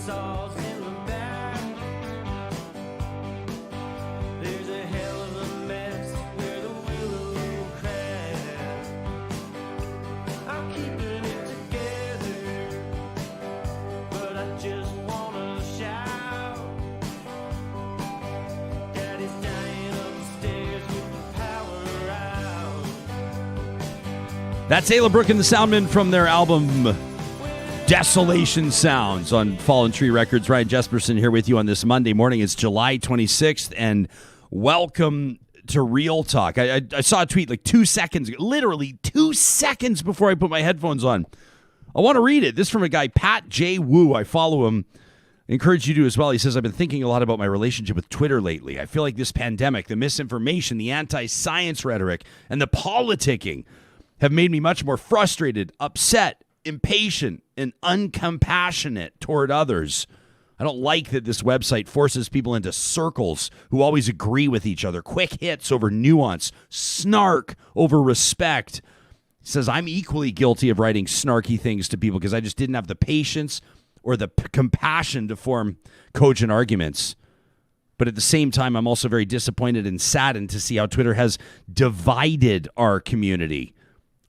chainsaws in the back. There's a hell of a mess where the willow crack. I'm keeping it together, but I just wanna shout. Daddy's dying upstairs with the power out. That's Ayla Brooke and the Soundmen from their album Desolation Sounds on Fallen Tree Records. Ryan Jesperson here with you on this Monday morning. It's July 26th, and welcome to Real Talk. I saw a tweet like 2 seconds, literally 2 seconds before I put my headphones on. I want to read it. This is from a guy, Pat J. Wu. I follow him. I encourage you to as well. He says, I've been thinking a lot about my relationship with Twitter lately. I feel like this pandemic, the misinformation, the anti-science rhetoric, and the politicking have made me much more frustrated, upset, impatient, and uncompassionate toward others. I don't like that this website forces people into circles who always agree with each other. Quick hits over nuance, snark over respect. He says, I'm equally guilty of writing snarky things to people because I just didn't have the patience or the compassion to form cogent arguments. But at the same time, I'm also very disappointed and saddened to see how Twitter has divided our community.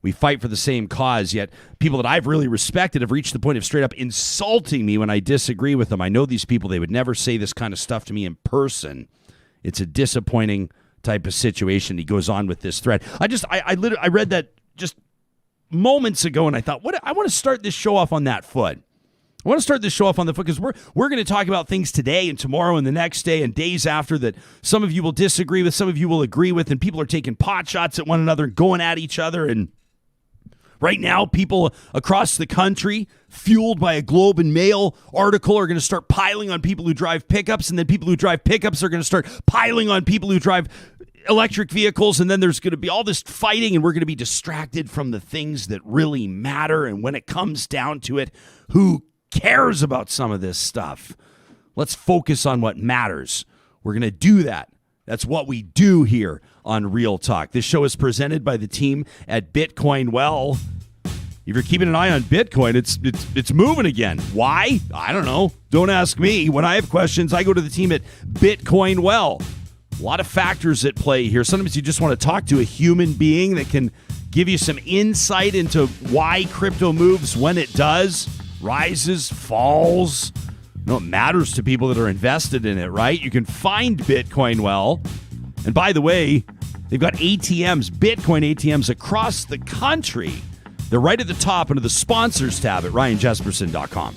We fight for the same cause, yet people that I've really respected have reached the point of straight up insulting me when I disagree with them. I know these people, they would never say this kind of stuff to me in person. It's a disappointing type of situation. He goes on with this thread. I read that just moments ago, and I thought, I want to start this show off on that foot. I want to start this show off on the foot because we're going to talk about things today and tomorrow and the next day and days after that some of you will disagree with, some of you will agree with, and people are taking pot shots at one another and going at each other. And right now, people across the country, fueled by a Globe and Mail article, are going to start piling on people who drive pickups, and then people who drive pickups are going to start piling on people who drive electric vehicles, and then there's going to be all this fighting, and we're going to be distracted from the things that really matter. And when it comes down to it, who cares about some of this stuff? Let's focus on what matters. We're going to do that. That's what we do here on Real Talk. This show is presented by the team at Bitcoin Well. If you're keeping an eye on Bitcoin, it's moving again. Why? I don't know. Don't ask me. When I have questions, I go to the team at Bitcoin Well. A lot of factors at play here. Sometimes you just want to talk to a human being that can give you some insight into why crypto moves when it does, rises, falls. No, it matters to people that are invested in it, right? You can find Bitcoin Well. And by the way, they've got ATMs, Bitcoin ATMs across the country. They're right at the top under the sponsors tab at ryanjesperson.com.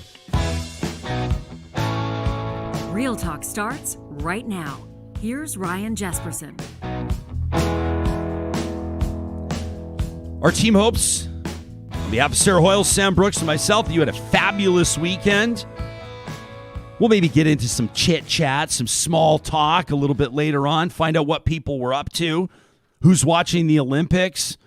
Real Talk starts right now. Here's Ryan Jesperson. Our team hopes, on behalf of Sarah Hoyle, Sam Brooks, and myself, that you had a fabulous weekend. We'll maybe get into some chit-chat, some small talk a little bit later on, find out what people were up to, who's watching the Olympics.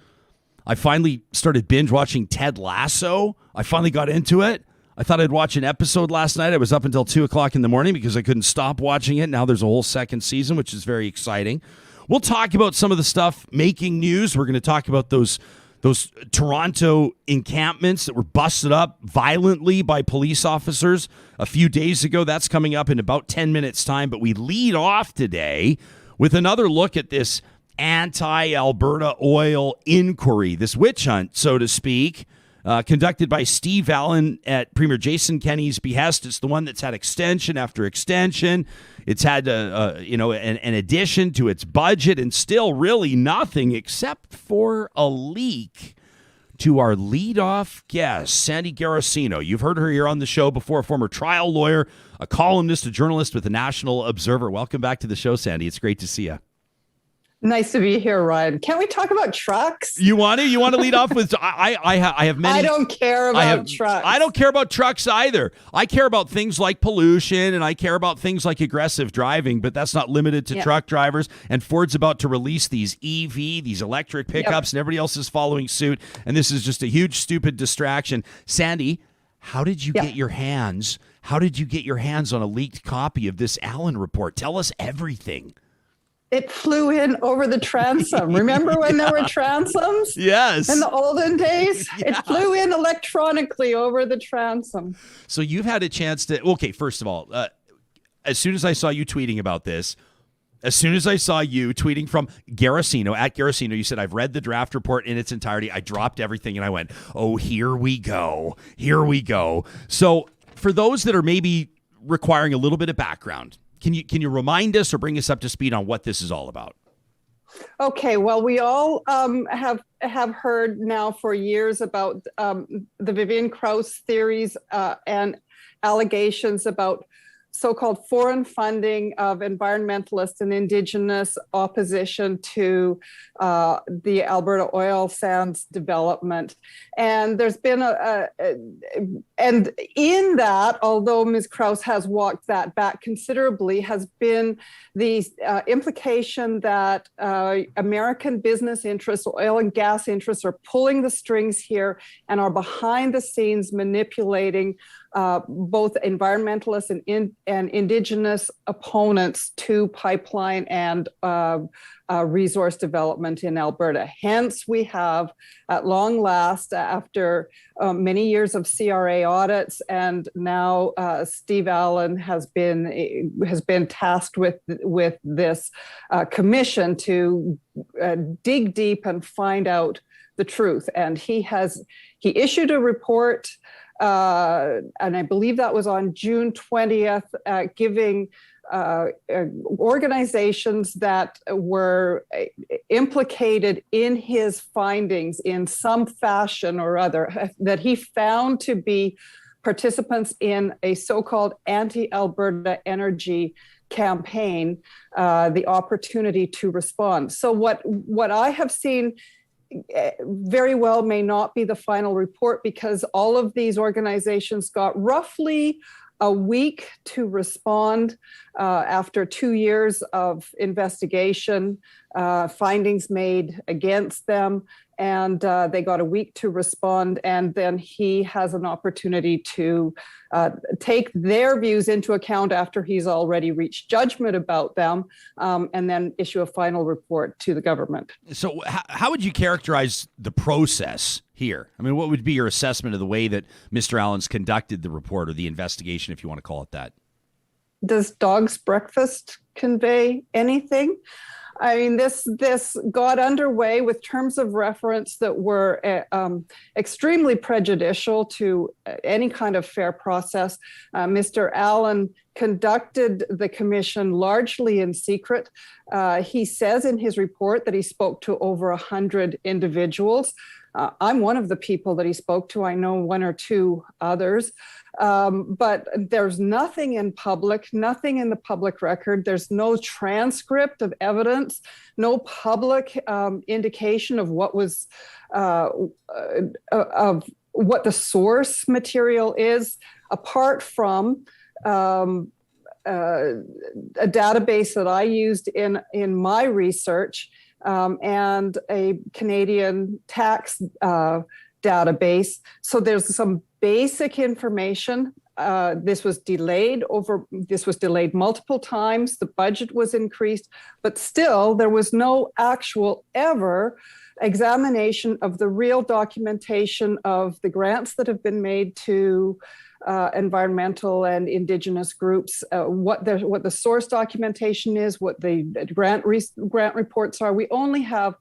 I finally started binge-watching Ted Lasso. I finally got into it. I thought I'd watch an episode last night. I was up until 2 o'clock in the morning because I couldn't stop watching it. Now there's a whole second season, which is very exciting. We'll talk about some of the stuff making news. We're going to talk about those Toronto encampments that were busted up violently by police officers a few days ago. That's coming up in about 10 minutes' time. But we lead off today with another look at this anti-Alberta oil inquiry, this witch hunt, so to speak, conducted by Steve Allan at Premier Jason Kenney's behest. It's the one that's had extension after extension. It's had an addition to its budget, and still really nothing except for a leak to our leadoff guest, Sandy Garossino. You've heard her here on the show before, a former trial lawyer, a columnist, a journalist with the National Observer. Welcome back to the show, Sandy. It's great to see you. Nice to be here, Ryan. Can we talk about trucks? You want to? You want to lead off with? I have many. I don't care about trucks. I don't care about trucks either. I care about things like pollution, and I care about things like aggressive driving. But that's not limited to truck drivers. And Ford's about to release these EV, these electric pickups, and everybody else is following suit. And this is just a huge, stupid distraction. Sandy, how did you get your hands? How did you get your hands on a leaked copy of this Allan report? Tell us everything. It flew in over the transom. Remember when there were transoms? Yes. In the olden days? Yeah. It flew in electronically over the transom. So you've had a chance to, okay, first of all, as soon as I saw you tweeting about this, as soon as I saw you tweeting from Garossino, at Garossino, you said, I've read the draft report in its entirety. I dropped everything and I went, oh, here we go. Here we go. So for those that are maybe requiring a little bit of background, can you remind us or bring us up to speed on what this is all about? Okay, well, we all have heard now for years about the Vivian Krause theories and allegations about so-called foreign funding of environmentalist and Indigenous opposition to the Alberta oil sands development. And there's been and in that, although Ms. Krause has walked that back considerably, has been the implication that American business interests, oil and gas interests, are pulling the strings here and are behind the scenes manipulating both environmentalists and Indigenous opponents to pipeline and resource development in Alberta. Hence, we have, at long last, after many years of CRA audits, and now Steve Allan has been tasked with this commission to dig deep and find out the truth. And he issued a report. And I believe that was on June 20th, giving organizations that were implicated in his findings in some fashion or other, that he found to be participants in a so-called anti-Alberta energy campaign, the opportunity to respond. So what I have seen very well may not be the final report, because all of these organizations got roughly a week to respond after 2 years of investigation, findings made against them, and they got a week to respond. And then he has an opportunity to take their views into account after he's already reached judgment about them, and then issue a final report to the government. So how would you characterize the process here? I mean, what would be your assessment of the way that Mr. Allan's conducted the report or the investigation, if you want to call it that? Does dog's breakfast convey anything? I mean, this got underway with terms of reference that were extremely prejudicial to any kind of fair process. Mr. Allan conducted the commission largely in secret. He says in his report that he spoke to over 100 individuals. I'm one of the people that he spoke to. I know one or two others. But there's nothing in public, nothing in the public record. There's no transcript of evidence, no public indication of what was of what the source material is, apart from a database that I used in my research, and a Canadian tax database. So there's some basic information. This was delayed multiple times. The budget was increased, but still there was no actual ever examination of the real documentation of the grants that have been made to environmental and Indigenous groups, what the source documentation is, what the grant reports are. We only have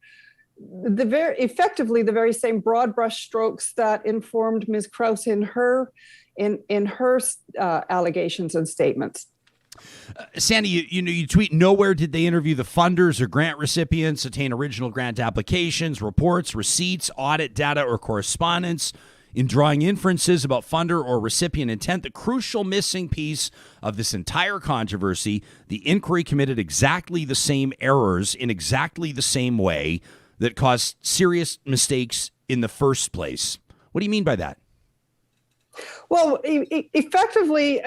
effectively the very same broad brush strokes that informed Ms. Krause in her allegations and statements. Sandy, you tweet, nowhere did they interview the funders or grant recipients, obtain original grant applications, reports, receipts, audit data, or correspondence. In drawing inferences about funder or recipient intent, the crucial missing piece of this entire controversy, the inquiry committed exactly the same errors in exactly the same way that caused serious mistakes in the first place. What do you mean by that? Well, effectively,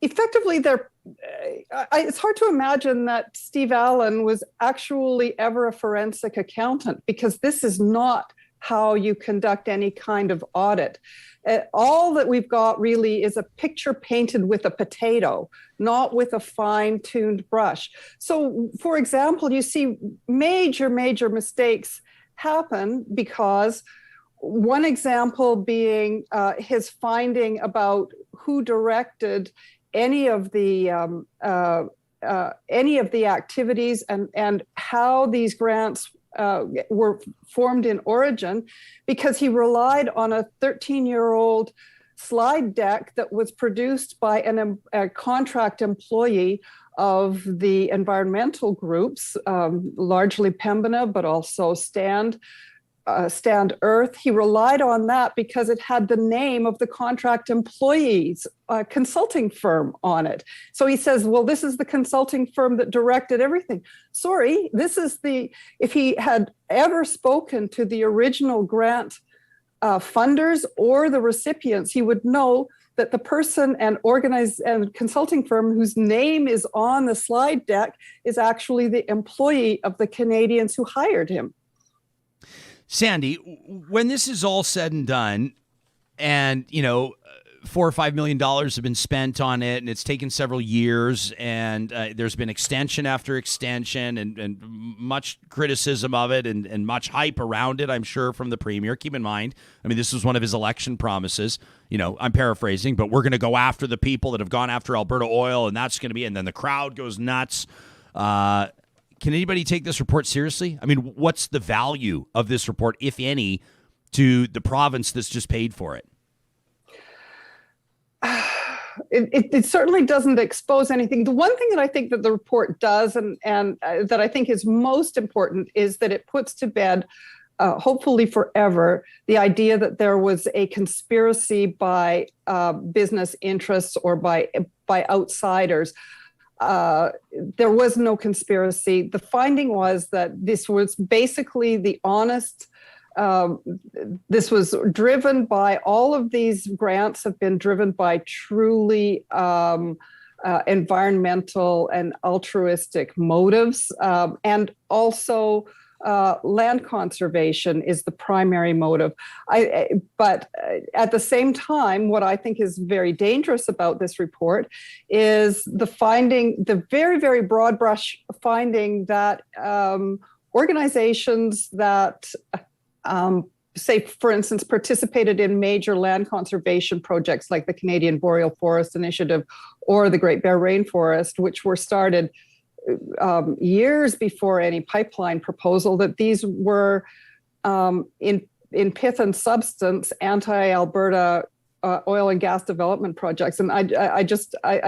it's hard to imagine that Steve Allan was actually ever a forensic accountant, because this is not how you conduct any kind of audit. All that we've got really is a picture painted with a potato, not with a fine-tuned brush. So, for example, you see major mistakes happen because one example being his finding about who directed any of the activities and how these grants were formed in origin, because he relied on a 13-year-old slide deck that was produced by a contract employee of the environmental groups, largely Pembina, but also Stand Earth. He relied on that because it had the name of the contract employee's consulting firm on it. So he says, well, this is the consulting firm that directed everything. Sorry, if he had ever spoken to the original grant funders or the recipients, he would know that the person and consulting firm whose name is on the slide deck is actually the employee of the Canadians who hired him. Sandy, when this is all said and done, and $4 or $5 million have been spent on it, and it's taken several years, and there's been extension after extension, and much criticism of it, and much hype around it, I'm sure, from the premier. Keep in mind, this was one of his election promises. I'm paraphrasing, but we're going to go after the people that have gone after Alberta oil, and that's going to be, and then the crowd goes nuts. Can anybody take this report seriously? What's the value of this report, if any, to the province that's just paid for it? It certainly doesn't expose anything. The one thing that I think that the report does, and that I think is most important, is that it puts to bed, hopefully forever, the idea that there was a conspiracy by business interests or by outsiders. There was no conspiracy. The finding was that this was basically the honest. This was driven by, all of these grants have been driven by truly environmental and altruistic motives, and also land conservation is the primary motive. But at the same time, what I think is very dangerous about this report is the very, very broad brush finding that organizations that, say, for instance, participated in major land conservation projects like the Canadian Boreal Forest Initiative or the Great Bear Rainforest, which were started years before any pipeline proposal, that these were in pith and substance anti-Alberta oil and gas development projects, and I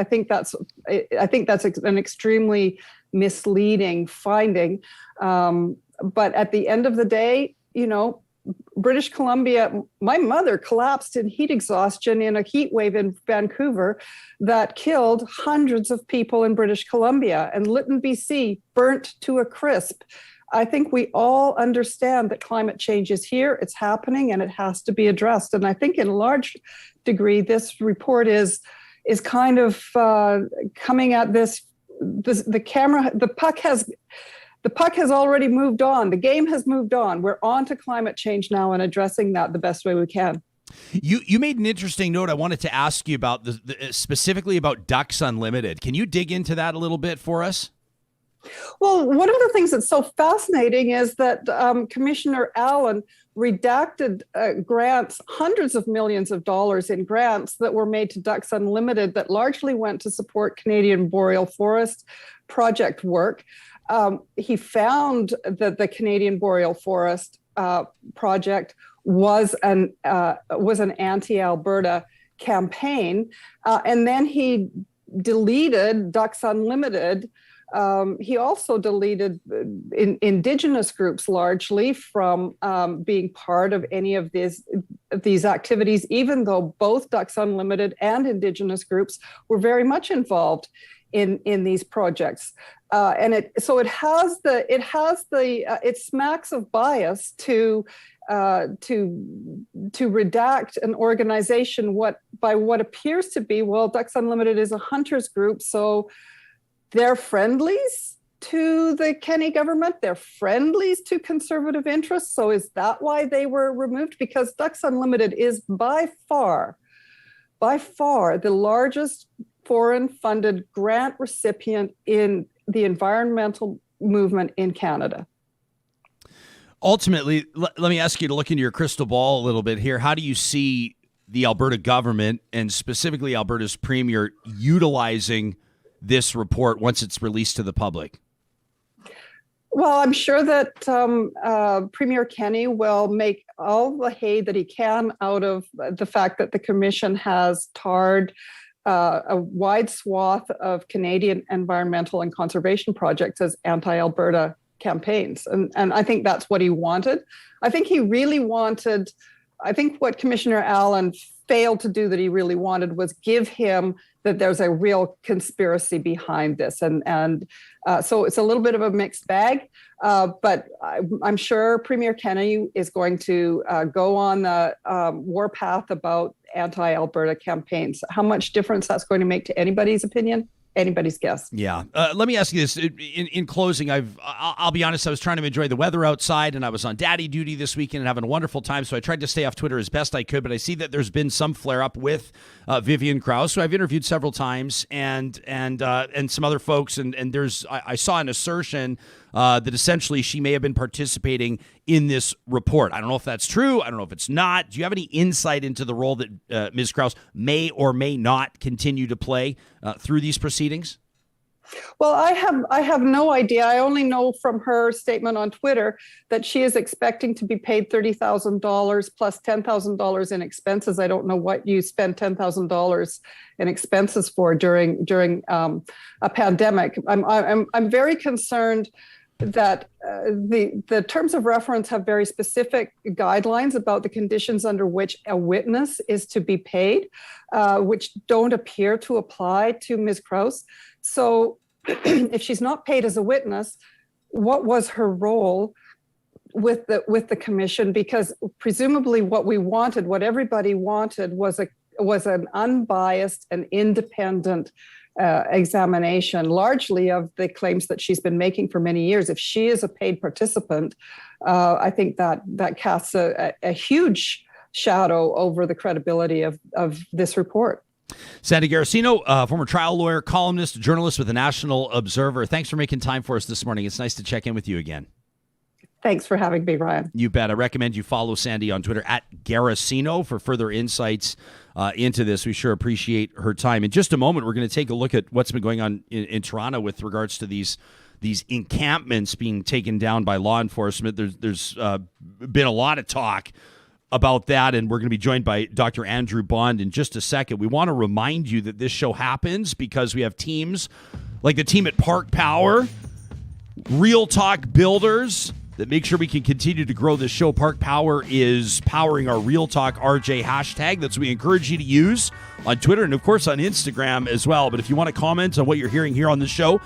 think that's an extremely misleading finding. But at the end of the day, British Columbia, my mother collapsed in heat exhaustion in a heat wave in Vancouver that killed hundreds of people in British Columbia, and Lytton, BC burnt to a crisp. I think we all understand that climate change is here, it's happening, and it has to be addressed. And I think in large degree, this report is kind of coming at this, the puck has already moved on. The game has moved on. We're on to climate change now and addressing that the best way we can. You made an interesting note I wanted to ask you about, specifically about Ducks Unlimited. Can you dig into that a little bit for us? Well, one of the things that's so fascinating is that Commissioner Allan redacted grants, hundreds of millions of dollars in grants that were made to Ducks Unlimited that largely went to support Canadian Boreal Forest project work. He found that the Canadian Boreal Forest project was an anti-Alberta campaign, and then he deleted Ducks Unlimited. He also deleted Indigenous groups largely from being part of any of these activities, even though both Ducks Unlimited and Indigenous groups were very much involved in these projects. And it smacks of bias to redact an organization by what appears to be, well, Ducks Unlimited is a hunters group, so they're friendlies. to the Kenney government. They're friendlies to conservative interests. So is that why they were removed? Because Ducks Unlimited is by far the largest foreign-funded grant recipient in the environmental movement in Canada. Ultimately, let me ask you to look into your crystal ball a little bit here. How do you see the Alberta government and specifically Alberta's premier utilizing this report once it's released to the public? Well, I'm sure that Premier Kenney will make all the hay that he can out of the fact that the Commission has tarred a wide swath of Canadian environmental and conservation projects as anti-Alberta campaigns. And I think that's what he wanted. I think what Commissioner Allan failed to do that he really wanted was give him that there's a real conspiracy behind this. And so it's a little bit of a mixed bag, but I'm sure Premier Kenney is going to go on the warpath about anti-Alberta campaigns. How much difference that's going to make to anybody's opinion? Anybody's guess. Yeah. Let me ask you this. In closing, I'll be honest, I was trying to enjoy the weather outside, and I was on daddy duty this weekend and having a wonderful time, so I tried to stay off Twitter as best I could, but I see that there's been some flare-up with Vivian Krause, who I've interviewed several times, and some other folks, and I saw an assertion that essentially she may have been participating in this report. I don't know if that's true. I don't know if it's not. Do you have any insight into the role that Ms. Krause may or may not continue to play through these proceedings? Well, I have no idea. I only know from her statement on Twitter that she is expecting to be paid $30,000 plus $10,000 in expenses. I don't know what you spend $10,000 in expenses for during a pandemic. I'm very concerned that the terms of reference have very specific guidelines about the conditions under which a witness is to be paid, which don't appear to apply to Ms. Krause. So if she's not paid as a witness, what was her role with the commission? Because presumably what everybody wanted was an unbiased and independent examination, largely of the claims that she's been making for many years. If she is a paid participant, I think that casts a huge shadow over the credibility of this report. Sandy Garossino, former trial lawyer, columnist, journalist with the National Observer. Thanks for making time for us this morning. It's nice to check in with you again. Thanks for having me, Ryan. You bet. I recommend you follow Sandy on Twitter at Garossino for further insights into this. We sure appreciate her time. In just a moment, we're going to take a look at what's been going on in Toronto with regards to these encampments being taken down by law enforcement. There's been a lot of talk about that, and we're going to be joined by Dr. Andrew Bond in just a second. We want to remind you that this show happens because we have teams like the team at Park Power, Real Talk Builders, that make sure we can continue to grow this show. Park Power is powering our Real Talk RJ hashtag. That's what we encourage you to use on Twitter and, of course, on Instagram as well. But if you want to comment on what you're hearing here on the show,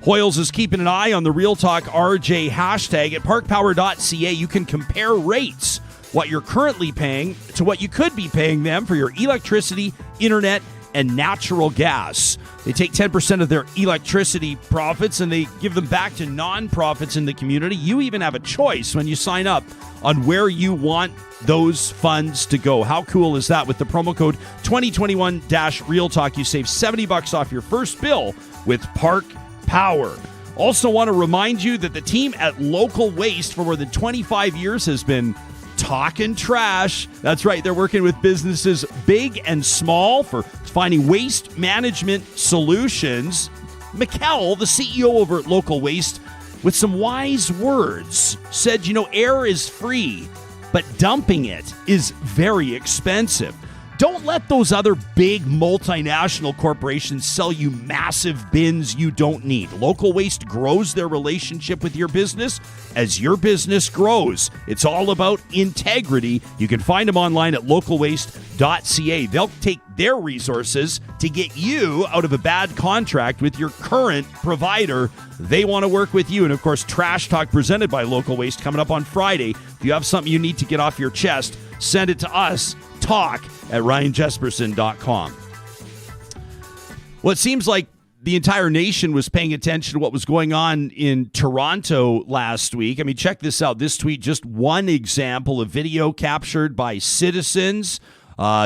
Hoyles is keeping an eye on the Real Talk RJ hashtag. At parkpower.ca, you can compare rates, what you're currently paying to what you could be paying them for your electricity, internet, and natural gas. They take 10% of their electricity profits and they give them back to nonprofits in the community. You even have a choice when you sign up on where you want those funds to go. How cool is that? With the promo code 2021-Real Talk, you save $70 off your first bill with Park Power. Also want to remind you that the team at Local Waste for more than 25 years has been talking trash. That's right. They're working with businesses big and small for finding waste management solutions. Mikkel, the CEO over at Local Waste, with some wise words, said, air is free, but dumping it is very expensive. Don't let those other big multinational corporations sell you massive bins you don't need. Local Waste grows their relationship with your business as your business grows. It's all about integrity. You can find them online at localwaste.ca. They'll take their resources to get you out of a bad contract with your current provider. They want to work with you. And, of course, Trash Talk presented by Local Waste coming up on Friday. If you have something you need to get off your chest, send it to us. Talk at RyanJesperson.com. Well, it seems like the entire nation was paying attention to what was going on in Toronto last week. I mean, check this out. This tweet, just one example of video captured by citizens,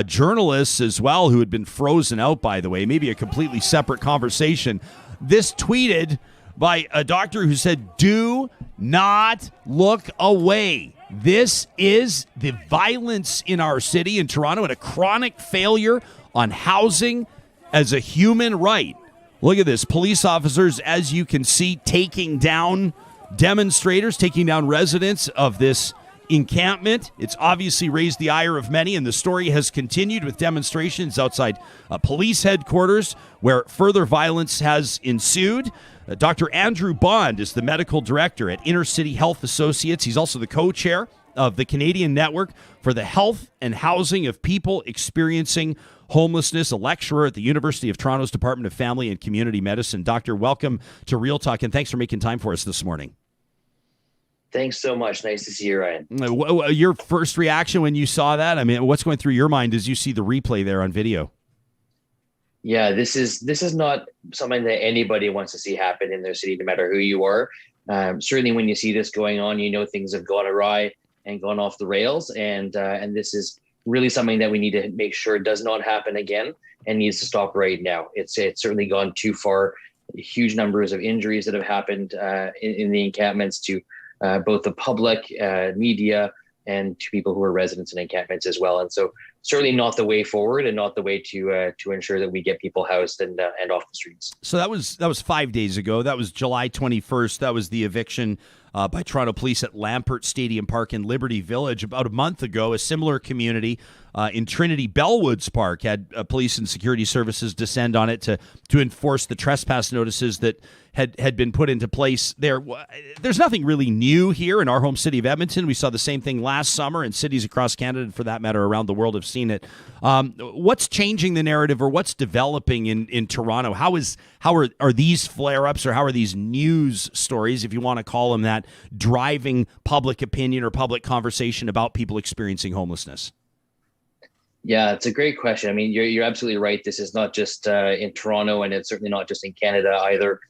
journalists as well, who had been frozen out, by the way, maybe a completely separate conversation. This tweeted by a doctor who said, "Do not look away. This is the violence in our city in Toronto and a chronic failure on housing as a human right." Look at this. Police officers, as you can see, taking down demonstrators, taking down residents of this encampment. It's obviously raised the ire of many, and the story has continued with demonstrations outside police headquarters where further violence has ensued. Dr. Andrew Bond is the medical director at Inner City Health Associates. He's also the co-chair of the Canadian Network for the Health and Housing of People Experiencing Homelessness, a lecturer at the University of Toronto's Department of Family and Community Medicine. Doctor, welcome to Real Talk, and thanks for making time for us this morning. Thanks so much. Nice to see you, Ryan. Your first reaction when you saw that? I mean, what's going through your mind as you see the replay there on video? Yeah, this is not something that anybody wants to see happen in their city, no matter who you are. Certainly when you see this going on, you know things have gone awry and gone off the rails. And this is really something that we need to make sure does not happen again and needs to stop right now. It's certainly gone too far. Huge numbers of injuries that have happened in the encampments to both the public, media, and to people who are residents in encampments as well. And so certainly not the way forward and not the way to ensure that we get people housed and off the streets. So that was 5 days ago. That was July 21st. That was the eviction by Toronto Police at Lampert Stadium Park in Liberty Village. About a month ago, a similar community in Trinity Bellwoods Park had police and security services descend on it to enforce the trespass notices that had been put into place there. There's nothing really new here in our home city of Edmonton. We saw the same thing last summer, and cities across Canada, and for that matter around the world, have seen it. What's changing the narrative, or what's developing in Toronto? How are these flare-ups, or how are these news stories, if you want to call them that, driving public opinion or public conversation about people experiencing homelessness? Yeah, it's a great question. I mean, you're absolutely right. This is not just in Toronto, and it's certainly not just in Canada either.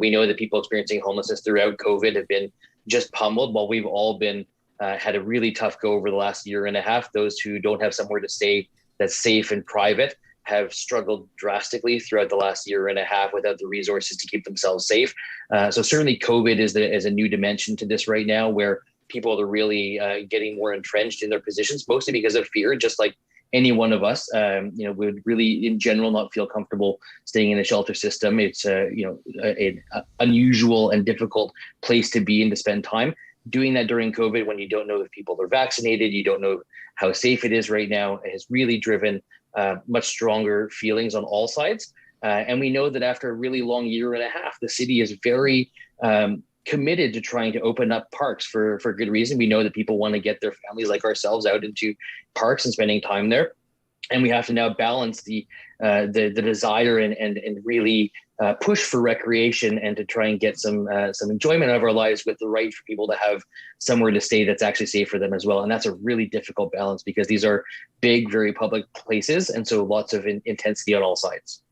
We know that people experiencing homelessness throughout COVID have been just pummeled, while we've all been had a really tough go over the last year and a half. Those who don't have somewhere to stay that's safe and private have struggled drastically throughout the last year and a half without the resources to keep themselves safe. So certainly COVID is a new dimension to this right now, where people are really getting more entrenched in their positions, mostly because of fear, just like any one of us, would really, in general, not feel comfortable staying in the shelter system. It's, an unusual and difficult place to be and to spend time. Doing that during COVID, when you don't know if people are vaccinated, you don't know how safe it is right now, has really driven much stronger feelings on all sides. And we know that after a really long year and a half, the city is very committed to trying to open up parks for good reason. We know that people want to get their families like ourselves out into parks and spending time there. And we have to now balance the desire and really push for recreation and to try and get some enjoyment out of our lives with the right for people to have somewhere to stay that's actually safe for them as well. And that's a really difficult balance because these are big, very public places. And so lots of intensity on all sides.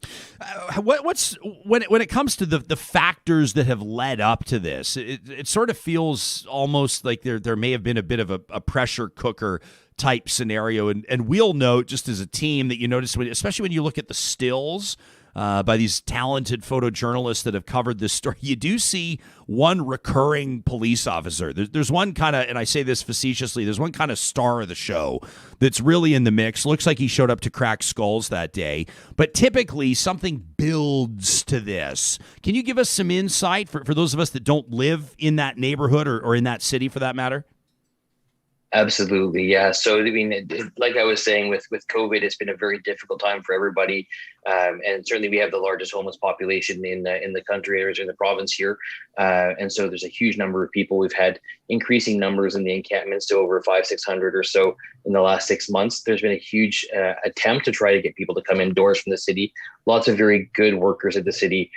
What's when it comes to the factors that have led up to this, it sort of feels almost like there may have been a bit of a pressure cooker type scenario. And we'll note just as a team that you notice, especially when you look at the stills by these talented photojournalists that have covered this story, you do see one recurring police officer. There's one kind of, and I say this facetiously, there's one kind of star of the show that's really in the mix. Looks like he showed up to crack skulls that day. But typically something builds to this. Can you give us some insight for those of us that don't live in that neighborhood or in that city for that matter? Absolutely. Yeah. So, I mean, like I was saying with COVID, it's been a very difficult time for everybody. And certainly we have the largest homeless population in the country or in the province here. And so there's a huge number of people. We've had increasing numbers in the encampments to over 500-600 or so in the last 6 months. There's been a huge attempt to try to get people to come indoors from the city. Lots of very good workers at the city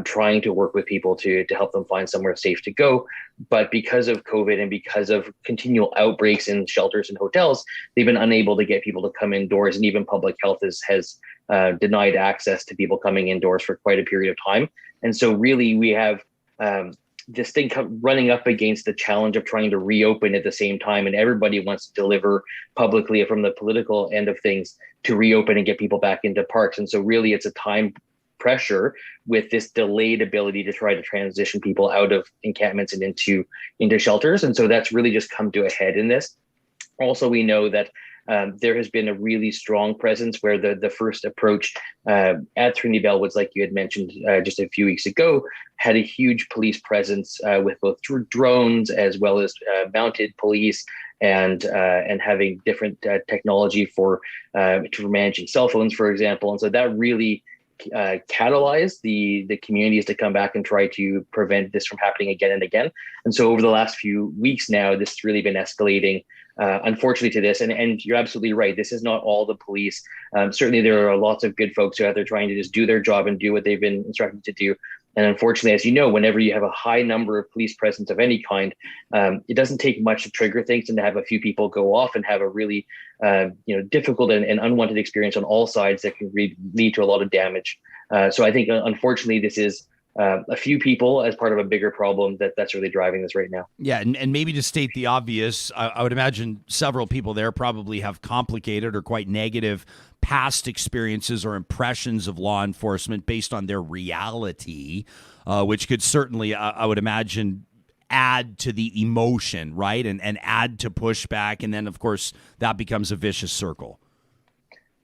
trying to work with people to help them find somewhere safe to go. But because of COVID and because of continual outbreaks outbreaks in shelters and hotels, they've been unable to get people to come indoors, and even public health has denied access to people coming indoors for quite a period of time. And so really we have this thing running up against the challenge of trying to reopen at the same time, and everybody wants to deliver publicly from the political end of things to reopen and get people back into parks. And so really it's a time pressure with this delayed ability to try to transition people out of encampments and into shelters. And so that's really just come to a head in this. Also, we know that there has been a really strong presence where the first approach at Trinity Bellwoods, like you had mentioned just a few weeks ago, had a huge police presence with both drones as well as mounted police and having different technology for managing cell phones, for example. And so that really catalyze the communities to come back and try to prevent this from happening again and again. And so over the last few weeks now, this has really been escalating, unfortunately, to this. And you're absolutely right. This is not all the police. Certainly, there are lots of good folks who are out there trying to just do their job and do what they've been instructed to do. And unfortunately, as you know, whenever you have a high number of police presence of any kind, it doesn't take much to trigger things and to have a few people go off and have a really difficult and unwanted experience on all sides that can lead to a lot of damage. So I think, unfortunately, this is a few people as part of a bigger problem that's really driving this right now. Yeah, and maybe to state the obvious, I would imagine several people there probably have complicated or quite negative past experiences or impressions of law enforcement based on their reality, which could certainly, I would imagine, add to the emotion, right? And add to pushback. And then, of course, that becomes a vicious circle.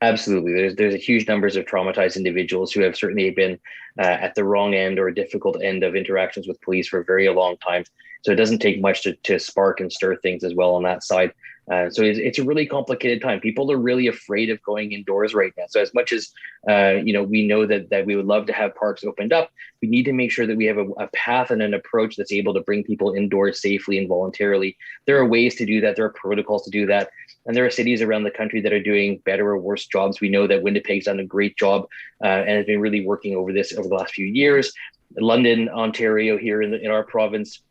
Absolutely. There's a huge numbers of traumatized individuals who have certainly been at the wrong end or a difficult end of interactions with police for a very long time. So it doesn't take much to spark and stir things as well on that side. So it's a really complicated time. People are really afraid of going indoors right now. So as much as we know that we would love to have parks opened up, we need to make sure that we have a path and an approach that's able to bring people indoors safely and voluntarily. There are ways to do that. There are protocols to do that. And there are cities around the country that are doing better or worse jobs. We know that Winnipeg's done a great job and has been really working over this over the last few years. London, Ontario, here in our province,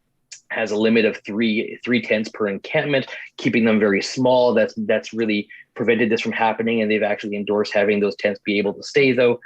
has a limit of three tents per encampment, keeping them very small. That's really prevented this from happening, and they've actually endorsed having those tents be able to stay, though.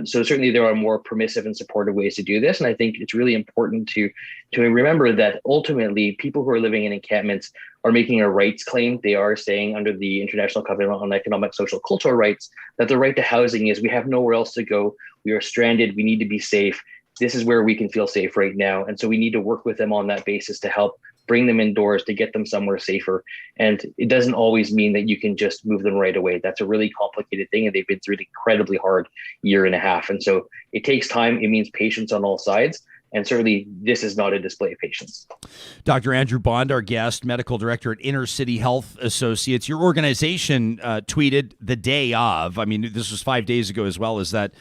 So certainly there are more permissive and supportive ways to do this, and I think it's really important to remember that ultimately people who are living in encampments are making a rights claim. They are saying under the International Covenant on Economic, Social, Cultural Rights that the right to housing is we have nowhere else to go. We are stranded. We need to be safe. This is where we can feel safe right now. And so we need to work with them on that basis to help bring them indoors, to get them somewhere safer. And it doesn't always mean that you can just move them right away. That's a really complicated thing. And they've been through an incredibly hard year and a half. And so it takes time. It means patience on all sides. And certainly this is not a display of patience. Dr. Andrew Bond, our guest, medical director at Inner City Health Associates. Your organization tweeted the day of, I mean, this was 5 days ago as well, as that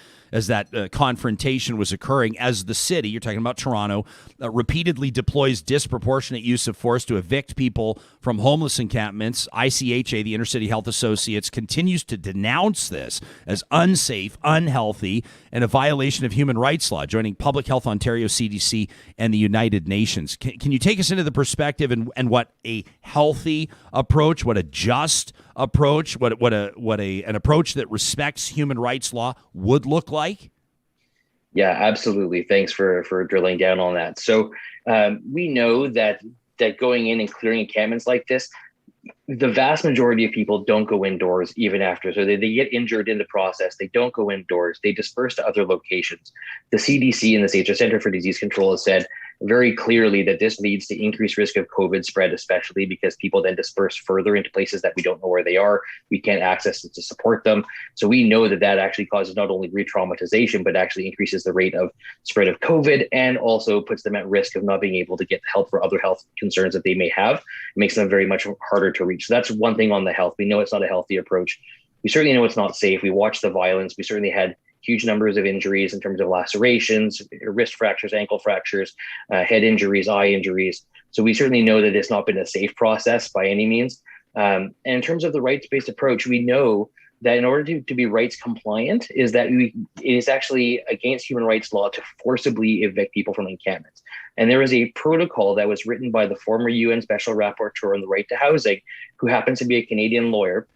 confrontation was occurring, as the city, you're talking about Toronto, repeatedly deploys disproportionate use of force to evict people from homeless encampments. ICHA, the Inner City Health Associates, continues to denounce this as unsafe, unhealthy, and a violation of human rights law, joining Public Health Ontario, CDC, and the United Nations. Can you take us into the perspective and what a healthy approach, what a just approach, an approach that respects human rights law would look like? Yeah, absolutely. Thanks for drilling down on that. So we know that going in and clearing encampments like this, the vast majority of people don't go indoors even after. So they get injured in the process. They don't go indoors. They disperse to other locations. The CDC and the Center for Disease Control has said very clearly that this leads to increased risk of COVID spread, especially because people then disperse further into places that we don't know where they are. We can't access it to support them. So we know that actually causes not only re-traumatization, but actually increases the rate of spread of COVID and also puts them at risk of not being able to get help for other health concerns that they may have. It makes them very much harder to reach. So that's one thing on the health. We know it's not a healthy approach. We certainly know it's not safe. We watched the violence. We certainly had huge numbers of injuries in terms of lacerations, wrist fractures, ankle fractures, head injuries, eye injuries. So we certainly know that it's not been a safe process by any means. And in terms of the rights-based approach, we know that in order to be rights compliant is that it is actually against human rights law to forcibly evict people from encampments. And there is a protocol that was written by the former UN Special Rapporteur on the right to housing, who happens to be a Canadian lawyer,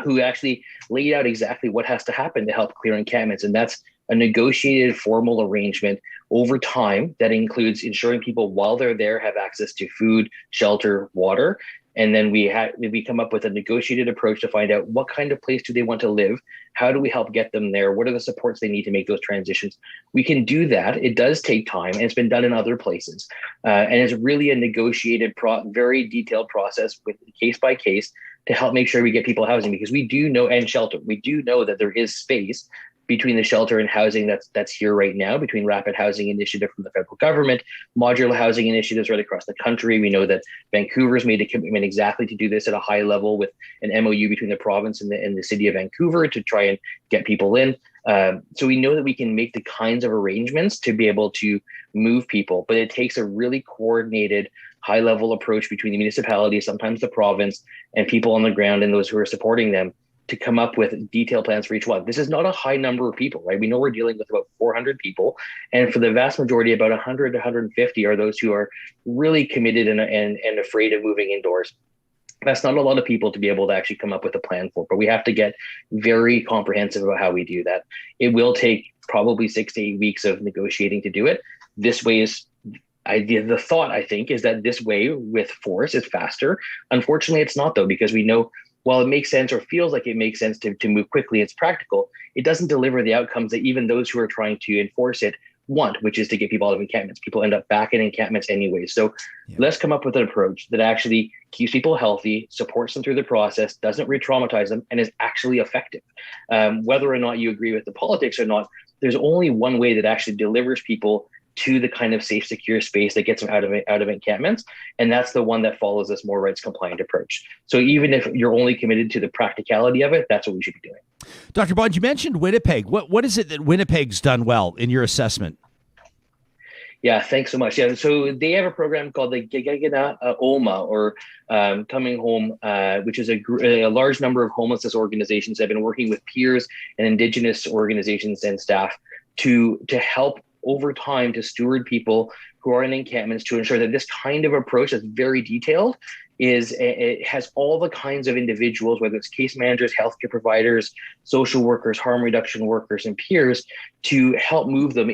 who actually laid out exactly what has to happen to help clear encampments. And that's a negotiated formal arrangement over time that includes ensuring people while they're there have access to food, shelter, water. And then we come up with a negotiated approach to find out what kind of place do they want to live? How do we help get them there? What are the supports they need to make those transitions? We can do that. It does take time, and it's been done in other places. And it's really a negotiated, very detailed process with case by case to help make sure we get people housing, because we do know, and shelter, we do know that there is space between the shelter and housing that's here right now, between Rapid Housing Initiative from the federal government, modular housing initiatives right across the country. We know that Vancouver's made a commitment exactly to do this at a high level with an MOU between the province and the city of Vancouver to try and get people in. So we know that we can make the kinds of arrangements to be able to move people, but it takes a really coordinated high-level approach between the municipality, sometimes the province, and people on the ground and those who are supporting them, to come up with detailed plans for each one. This is not a high number of people, right? We know we're dealing with about 400 people. And for the vast majority, about 100 to 150 are those who are really committed and afraid of moving indoors. That's not a lot of people to be able to actually come up with a plan for, but we have to get very comprehensive about how we do that. It will take probably 6 to 8 weeks of negotiating to do it. This way is the thought, I think, is that this way with force is faster. Unfortunately, it's not, though, because we know while it makes sense or feels like it makes sense to move quickly, it's practical, it doesn't deliver the outcomes that even those who are trying to enforce it want, which is to get people out of encampments. People end up back in encampments anyway. So let's come up with an approach that actually keeps people healthy, supports them through the process, doesn't re-traumatize them, and is actually effective. Whether or not you agree with the politics or not, there's only one way that actually delivers people to the kind of safe, secure space that gets them out of encampments. And that's the one that follows this more rights compliant approach. So even if you're only committed to the practicality of it, that's what we should be doing. Dr. Bond, you mentioned Winnipeg. What is it that Winnipeg's done well in your assessment? Yeah, thanks so much. Yeah, so they have a program called the Gigagina OMA, or Coming Home, which is a large number of homelessness organizations that have been working with peers and Indigenous organizations and staff to help over time to steward people who are in encampments, to ensure that this kind of approach that's very detailed it has all the kinds of individuals, whether it's case managers, healthcare providers, social workers, harm reduction workers, and peers, to help move them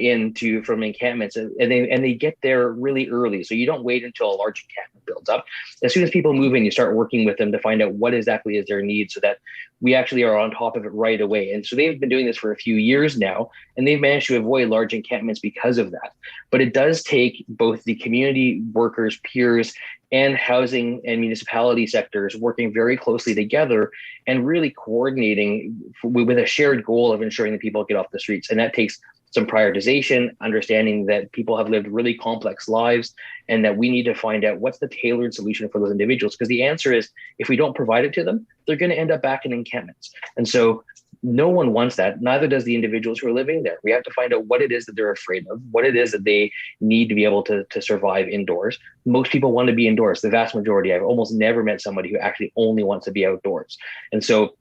from encampments. And they get there really early. So you don't wait until a large encampment builds up. As soon as people move in, you start working with them to find out what exactly is their need, so that we actually are on top of it right away. And so they've been doing this for a few years now, and they've managed to avoid large encampments because of that. But it does take both the community workers, peers, and housing and municipality sectors working very closely together and really coordinating with a shared goal of ensuring that people get off the streets. And that takes some prioritization, understanding that people have lived really complex lives, and that we need to find out what's the tailored solution for those individuals. Because the answer is, if we don't provide it to them, they're going to end up back in encampments. And so no one wants that. Neither does the individuals who are living there. We have to find out what it is that they're afraid of, what it is that they need to be able to survive indoors. Most people want to be indoors. The vast majority. I've almost never met somebody who actually only wants to be outdoors. And so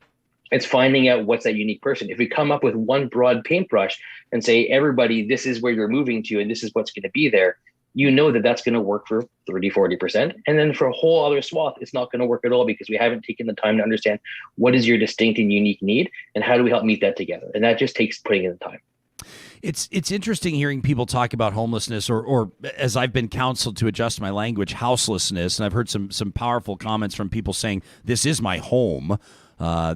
it's finding out what's that unique person. If we come up with one broad paintbrush and say, everybody, this is where you're moving to, and this is what's going to be there, you know that that's going to work for 30, 40%. And then for a whole other swath, it's not going to work at all, because we haven't taken the time to understand what is your distinct and unique need, and how do we help meet that together. And that just takes putting in the time. It's interesting hearing people talk about homelessness, or as I've been counseled to adjust my language, houselessness. And I've heard some powerful comments from people saying, this is my home.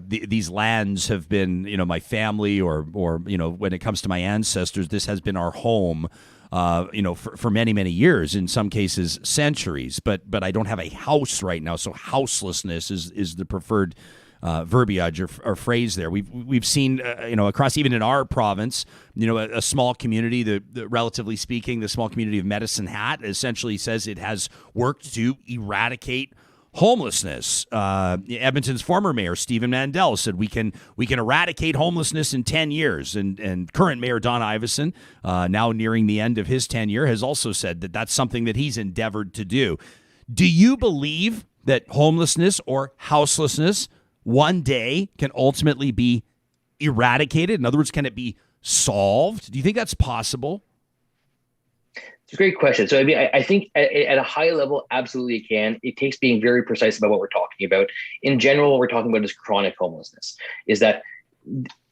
These lands have been, my family, or when it comes to my ancestors, this has been our home, for many, many years, in some cases centuries. But I don't have a house right now, so houselessness is the preferred verbiage or phrase there. We've seen across, even in our province, a small community, the relatively speaking, the small community of Medicine Hat essentially says it has worked to eradicate homelessness. Edmonton's former mayor, Stephen Mandel, said we can eradicate homelessness in 10 years. And current mayor Don Iveson, now nearing the end of his tenure, has also said that that's something that he's endeavored to do. Do you believe that homelessness or houselessness one day can ultimately be eradicated? In other words, can it be solved? Do you think that's possible? It's a great question. So, I mean, I think at a high level, absolutely it can. It takes being very precise about what we're talking about. In general, what we're talking about is chronic homelessness, is that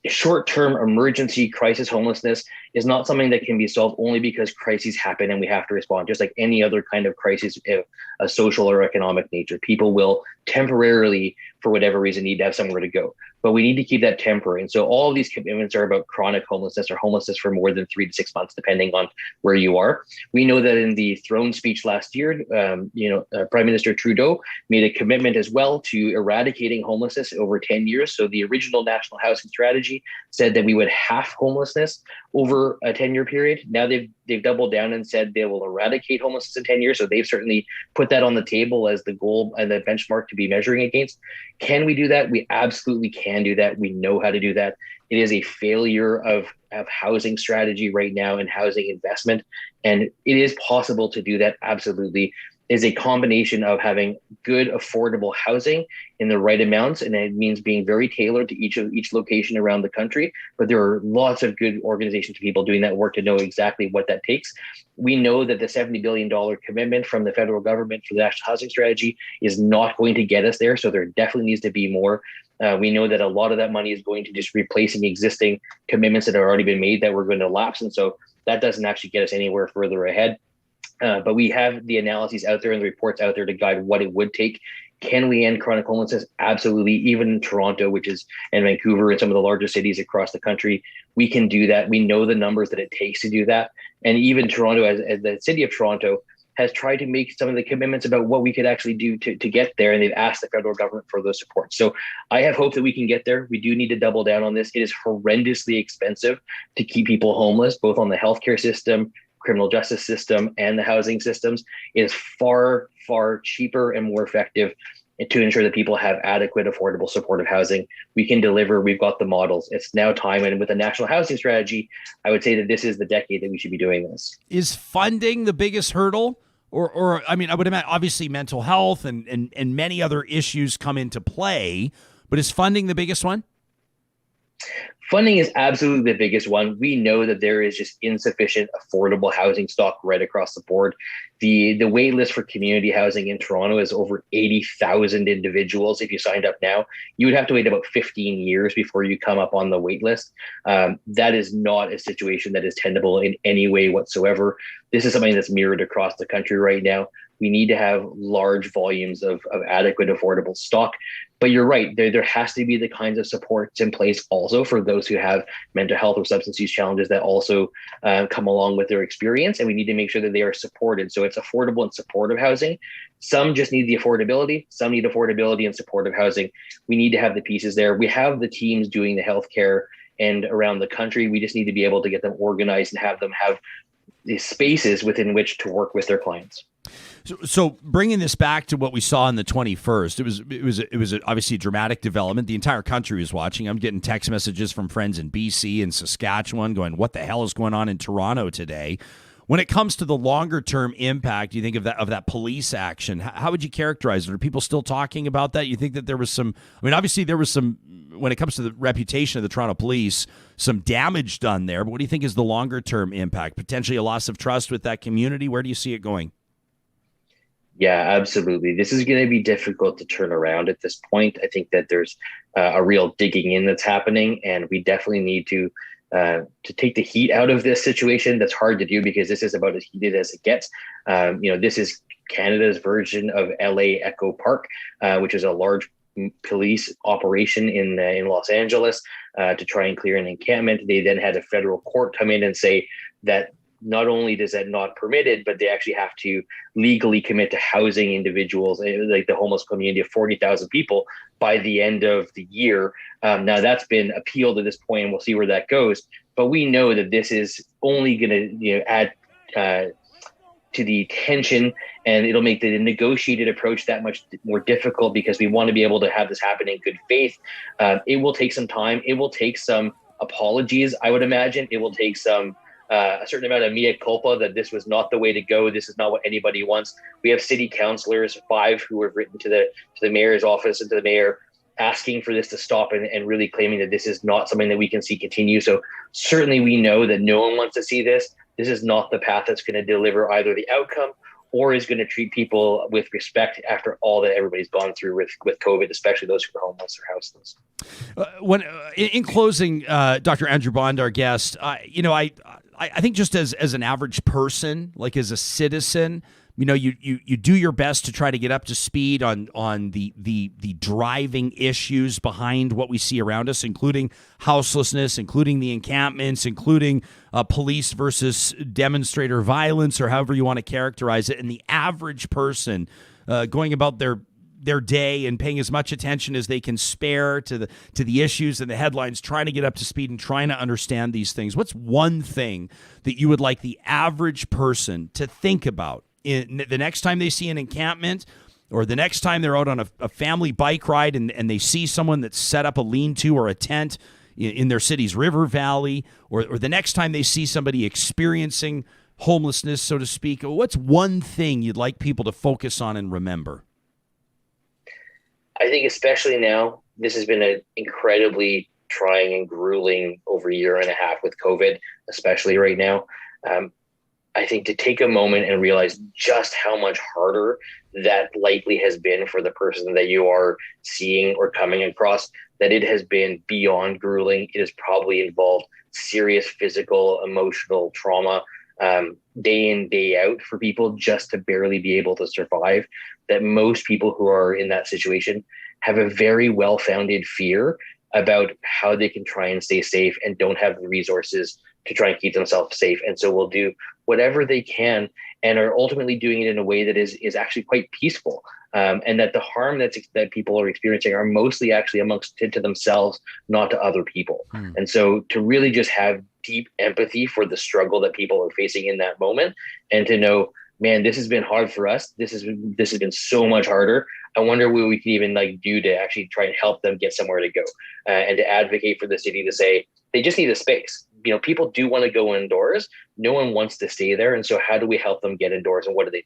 short-term emergency crisis homelessness is not something that can be solved only because crises happen and we have to respond. Just like any other kind of crisis of a social or economic nature, people will temporarily, for whatever reason, need to have somewhere to go. But we need to keep that temporary. And so all of these commitments are about chronic homelessness or homelessness for more than 3 to 6 months, depending on where you are. We know that in the throne speech last year, Prime Minister Trudeau made a commitment as well to eradicating homelessness over 10 years. So the original national housing strategy said that we would halve homelessness over a 10-year period. Now they've doubled down and said they will eradicate homelessness in 10 years. So they've certainly put that on the table as the goal and the benchmark to be measuring against. Can we do that? We absolutely can do that. We know how to do that. It is a failure of housing strategy right now and housing investment. And it is possible to do that. Absolutely. Is a combination of having good, affordable housing in the right amounts. And it means being very tailored to each location around the country. But there are lots of good organizations, people doing that work to know exactly what that takes. We know that the $70 billion commitment from the federal government for the National Housing Strategy is not going to get us there. So there definitely needs to be more. We know that a lot of that money is going to just replacing existing commitments that have already been made that were going to lapse. And so that doesn't actually get us anywhere further ahead. But we have the analyses out there and the reports out there to guide what it would take. Can we end chronic homelessness? Absolutely. Even in Toronto, and Vancouver and some of the larger cities across the country, we can do that. We know the numbers that it takes to do that. And even Toronto, as the city of Toronto, has tried to make some of the commitments about what we could actually do to get there. And they've asked the federal government for those support. So I have hope that we can get there. We do need to double down on this. It is horrendously expensive to keep people homeless, both on the healthcare system, criminal justice system, and the housing systems. It is far, far cheaper and more effective to ensure that people have adequate, affordable, supportive housing. We can deliver. We've got the models. It's now time. And with the National Housing Strategy, I would say that this is the decade that we should be doing this. Is funding the biggest hurdle? Or I mean, I would imagine obviously mental health and many other issues come into play, but is funding the biggest one? Funding is absolutely the biggest one. We know that there is just insufficient affordable housing stock right across the board. The wait list for community housing in Toronto is over 80,000 individuals. If you signed up now, you would have to wait about 15 years before you come up on the wait list. That is not a situation that is tenable in any way whatsoever. This is something that's mirrored across the country right now. We need to have large volumes of adequate, affordable stock. But you're right, there has to be the kinds of supports in place also for those who have mental health or substance use challenges that also come along with their experience. And we need to make sure that they are supported. So it's affordable and supportive housing. Some just need the affordability. Some need affordability and supportive housing. We need to have the pieces there. We have the teams doing the healthcare and around the country. We just need to be able to get them organized and have them have the spaces within which to work with their clients. So bringing this back to what we saw in the 21st, it was obviously a dramatic development. The entire country was watching. I'm getting text messages from friends in BC and Saskatchewan going, what the hell is going on in Toronto today? When it comes to the longer term impact, you think of that police action, how would you characterize it? Are people still talking about that? You think that there was some, I mean, obviously there was some, when it comes to the reputation of the Toronto police, some damage done there, but what do you think is the longer term impact? Potentially a loss of trust with that community? Where do you see it going? Yeah, absolutely. This is going to be difficult to turn around at this point. I think that there's a real digging in that's happening, and we definitely need to take the heat out of this situation. That's hard to do because this is about as heated as it gets. This is Canada's version of LA Echo Park, which is a large police operation in Los Angeles to try and clear an encampment. They then had a federal court come in and say that not only does that not permitted, but they actually have to legally commit to housing individuals, like the homeless community of 40,000 people by the end of the year. Now that's been appealed at this point, and we'll see where that goes. But we know that this is only going to add to the tension, and it'll make the negotiated approach that much more difficult because we want to be able to have this happen in good faith. It will take some time. It will take some apologies, I would imagine. It will take some a certain amount of mea culpa that this was not the way to go. This is not what anybody wants. We have city councillors, 5 who have written to the mayor's office and to the mayor asking for this to stop and really claiming that this is not something that we can see continue. So certainly we know that no one wants to see this. This is not the path that's going to deliver either the outcome or is going to treat people with respect after all that everybody's gone through with COVID, especially those who are homeless or houseless. In closing, Dr. Andrew Bond, our guest, I think just as an average person, like as a citizen, you do your best to try to get up to speed on the driving issues behind what we see around us, including houselessness, including the encampments, including police versus demonstrator violence, or however you want to characterize it. And the average person going about their day and paying as much attention as they can spare to the issues and the headlines, trying to get up to speed and trying to understand these things. What's one thing that you would like the average person to think about in the next time they see an encampment, or the next time they're out on a family bike ride and they see someone that's set up a lean-to or a tent in their city's river valley, or the next time they see somebody experiencing homelessness, so to speak? What's one thing you'd like people to focus on and remember? I think especially now, this has been an incredibly trying and grueling over a year and a half with COVID, especially right now. I think to take a moment and realize just how much harder that likely has been for the person that you are seeing or coming across, that it has been beyond grueling. It has probably involved serious physical, emotional trauma, day in, day out for people just to barely be able to survive. That most people who are in that situation have a very well-founded fear about how they can try and stay safe and don't have the resources to try and keep themselves safe. And so will do whatever they can and are ultimately doing it in a way that is actually quite peaceful. And that the harm that people are experiencing are mostly actually amongst to themselves, not to other people. And so to really just have deep empathy for the struggle that people are facing in that moment, and to know, man, this has been hard for us. This has been so much harder. I wonder what we can even do to actually try and help them get somewhere to go, and to advocate for the city to say they just need a space. People do want to go indoors. No one wants to stay there. And so how do we help them get indoors, and what do they need?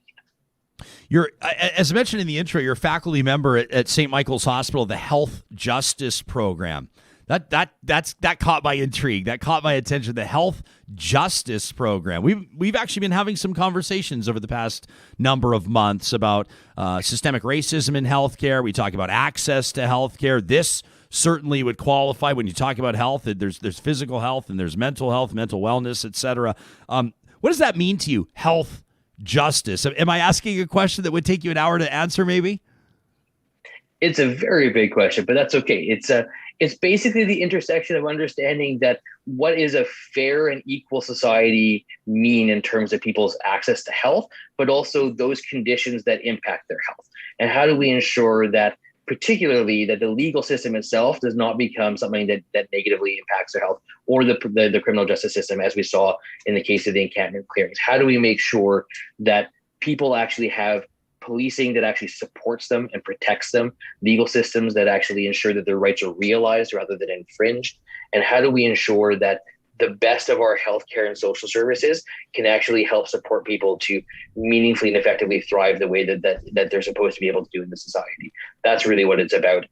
You're, as I mentioned in the intro, you're a faculty member at St. Michael's Hospital, the Health Justice Program. That caught my intrigue. That caught my attention. The Health Justice Program. We've actually been having some conversations over the past number of months about systemic racism in healthcare. We talk about access to healthcare. This certainly would qualify when you talk about health. There's physical health and there's mental health, mental wellness, etc. What does that mean to you? Health justice. Am I asking a question that would take you an hour to answer? Maybe. It's a very big question, but that's okay. It's basically the intersection of understanding that what is a fair and equal society mean in terms of people's access to health, but also those conditions that impact their health. And how do we ensure that, particularly, that the legal system itself does not become something that negatively impacts their health, or the criminal justice system, as we saw in the case of the encampment clearings? How do we make sure that people actually have policing that actually supports them and protects them, legal systems that actually ensure that their rights are realized rather than infringed? And how do we ensure that the best of our healthcare and social services can actually help support people to meaningfully and effectively thrive the way that they're supposed to be able to do in the society? That's really what it's about,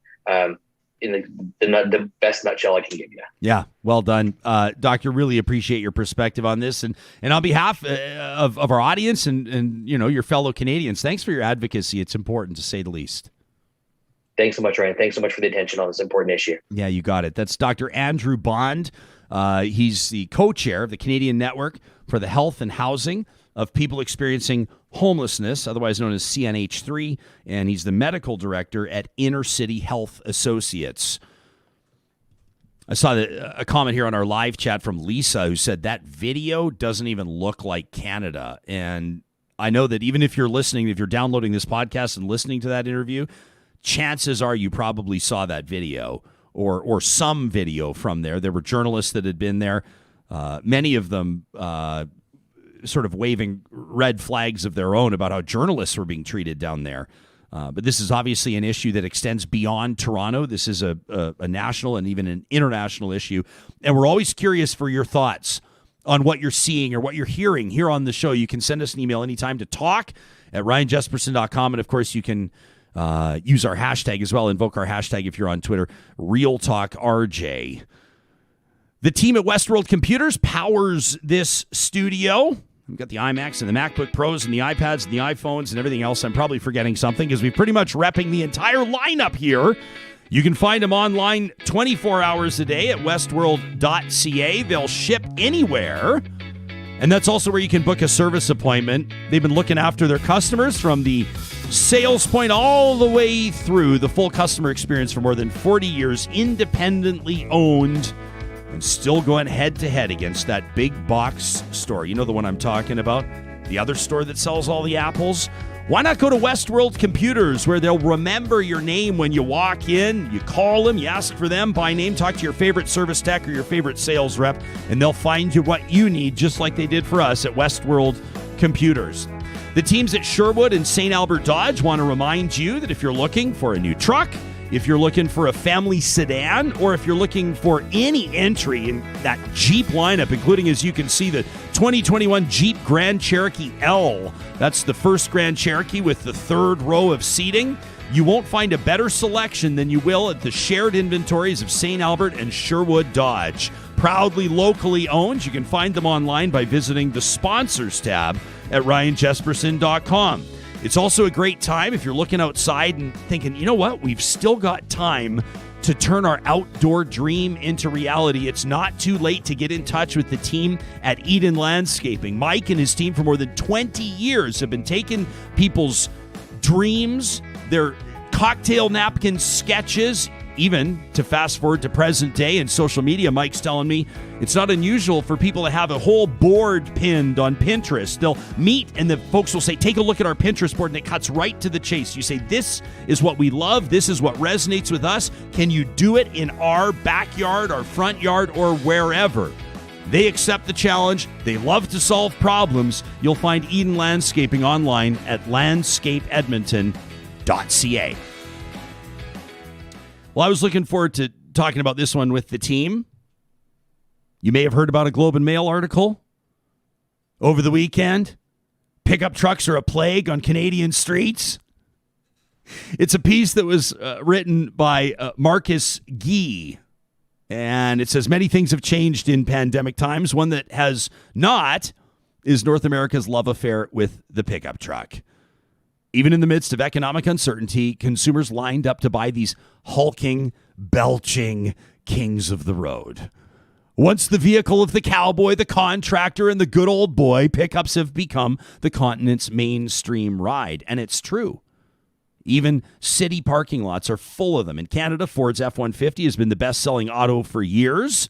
in the best nutshell I can give you. Yeah, well done. Doctor, really appreciate your perspective on this. And on behalf of our audience and your fellow Canadians, thanks for your advocacy. It's important, to say the least. Thanks so much, Ryan. Thanks so much for the attention on this important issue. Yeah, you got it. That's Dr. Andrew Bond. He's the co-chair of the Canadian Network for the Health and Housing of People Experiencing Homelessness, otherwise known as CNH3, and he's the medical director at Inner City Health Associates. I saw a comment here on our live chat from Lisa, who said that video doesn't even look like Canada. And I know that even if you're listening, if you're downloading this podcast and listening to that interview, chances are you probably saw that video or some video from there. There were journalists that had been there, many of them sort of waving red flags of their own about how journalists were being treated down there. But this is obviously an issue that extends beyond Toronto. This is a national and even an international issue. And we're always curious for your thoughts on what you're seeing or what you're hearing here on the show. You can send us an email anytime to talk@ryanjesperson.com. And, of course, you can use our hashtag as well. Invoke our hashtag if you're on Twitter, RealTalkRJ. The team at Westworld Computers powers this studio. We've got the iMacs and the MacBook Pros and the iPads and the iPhones and everything else. I'm probably forgetting something because we're pretty much repping the entire lineup here. You can find them online 24 hours a day at westworld.ca. They'll ship anywhere. And that's also where you can book a service appointment. They've been looking after their customers from the sales point all the way through the full customer experience for more than 40 years, independently owned, and still going head-to-head against that big box store. You know the one I'm talking about? The other store that sells all the apples? Why not go to Westworld Computers, where they'll remember your name when you walk in, you call them, you ask for them by name, talk to your favorite service tech or your favorite sales rep, and they'll find you what you need, just like they did for us at Westworld Computers. The teams at Sherwood and St. Albert Dodge want to remind you that if you're looking for a new truck, if you're looking for a family sedan, or if you're looking for any entry in that Jeep lineup, including, as you can see, the 2021 Jeep Grand Cherokee L. That's the first Grand Cherokee with the third row of seating. You won't find a better selection than you will at the shared inventories of St. Albert and Sherwood Dodge. Proudly locally owned, you can find them online by visiting the sponsors tab at ryanjesperson.com. It's also a great time if you're looking outside and thinking, you know what, we've still got time to turn our outdoor dream into reality. It's not too late to get in touch with the team at Eden Landscaping. Mike and his team for more than 20 years have been taking people's dreams, their cocktail napkin sketches, even to fast forward to present day and social media. Mike's telling me it's not unusual for people to have a whole board pinned on Pinterest. They'll meet and the folks will say, take a look at our Pinterest board, and it cuts right to the chase. You say, this is what we love. This is what resonates with us. Can you do it in our backyard, our front yard, or wherever? They accept the challenge. They love to solve problems. You'll find Eden Landscaping online at landscapeedmonton.ca. Well, I was looking forward to talking about this one with the team. You may have heard about a Globe and Mail article over the weekend. Pickup trucks are a plague on Canadian streets. It's a piece that was written by Marcus Gee, and it says many things have changed in pandemic times. One that has not is North America's love affair with the pickup truck. Even in the midst of economic uncertainty, consumers lined up to buy these hulking, belching kings of the road. Once the vehicle of the cowboy, the contractor, and the good old boy, pickups have become the continent's mainstream ride. And it's true. Even city parking lots are full of them. In Canada, Ford's F-150 has been the best-selling auto for years.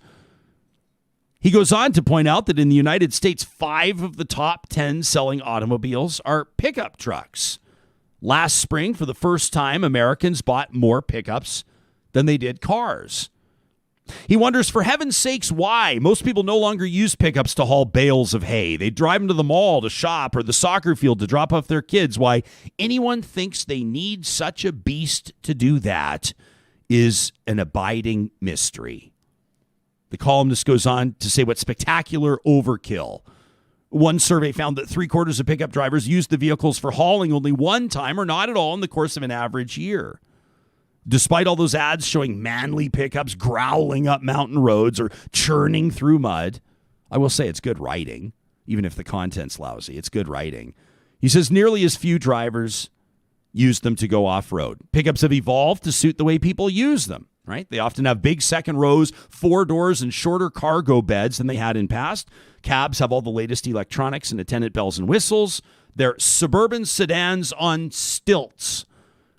He goes on to point out that in the United States, 5 of the top 10 selling automobiles are pickup trucks. Last spring, for the first time, Americans bought more pickups than they did cars. He wonders, for heaven's sakes, why? Most people no longer use pickups to haul bales of hay. They drive them to the mall to shop or the soccer field to drop off their kids. Why anyone thinks they need such a beast to do that is an abiding mystery. The columnist goes on to say what spectacular overkill. One survey found that 3/4 of pickup drivers used the vehicles for hauling only one time or not at all in the course of an average year. Despite all those ads showing manly pickups growling up mountain roads or churning through mud, I will say it's good writing, even if the content's lousy. It's good writing. He says nearly as few drivers use them to go off-road. Pickups have evolved to suit the way people use them, right? They often have big second rows, 4 doors, and shorter cargo beds than they had in past. Cabs have all the latest electronics and attendant bells and whistles. They're suburban sedans on stilts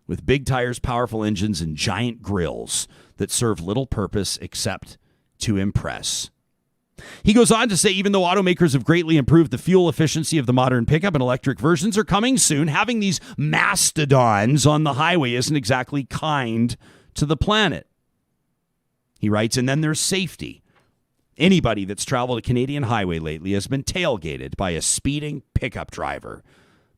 with big tires, powerful engines, and giant grills that serve little purpose except to impress. He goes on to say, even though automakers have greatly improved the fuel efficiency of the modern pickup and electric versions are coming soon, having these mastodons on the highway isn't exactly kind to the planet. He writes, and then there's safety. Anybody that's traveled a Canadian highway lately has been tailgated by a speeding pickup driver.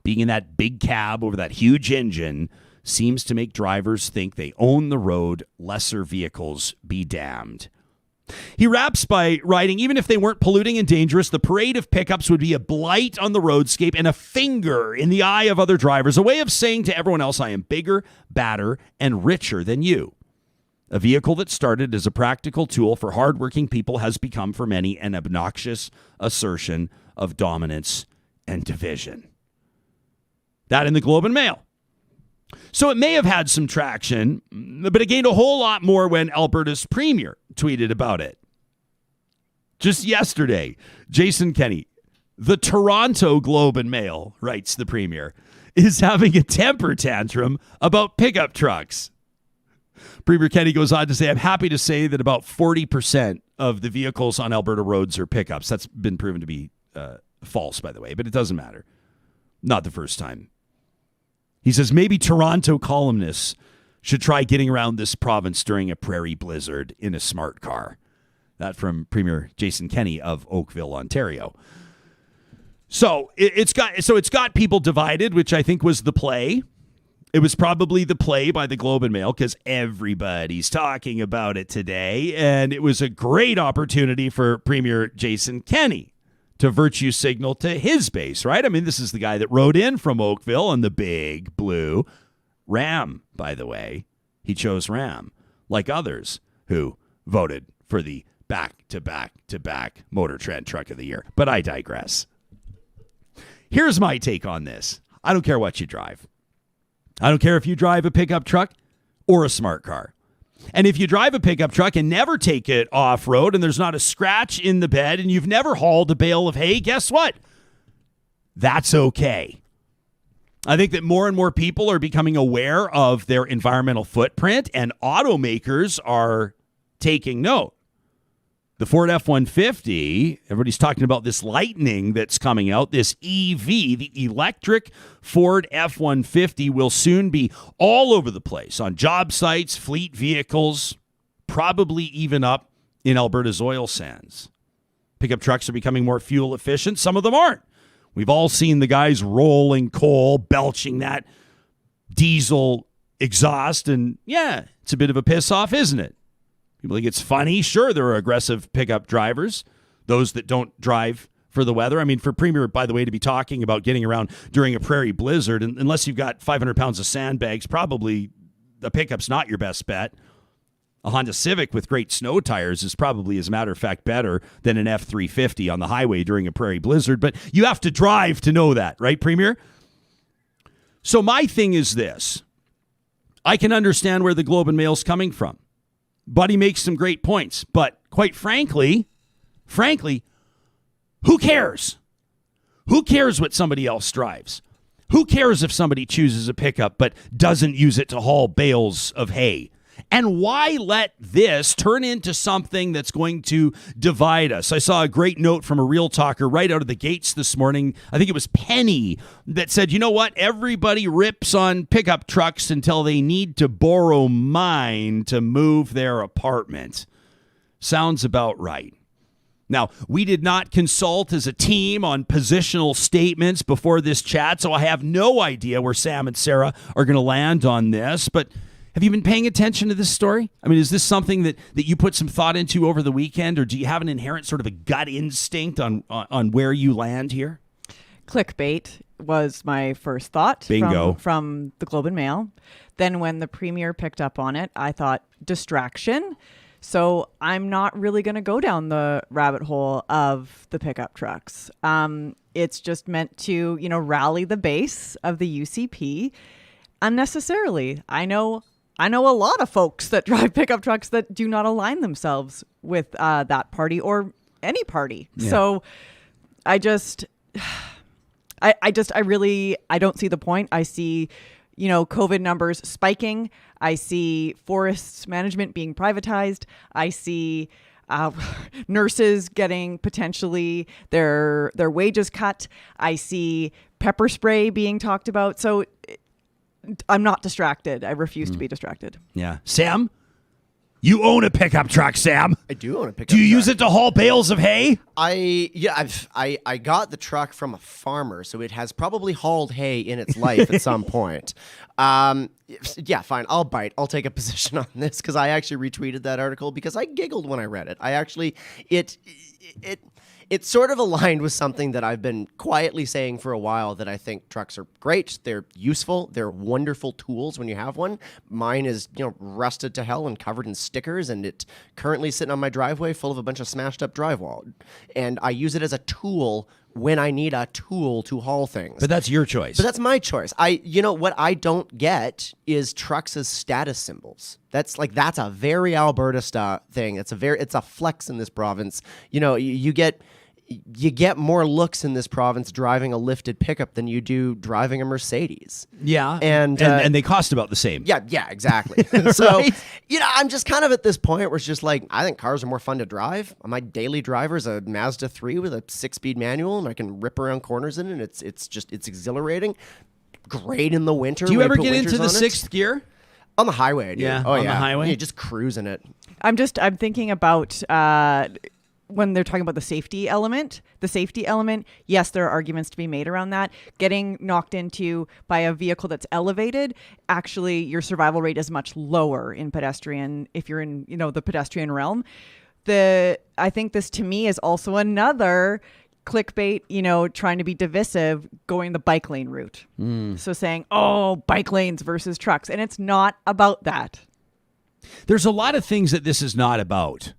Being in that big cab over that huge engine seems to make drivers think they own the road. Lesser vehicles be damned. He wraps by writing, even if they weren't polluting and dangerous, the parade of pickups would be a blight on the roadscape and a finger in the eye of other drivers, a way of saying to everyone else, I am bigger, badder, and richer than you. A vehicle that started as a practical tool for hardworking people has become for many an obnoxious assertion of dominance and division. That in the Globe and Mail. So it may have had some traction, but it gained a whole lot more when Alberta's premier tweeted about it. Just yesterday, Jason Kenney, the Toronto Globe and Mail, writes the premier, is having a temper tantrum about pickup trucks. Premier Kenney goes on to say, I'm happy to say that about 40% of the vehicles on Alberta roads are pickups. That's been proven to be false, by the way, but it doesn't matter. Not the first time. He says maybe Toronto columnists should try getting around this province during a prairie blizzard in a smart car. That from Premier Jason Kenney of Oakville, Ontario. So it's got people divided, which I think was the play. It was probably the play by the Globe and Mail because everybody's talking about it today, and it was a great opportunity for Premier Jason Kenney to virtue signal to his base, right? I mean, this is the guy that rode in from Oakville on the big blue Ram, by the way. He chose Ram, like others who voted for the back-to-back Motor Trend Truck of the Year. But I digress. Here's my take on this. I don't care what you drive. I don't care if you drive a pickup truck or a smart car. And if you drive a pickup truck and never take it off-road and there's not a scratch in the bed and you've never hauled a bale of hay, guess what? That's okay. I think that more and more people are becoming aware of their environmental footprint, and automakers are taking note. The Ford F-150, everybody's talking about this Lightning that's coming out, this EV, the electric Ford F-150 will soon be all over the place on job sites, fleet vehicles, probably even up in Alberta's oil sands. Pickup trucks are becoming more fuel efficient. Some of them aren't. We've all seen the guys rolling coal, belching that diesel exhaust, and yeah, it's a bit of a piss off, isn't it? People think it's funny. Sure, there are aggressive pickup drivers, those that don't drive for the weather. I mean, for Premier, by the way, to be talking about getting around during a prairie blizzard, and unless you've got 500 pounds of sandbags, probably the pickup's not your best bet. A Honda Civic with great snow tires is probably, as a matter of fact, better than an F-350 on the highway during a prairie blizzard. But you have to drive to know that, right, Premier? So my thing is this. I can understand where the Globe and Mail's coming from. Buddy makes some great points, but quite frankly, who cares? Who cares what somebody else drives? Who cares if somebody chooses a pickup but doesn't use it to haul bales of hay? And why let this turn into something that's going to divide us? I saw a great note from a Real Talker right out of the gates this morning. I think it was Penny that said, you know what? Everybody rips on pickup trucks until they need to borrow mine to move their apartment. Sounds about right. Now, we did not consult as a team on positional statements before this chat, so I have no idea where Sam and Sarah are going to land on this, but have you been paying attention to this story? I mean, is this something that you put some thought into over the weekend, or do you have an inherent sort of a gut instinct on where you land here? Clickbait was my first thought. Bingo. From the Globe and Mail. Then when the premier picked up on it, I thought distraction. So I'm not really going to go down the rabbit hole of the pickup trucks. It's just meant to, rally the base of the UCP unnecessarily. I know a lot of folks that drive pickup trucks that do not align themselves with that party or any party. Yeah. So I don't see the point. I see, COVID numbers spiking. I see forests management being privatized. I see nurses getting potentially their wages cut. I see pepper spray being talked about. So I'm not distracted. I refuse to be distracted. Yeah. Sam? You own a pickup truck, Sam. I do own a pickup Do you truck. use it to haul bales of hay? I got the truck from a farmer, so it has probably hauled hay in its life at some point. Yeah, fine. I'll bite. I'll take a position on this because I actually retweeted that article because I giggled when I read it. It sort of aligned with something that I've been quietly saying for a while, that I think trucks are great. They're useful. They're wonderful tools when you have one. Mine is, rusted to hell and covered in stickers, and it's currently sitting on my driveway full of a bunch of smashed up drywall. And I use it as a tool when I need a tool to haul things. But that's your choice. But that's my choice. What I don't get is trucks as status symbols. That's a very Alberta thing. It's a flex in this province. You get more looks in this province driving a lifted pickup than you do driving a Mercedes. Yeah, and they cost about the same. Yeah, exactly. So, Right? I'm just kind of at this point where it's just like, I think cars are more fun to drive. My daily driver is a Mazda 3 with a 6-speed manual, and I can rip around corners in it. It's exhilarating. Great in the winter. Do you when ever put get into winters the on it. sixth gear? On the highway, I do. Yeah, oh, on yeah. the highway? Yeah, just cruising it. I'm thinking about when they're talking about the safety element. The safety element, yes, there are arguments to be made around that. Getting knocked into by a vehicle that's elevated, actually your survival rate is much lower in pedestrian, if you're in, the pedestrian realm. I think this to me is also another clickbait, trying to be divisive, going the bike lane route. So saying, bike lanes versus trucks. And it's not about that. There's a lot of things that this is not about,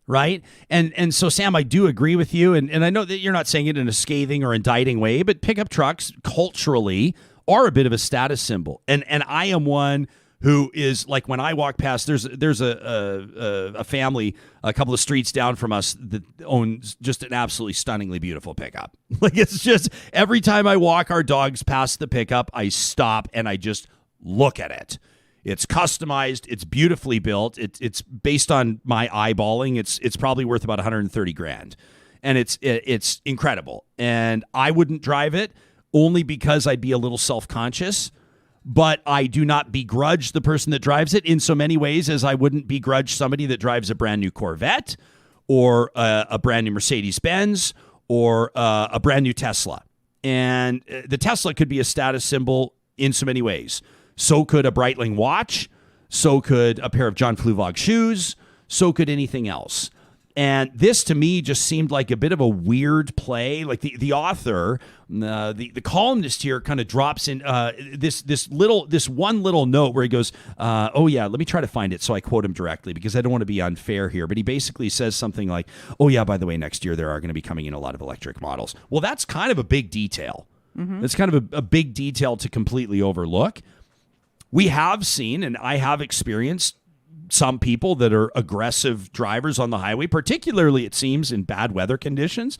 right? And so, Sam, I do agree with you. And I know that you're not saying it in a scathing or indicting way, but pickup trucks culturally are a bit of a status symbol. And I am one who is like, when I walk past, there's a family a couple of streets down from us that owns just an absolutely stunningly beautiful pickup. Like, it's just every time I walk our dogs past the pickup, I stop and I just look at it. It's customized. It's beautifully built. It's based on my eyeballing. It's probably worth about $130,000, and it's incredible. And I wouldn't drive it only because I'd be a little self-conscious. But I do not begrudge the person that drives it in so many ways as I wouldn't begrudge somebody that drives a brand new Corvette or a brand new Mercedes-Benz or a brand new Tesla. And the Tesla could be a status symbol in so many ways. So could a Breitling watch. So could a pair of John Fluvog shoes. So could anything else. And this, to me, just seemed like a bit of a weird play. Like the author, the columnist here, kind of drops in this one little note where he goes, let me try to find it so I quote him directly because I don't want to be unfair here. But he basically says something like, by the way, next year there are going to be coming in a lot of electric models. Well, that's kind of a big detail. Mm-hmm. It's kind of a big detail to completely overlook. We have seen, and I have experienced, some people that are aggressive drivers on the highway, particularly, it seems, in bad weather conditions.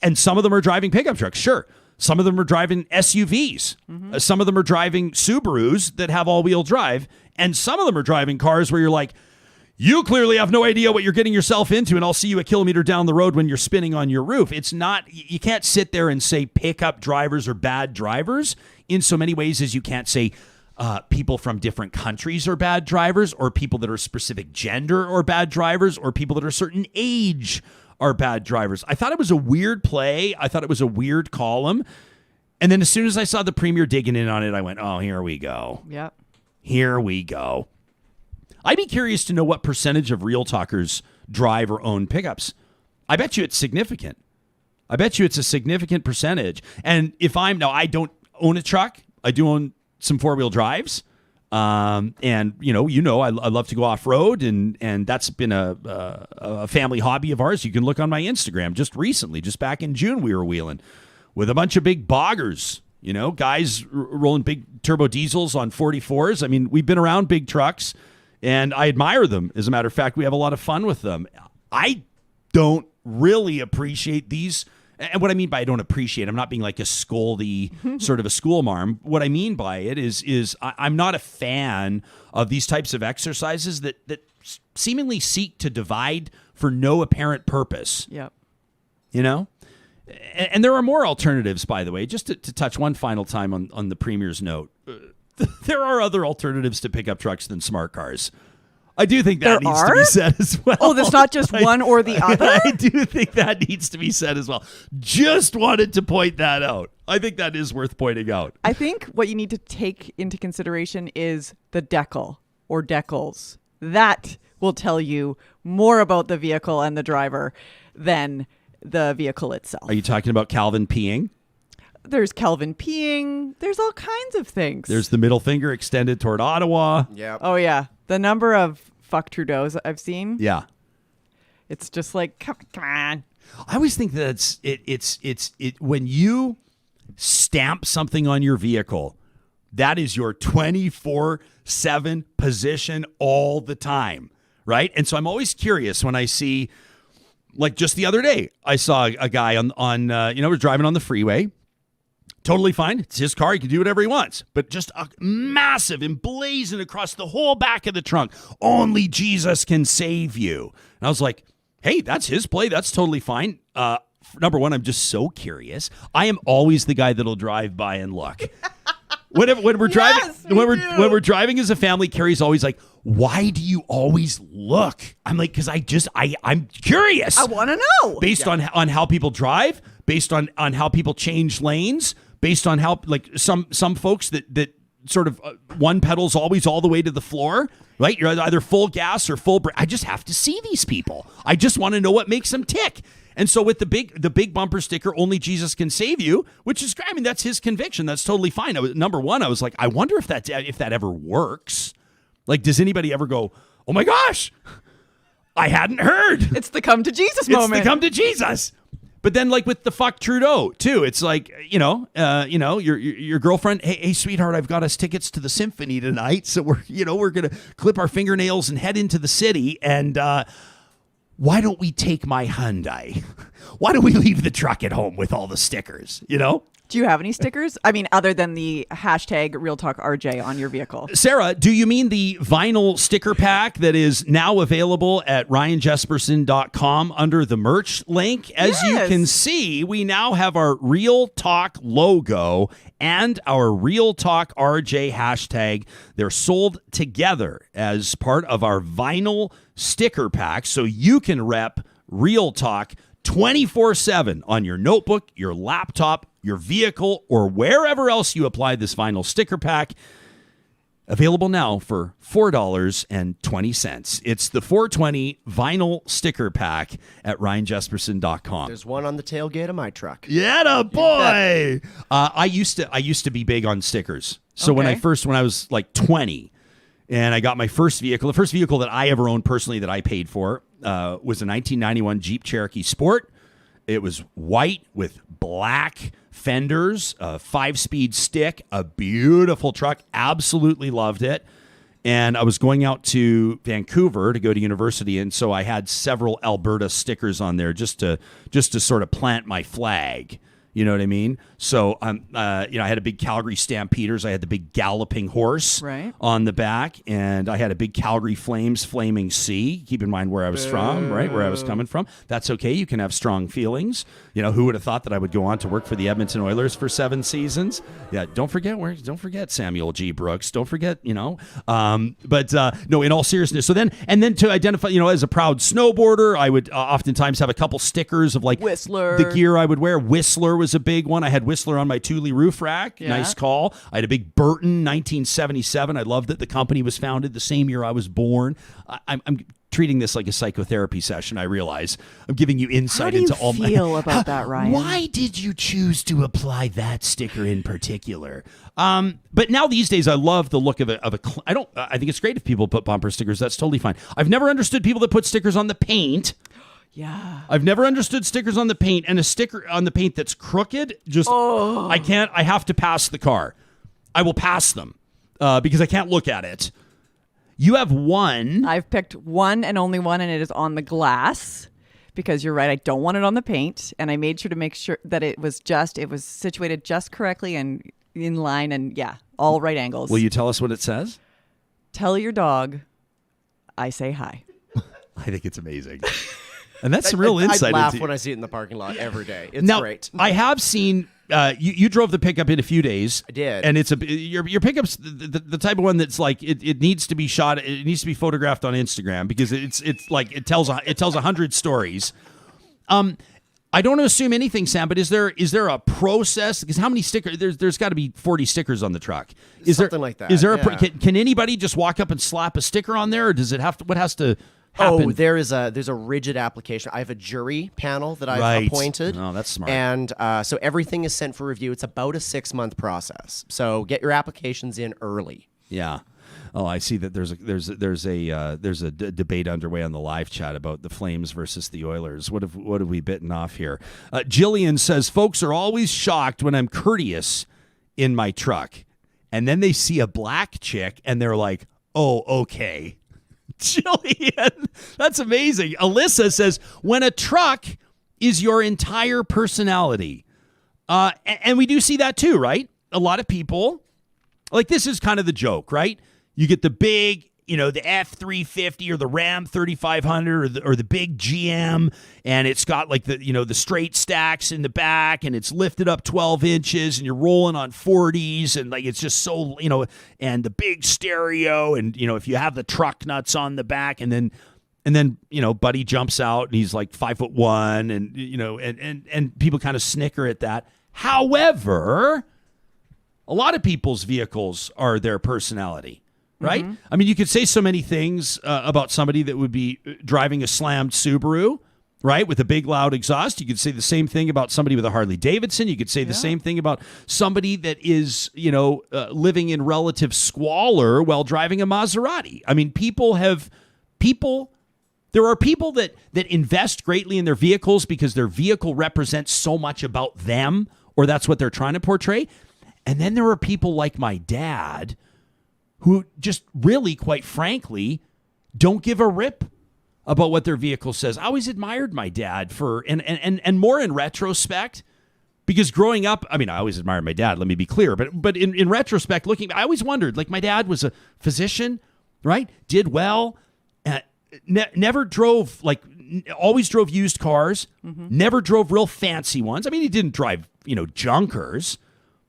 And some of them are driving pickup trucks, sure. Some of them are driving SUVs. Mm-hmm. Some of them are driving Subarus that have all-wheel drive. And some of them are driving cars where you're like, you clearly have no idea what you're getting yourself into, and I'll see you a kilometer down the road when you're spinning on your roof. It's not, you can't sit there and say pickup drivers are bad drivers in so many ways as you can't say people from different countries are bad drivers, or people that are specific gender are bad drivers, or people that are a certain age are bad drivers. I thought it was a weird play. I thought it was a weird column. And then as soon as I saw the Premier digging in on it, I went, oh, here we go. Yep. Here we go. I'd be curious to know what percentage of Real Talkers drive or own pickups. I bet you it's significant. I bet you it's a significant percentage. And I don't own a truck. I do own some four-wheel drives. And I love to go off-road, and that's been a family hobby of ours. You can look on my Instagram just recently, just back in June, we were wheeling with a bunch of big boggers, guys rolling big turbo diesels on 44s. I mean, we've been around big trucks, and I admire them. As a matter of fact, we have a lot of fun with them. I don't really appreciate these. And what I mean by I don't appreciate, I'm not being like a scoldy sort of a school marm. What I mean by it is I'm not a fan of these types of exercises that seemingly seek to divide for no apparent purpose. Yep. And there are more alternatives, by the way, just to touch one final time on the Premier's note. There are other alternatives to pickup trucks than smart cars. I do think that There needs to be are? said as well. Oh, there's not just one or the other? I do think that needs to be said as well. Just wanted to point that out. I think that is worth pointing out. I think what you need to take into consideration is the decal or decals. That will tell you more about the vehicle and the driver than the vehicle itself. Are you talking about Calvin peeing? There's Kelvin peeing. There's all kinds of things. There's the middle finger extended toward Ottawa. Yeah. Oh, yeah. The number of fuck Trudeau's I've seen. Yeah. It's just like, come on. I always think that it's when you stamp something on your vehicle, that is your 24/7 position all the time, right? And so I'm always curious when I see, like just the other day, I saw a guy on was driving on the freeway. Totally fine. It's his car. He can do whatever he wants. But just a massive emblazoned across the whole back of the trunk. Only Jesus can save you. And I was like, hey, that's his play. That's totally fine. Number one, I'm just so curious. I am always the guy that'll drive by and look. When we're driving, Yes, when do. we're driving as a family, Carrie's always like, "Why do you always look?" I'm like, "Because I'm curious. I want to know. Based on how people drive, based on how people change lanes, based on how like some folks that sort of one pedal's always all the way to the floor, right? You're either full gas or full brake. I just have to see these people. I just want to know what makes them tick." And so with the big bumper sticker, "Only Jesus can save you," which is great. I mean, that's his conviction. That's totally fine. Number one, I was like, I wonder if that ever works. Like, does anybody ever go, "Oh my gosh, I hadn't heard"? It's the come to Jesus moment. It's the come to Jesus. But then, like with the fuck Trudeau too, it's like your girlfriend. Hey, sweetheart, I've got us tickets to the symphony tonight, so we're gonna clip our fingernails and head into the city. And why don't we take my Hyundai? Why don't we leave the truck at home with all the stickers? Do you have any stickers? I mean, other than the hashtag RealTalkRJ on your vehicle. Sarah, do you mean the vinyl sticker pack that is now available at ryanjesperson.com under the merch link? As you Yes. can see, we now have our Real Talk logo and our Real Talk RJ hashtag. They're sold together as part of our vinyl sticker pack, so you can rep Real Talk 24/7 on your notebook, your laptop, your vehicle, or wherever else you apply this vinyl sticker pack. Available now for $4.20. It's the 420 vinyl sticker pack at ryanjesperson.com. There's one on the tailgate of my truck. Yeah, boy. I used to be big on stickers. So when I was like 20 and I got my first vehicle, the first vehicle that I ever owned personally that I paid for was a 1991 Jeep Cherokee Sport. It was white with black fenders, a 5-speed stick, a beautiful truck. Absolutely loved it. And I was going out to Vancouver to go to university, and so I had several Alberta stickers on there just to sort of plant my flag. You know what I mean? So I had a big Calgary Stampeders. I had the big galloping horse on the back, and I had a big Calgary Flames Flaming Sea. Keep in mind where I was from, right? Where I was coming from. That's okay. You can have strong feelings. Who would have thought that I would go on to work for the Edmonton Oilers for 7 seasons? Yeah, don't forget Samuel G. Brooks. Don't forget, no, in all seriousness. So then to identify, as a proud snowboarder, I would oftentimes have a couple stickers of like Whistler. the gear I would wear. Whistler was a big one. I had Whistler on my Thule roof rack. Yeah. Nice call. I had a big Burton 1977. I love that the company was founded the same year I was born. I'm treating this like a psychotherapy session, I realize. I'm giving you insight into all How do you feel about that, Ryan? Why did you choose to apply that sticker in particular? But now these days, I love the look of I think it's great if people put bumper stickers. That's totally fine. I've never understood people that put stickers on the paint. Yeah. I've never understood stickers on the paint, and a sticker on the paint that's crooked. I can't. I have to pass the car. I will pass them because I can't look at it. You have one. I've picked one and only one, and it is on the glass because you're right. I don't want it on the paint, and I made sure to make sure that it was situated just correctly and in line, and all right angles. Will you tell us what it says? Tell your dog I say hi. I think it's amazing. And that's some real insight. I laugh into when I see it in the parking lot every day. It's great. I have seen you drove the pickup in a few days. I did. And it's your pickup's the type of one that's like it needs to be shot. It needs to be photographed on Instagram because it's like it tells 100 stories. I don't assume anything, Sam, but is there a process? Because how many stickers? There's got to be 40 stickers on the truck. Is Something like that. Is there yeah. can anybody just walk up and slap a sticker on there, or does it have to? What has to happen? Oh, there's a rigid application. I have a jury panel that I've appointed. Oh, that's smart. And so everything is sent for review. It's about a 6-month process. So get your applications in early. Yeah. Oh, I see that there's a debate underway on the live chat about the Flames versus the Oilers. What have we bitten off here? Jillian says, folks are always shocked when I'm courteous in my truck, and then they see a black chick and they're like, oh, okay. Jillian, that's amazing. Alyssa says, when a truck is your entire personality, and we do see that too, right? A lot of people, like, this is kind of the joke, right? You get the big, the F-350 or the Ram 3500 or the big GM, and it's got like the straight stacks in the back, and it's lifted up 12 inches, and you're rolling on 40s, and like it's just so, and the big stereo, and if you have the truck nuts on the back, and then Buddy jumps out and he's like 5'1", and people kind of snicker at that. However, a lot of people's vehicles are their personality. Right? Mm-hmm. I mean, you could say so many things about somebody that would be driving a slammed Subaru, right, with a big, loud exhaust. You could say the same thing about somebody with a Harley Davidson. You could say the same thing about somebody that is, living in relative squalor while driving a Maserati. I mean, there are people that invest greatly in their vehicles because their vehicle represents so much about them, or that's what they're trying to portray. And then there are people like my dad who just really, quite frankly, don't give a rip about what their vehicle says. I always admired my dad for, and more in retrospect, because growing up, I mean, I always admired my dad, let me be clear, but in retrospect, looking, I always wondered, like, my dad was a physician, right? Did well, never drove, always drove used cars, never drove real fancy ones. I mean, he didn't drive, junkers,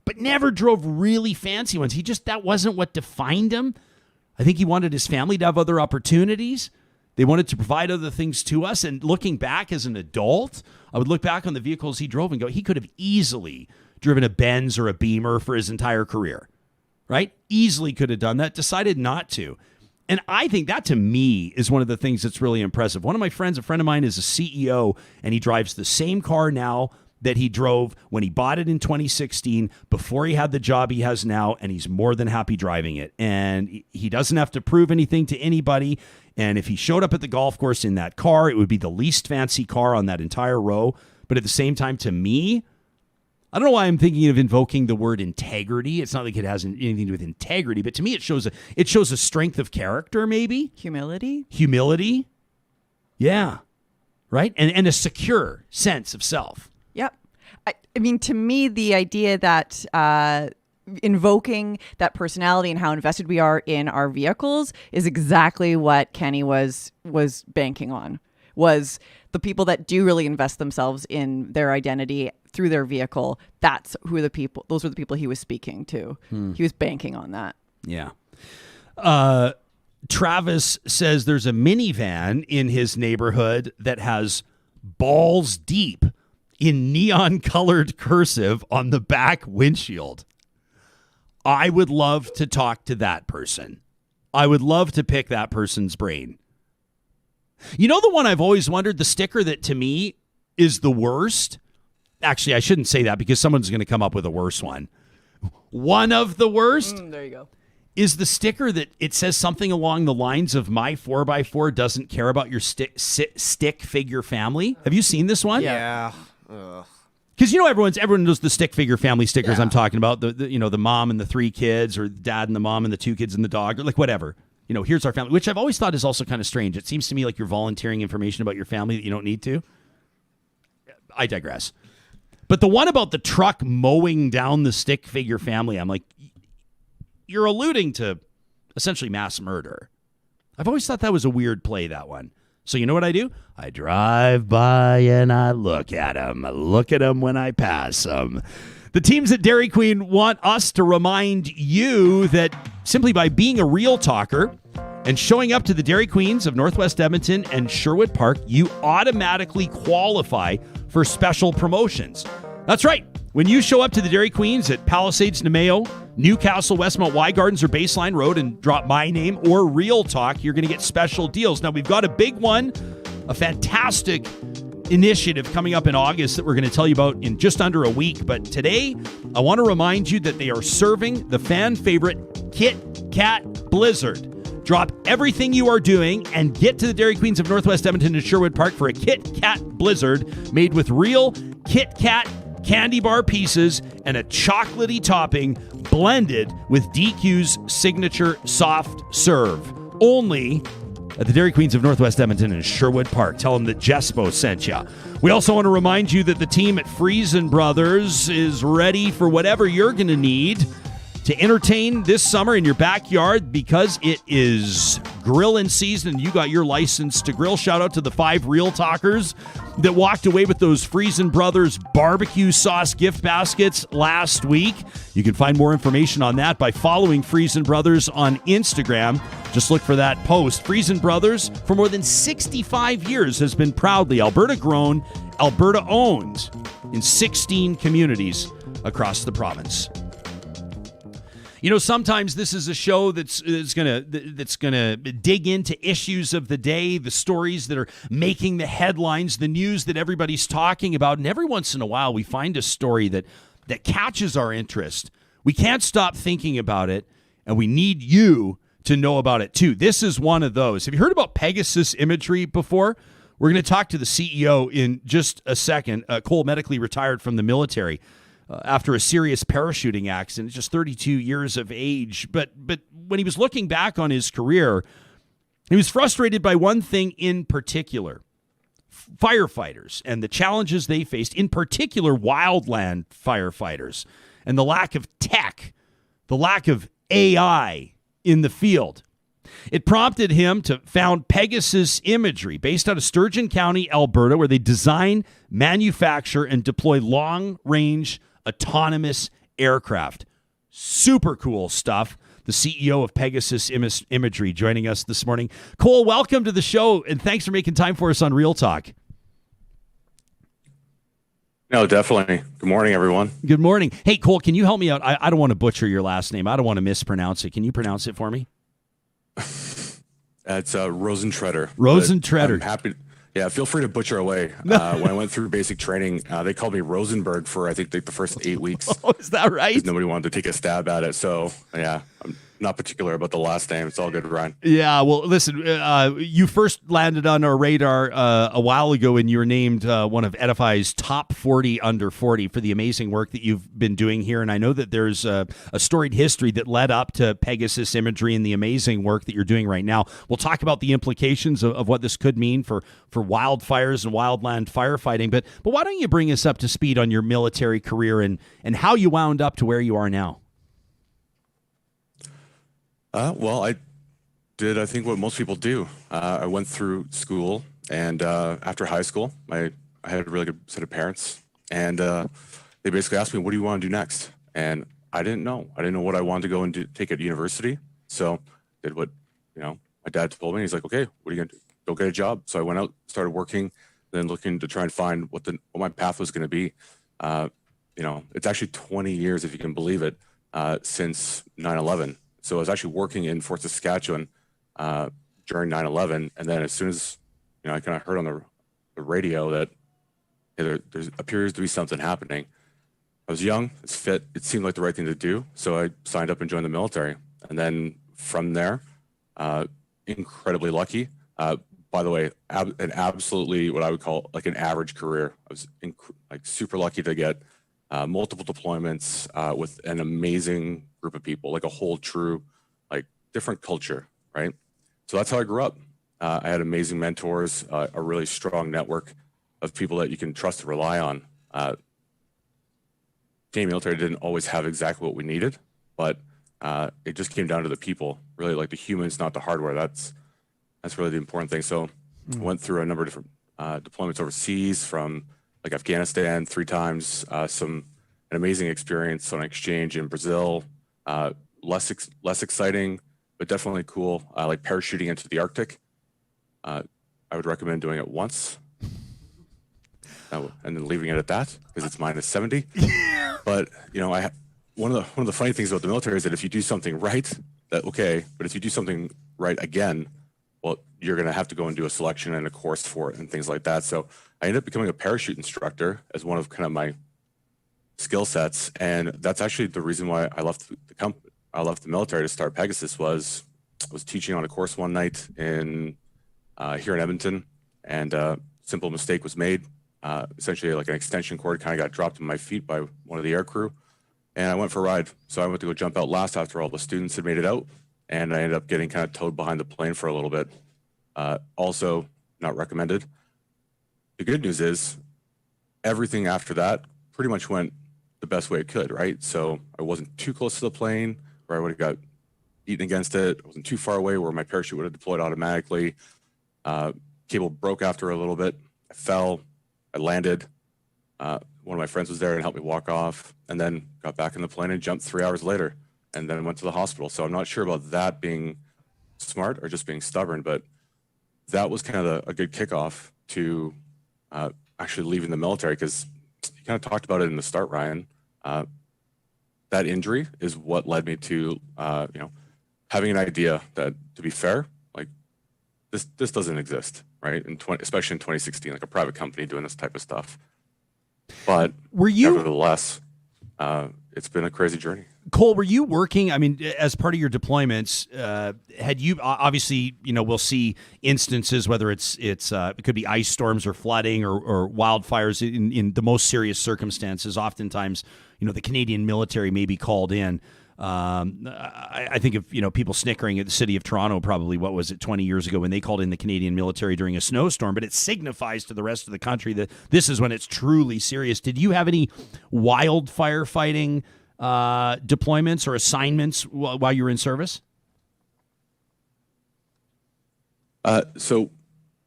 but never drove really fancy ones. That wasn't what defined him. I think he wanted his family to have other opportunities. They wanted to provide other things to us. And looking back as an adult, I would look back on the vehicles he drove and go, he could have easily driven a Benz or a Beamer for his entire career, right? Easily could have done that, decided not to. And I think that, to me, is one of the things that's really impressive. One of my friends, a friend of mine, is a CEO, and he drives the same car now that he drove when he bought it in 2016, before he had the job he has now, and he's more than happy driving it. And he doesn't have to prove anything to anybody. And if he showed up at the golf course in that car, it would be the least fancy car on that entire row. But at the same time, to me, I don't know why I'm thinking of invoking the word integrity. It's not like it has anything to do with integrity, but to me, it shows a strength of character, maybe. Humility. Yeah. Right? And a secure sense of self. Yep. I mean, to me, the idea that invoking that personality and how invested we are in our vehicles is exactly what Kenny was banking on, was the people that do really invest themselves in their identity through their vehicle. Those were the people he was speaking to. He was banking on that. Yeah. Travis says there's a minivan in his neighborhood that has balls deep in neon colored cursive on the back windshield. I would love to talk to that person. I would love to pick that person's brain. The one I've always wondered, the sticker that to me is the worst. Actually, I shouldn't say that because someone's going to come up with a worse one. One of the worst. There you go. Is the sticker that it says something along the lines of "My 4x4 doesn't care about your stick figure family." Have you seen this one? Yeah. Because everyone knows the stick figure family stickers I'm talking about. The mom and the 3 kids, or dad and the mom and the 2 kids and the dog, or like whatever. Here's our family, which I've always thought is also kind of strange. It seems to me like you're volunteering information about your family that you don't need to. I digress. But the one about the truck mowing down the stick figure family, I'm like, you're alluding to essentially mass murder. I've always thought that was a weird play, that one. So you know what I do? I drive by and I look at them. I look at them when I pass them. The teams at Dairy Queen want us to remind you that simply by being a real talker and showing up to the Dairy Queens of Northwest Edmonton and Sherwood Park, you automatically qualify for special promotions. That's right. When you show up to the Dairy Queens at Palisades, Nemeo, Newcastle, Westmount, Y Gardens, or Baseline Road and drop my name or Real Talk, you're going to get special deals. Now, we've got a big one, a fantastic initiative coming up in August that we're going to tell you about in just under a week. But today, I want to remind you that they are serving the fan favorite Kit Kat Blizzard. Drop everything you are doing and get to the Dairy Queens of Northwest Edmonton and Sherwood Park for a Kit Kat Blizzard made with real Kit Kat candy bar pieces and a chocolatey topping blended with DQ's signature soft serve. Only at the Dairy Queens of Northwest Edmonton and Sherwood Park. Tell them that Jespo sent you. We also want to remind you that the team at Friesen Brothers is ready for whatever you're going to need to entertain this summer in your backyard because it is grilling season and you got your license to grill. Shout out to the 5 real talkers that walked away with those Friesen Brothers barbecue sauce gift baskets last week. You can find more information on that by following Friesen Brothers on Instagram. Just look for that post. Friesen Brothers, for more than 65 years, has been proudly Alberta grown, Alberta owned in 16 communities across the province. You know, sometimes this is a show that's gonna dig into issues of the day, the stories that are making the headlines, the news that everybody's talking about, and every once in a while we find a story that catches our interest. We can't stop thinking about it, and we need you to know about it too. This is one of those. Have you heard about Pegasus Imagery before? We're going to talk to the CEO in just a second. Cole medically retired from the military after a serious parachuting accident, just 32 years of age. But when he was looking back on his career, he was frustrated by one thing in particular: firefighters and the challenges they faced, in particular wildland firefighters, and the lack of tech, the lack of AI in the field. It prompted him to found Pegasus Imagery, based out of Sturgeon County, Alberta, where they design, manufacture, and deploy long-range autonomous aircraft. Super cool stuff. The CEO of Pegasus Imagery joining us this morning. Cole, welcome to the show, and thanks for making time for us on Real Talk. No, definitely. Good morning, everyone. Good morning. Hey, Cole, can you help me out? I don't want to butcher your last name. I don't want to mispronounce it. Can you pronounce it for me? It's Rosentreter. Rosentreter. I'm happy. Yeah, feel free to butcher away. When I went through basic training, they called me Rosenberg for, I think, the first 8 weeks. Oh, is that right? Nobody wanted to take a stab at it. So, yeah, I'm not particular about the last name. It's all good, Ryan. Yeah, well, listen, you first landed on our radar a while ago, and you were named one of Edify's top 40 under 40 for the amazing work that you've been doing here. And I know that there's a storied history that led up to Pegasus Imagery and the amazing work that you're doing right now. We'll talk about the implications of what this could mean for wildfires and wildland firefighting. But why don't you bring us up to speed on your military career and how you wound up to where you are now? Well, I did, I think, what most people do. I went through school, and after high school, I had a really good set of parents, and they basically asked me, what do you want to do next? And I didn't know. I didn't know what I wanted to go and take at university. So did what, my dad told me. He's like, okay, what are you going to do? Go get a job. So I went out, started working, then looking to try and find what my path was going to be. It's actually 20 years, if you can believe it, since 9/11. So I was actually working in Fort Saskatchewan during 9/11, and then as soon as I kind of heard on the radio that there appears to be something happening, I was young, it's fit, it seemed like the right thing to do, so I signed up and joined the military. And then from there, incredibly lucky. By the way, an absolutely what I would call like an average career. I was super lucky to get multiple deployments with an amazing group of people, like a whole true, different culture, right? So that's how I grew up. I had amazing mentors, a really strong network of people that you can trust to rely on. Canadian military didn't always have exactly what we needed, but it just came down to the people, really, like the humans, not the hardware. That's really the important thing. So I went through a number of different deployments overseas, from like Afghanistan 3 times, an amazing experience on an exchange in Brazil, less exciting, but definitely cool, like parachuting into the Arctic. I would recommend doing it once. And then leaving it at that, because it's -70. But one of the funny things about the military is that if you do something right, but if you do something right again, well, you're going to have to go and do a selection and a course for it and things like that. So I ended up becoming a parachute instructor as one of kind of my skill sets, and that's actually the reason why I left the military to start Pegasus. I was teaching on a course one night in here in Edmonton, and a simple mistake was made. Essentially, like an extension cord kind of got dropped in my feet by one of the air crew, and I went for a ride. So I went to go jump out last after all the students had made it out, and I ended up getting kind of towed behind the plane for a little bit. Also, not recommended. The good news is everything after that pretty much went the best way it could, right? So I wasn't too close to the plane where I would have got beaten against it. I wasn't too far away where my parachute would have deployed automatically. Cable broke after a little bit. I fell. I landed. One of my friends was there and helped me walk off, and then got back in the plane and jumped 3 hours later, and then went to the hospital. So I'm not sure about that being smart or just being stubborn, but that was kind of a good kickoff to actually leaving the military, because you kind of talked about it in the start, Ryan. That injury is what led me to having an idea that, to be fair, like this doesn't exist, right? Especially in 2016, like a private company doing this type of stuff. But nevertheless, it's been a crazy journey. Cole, were you working? I mean, as part of your deployments, had you obviously, we'll see instances, whether it could be ice storms or flooding or wildfires in the most serious circumstances. Oftentimes, the Canadian military may be called in. I think of, people snickering at the city of Toronto, probably, 20 years ago when they called in the Canadian military during a snowstorm, but it signifies to the rest of the country that this is when it's truly serious. Did you have any wildfire fighting deployments or assignments while you were in service? So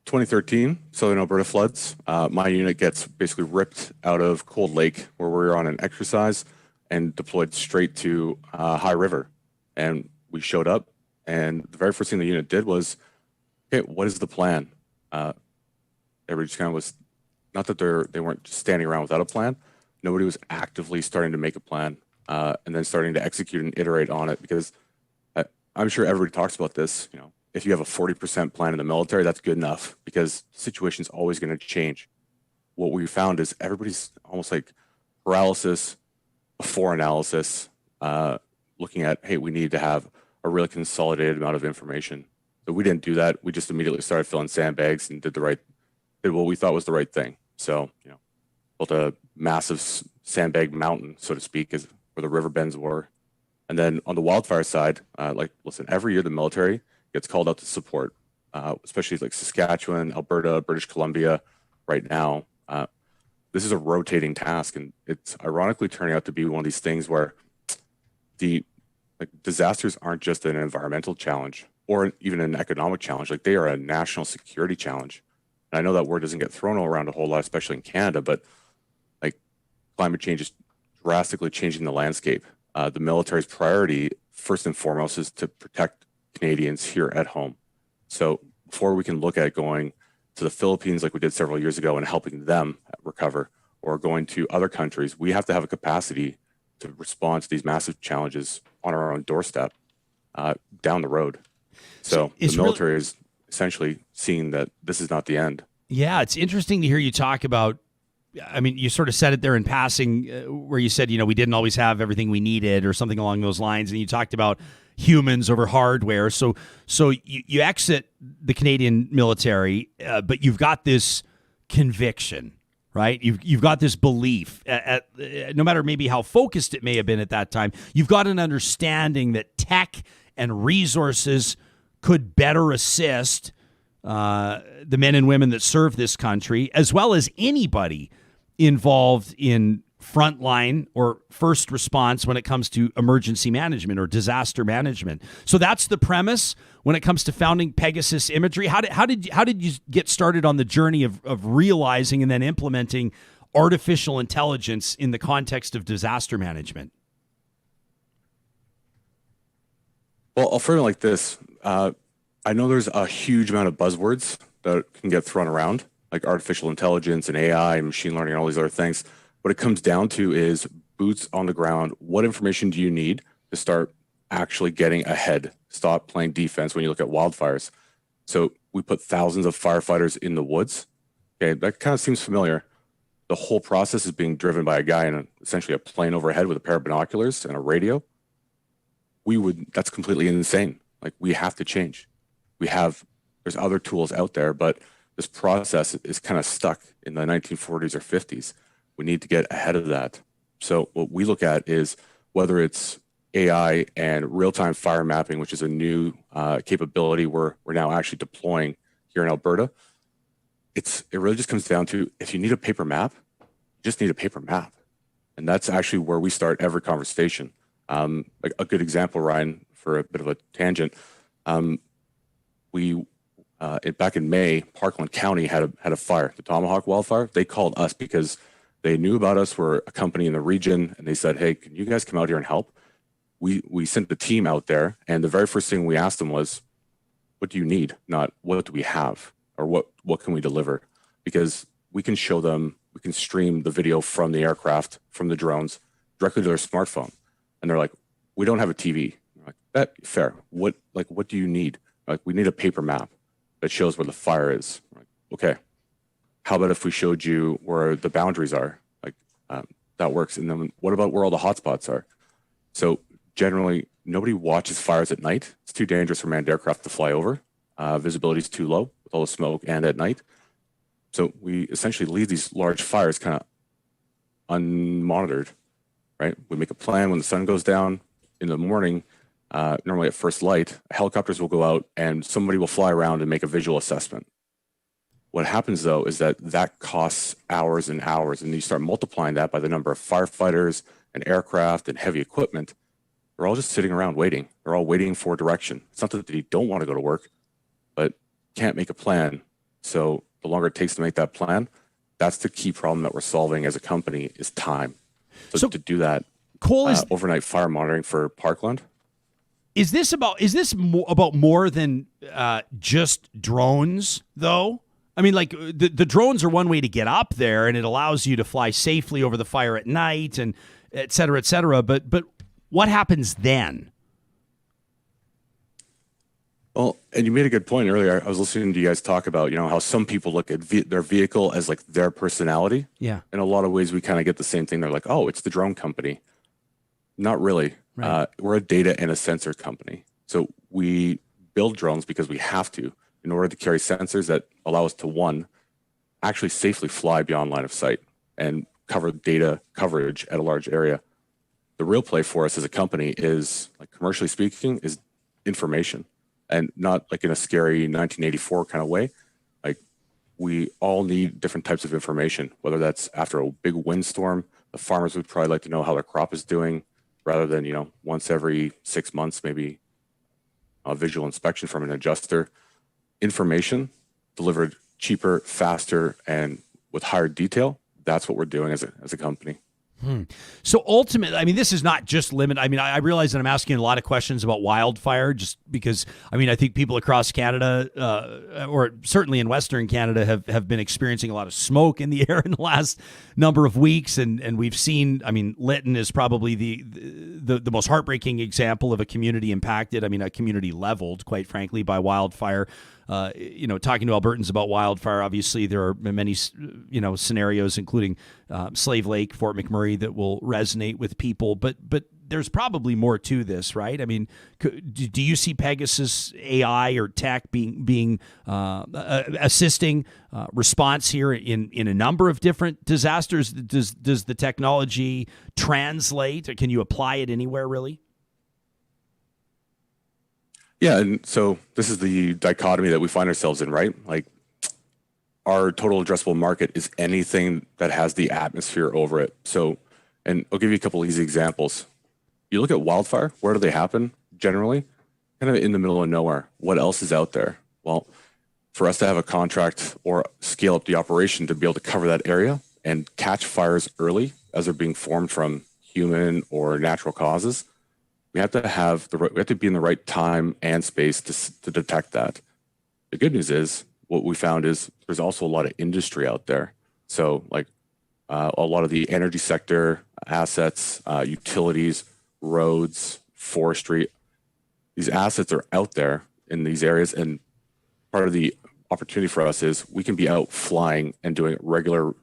2013, Southern Alberta floods. My unit gets basically ripped out of Cold Lake, where we were on an exercise, and deployed straight to High River. And we showed up, and the very first thing the unit did was, okay, what is the plan? Everybody just kind of was, not that they weren't just standing around without a plan. Nobody was actively starting to make a plan, and then starting to execute and iterate on it, because I'm sure everybody talks about this. If you have a 40% plan in the military, that's good enough, because the situation's always going to change. What we found is everybody's almost like paralysis before analysis, looking at, hey, we need to have a really consolidated amount of information. So we didn't do that. We just immediately started filling sandbags and did what we thought was the right thing. So, built a massive sandbag mountain, so to speak, where the river bends were. And then on the wildfire side, listen, every year the military gets called out to support, especially like Saskatchewan, Alberta, British Columbia right now. This is a rotating task, and it's ironically turning out to be one of these things where the disasters aren't just an environmental challenge or even an economic challenge. Like, they are a national security challenge. And I know that word doesn't get thrown around a whole lot, especially in Canada, but like, climate change is drastically changing the landscape. The military's priority, first and foremost, is to protect Canadians here at home. So before we can look at going to the Philippines like we did several years ago and helping them recover, or going to other countries, we have to have a capacity to respond to these massive challenges on our own doorstep down the road. So the military is essentially seeing that this is not the end. Yeah, it's interesting to hear you talk about, I mean, you sort of said it there in passing where you said, we didn't always have everything we needed or something along those lines. And you talked about humans over hardware. So you exit the Canadian military, but you've got this conviction, right? You've got this belief, no matter maybe how focused it may have been at that time, you've got an understanding that tech and resources could better assist the men and women that serve this country, as well as anybody involved in frontline or first response when it comes to emergency management or disaster management. So that's the premise when it comes to founding Pegasus Imagery. How did you get started on the journey of realizing and then implementing artificial intelligence in the context of disaster management? Well, I'll frame it like this. I know there's a huge amount of buzzwords that can get thrown around, like artificial intelligence and AI and machine learning and all these other things. What it comes down to is boots on the ground. What information do you need to start actually getting ahead? Stop playing defense when you look at wildfires. So we put thousands of firefighters in the woods. Okay, that kind of seems familiar. The whole process is being driven by a guy in essentially a plane overhead with a pair of binoculars and a radio. That's completely insane. Like, we have to change. There's other tools out there, but this process is kind of stuck in the 1940s or 50s. We need to get ahead of that. So what we look at is whether it's AI and real-time fire mapping, which is a new capability we're now actually deploying here in Alberta. It really just comes down to, if you need a paper map, you just need a paper map. And that's actually where we start every conversation. Like a good example, Ryan, for a bit of a tangent. Back in May, Parkland County had a fire, the Tomahawk wildfire. They called us because they knew about us. We're a company in the region, and they said, "Hey, can you guys come out here and help?" We sent the team out there, and the very first thing we asked them was, "What do you need? Not what do we have, or what can we deliver?" Because we can show them, we can stream the video from the aircraft, from the drones, directly to their smartphone, and they're like, "We don't have a TV." We're like, "That fair. What do you need?" Like, "We need a paper map that shows where the fire is." We're like, "Okay, how about if we showed you where the boundaries are?" Like, that works. And then what about where all the hotspots are? So generally, nobody watches fires at night. It's too dangerous for manned aircraft to fly over. Visibility is too low with all the smoke and at night. So we essentially leave these large fires kind of unmonitored, right? We make a plan when the sun goes down in the morning. Normally at first light, helicopters will go out and somebody will fly around and make a visual assessment. What happens, though, is that costs hours and hours, and you start multiplying that by the number of firefighters and aircraft and heavy equipment. They're all just sitting around waiting. They're all waiting for direction. It's not that they don't want to go to work, but can't make a plan. So the longer it takes to make that plan, that's the key problem that we're solving as a company, is time. So to do that, overnight fire monitoring for Parkland. Is this about more than just drones, though? I mean, like, the drones are one way to get up there, and it allows you to fly safely over the fire at night, and et cetera, et cetera. But what happens then? Well, and you made a good point earlier. I was listening to you guys talk about, how some people look at their vehicle as like their personality. Yeah. In a lot of ways, we kind of get the same thing. They're like, "Oh, it's the drone company." Not really. Right. We're a data and a sensor company. So we build drones because we have to, in order to carry sensors that allow us to, one, actually safely fly beyond line of sight and cover data coverage at a large area. The real play for us as a company is, like, commercially speaking, is information, and not like in a scary 1984 kind of way. Like, we all need different types of information, whether that's after a big windstorm. The farmers would probably like to know how their crop is doing, rather than, once every 6 months, maybe a visual inspection from an adjuster. Information delivered cheaper, faster, and with higher detail. That's what we're doing as a company. So ultimately, I mean, this is not just limited. I mean, I realize that I'm asking a lot of questions about wildfire, just because, I mean, I think people across Canada, or certainly in Western Canada, have been experiencing a lot of smoke in the air in the last number of weeks. And we've seen, I mean, Lytton is probably the most heartbreaking example of a community impacted, I mean, a community leveled, quite frankly, by wildfire. Talking to Albertans about wildfire, obviously there are many, scenarios, including Slave Lake, Fort McMurray, that will resonate with people. But there's probably more to this, right? I mean, do you see Pegasus AI or tech being assisting response here in a number of different disasters? Does the technology translate, or can you apply it anywhere, really? Yeah, and so this is the dichotomy that we find ourselves in, right? Like, our total addressable market is anything that has the atmosphere over it. So And I'll give you a couple easy examples. You look at wildfire, where do they happen generally? Kind of in the middle of nowhere. What else is out there? Well, for us to have a contract or scale up the operation to be able to cover that area and catch fires early as they're being formed from human or natural causes, we have to have we have to be in the right time and space to detect that. The good news is what we found is there's also a lot of industry out there. So like a lot of the energy sector assets, utilities, roads, forestry, these assets are out there in these areas. And part of the opportunity for us is we can be out flying and doing regular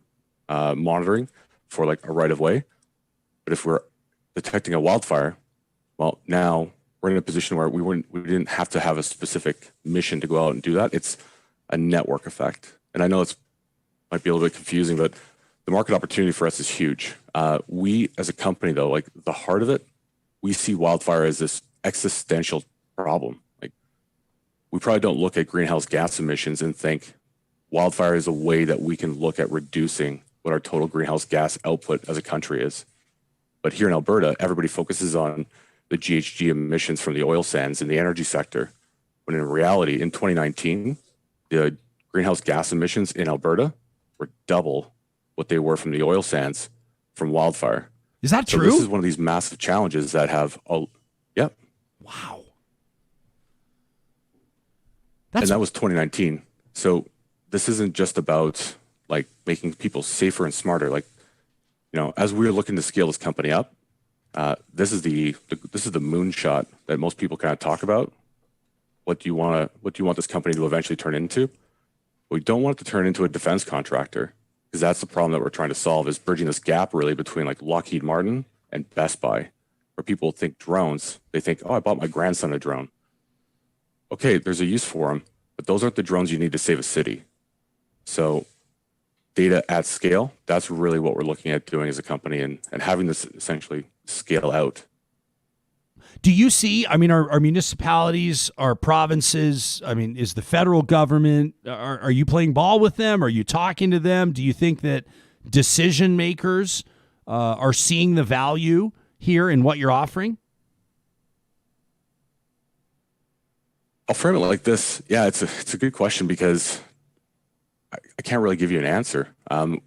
monitoring for like a right of way. But if we're detecting a wildfire, well, now we're in a position where we didn't have to have a specific mission to go out and do that. It's a network effect. And I know it's might be a little bit confusing, but the market opportunity for us is huge. We as a company though, like the heart of it, we see wildfire as this existential problem. Like we probably don't look at greenhouse gas emissions and think wildfire is a way that we can look at reducing what our total greenhouse gas output as a country is. But here in Alberta, everybody focuses on the GHG emissions from the oil sands in the energy sector. When in reality, in 2019, the greenhouse gas emissions in Alberta were double what they were from the oil sands from wildfire. Is that So true? this is one of these massive challenges that have, yep. Wow. And that was 2019. So this isn't just about like making people safer and smarter. Like, you know, as we're looking to scale this company up, this is the moonshot that most people kind of talk about. What do you want this company to eventually turn into? We don't want it to turn into a defense contractor, because that's the problem that we're trying to solve, is bridging this gap really between like Lockheed Martin and Best Buy, where people think drones, they think, oh, I bought my grandson a drone. Okay, there's a use for them, but those aren't the drones you need to save a city. So data at scale, that's really what we're looking at doing as a company, and having this essentially scale out. Do you see, I mean, are municipalities, are provinces, I mean, is the federal government, are you playing ball with them? Are you talking to them? Do you think that decision makers are seeing the value here in what you're offering? I'll frame it like this. Yeah, it's a good question, because I can't really give you an answer.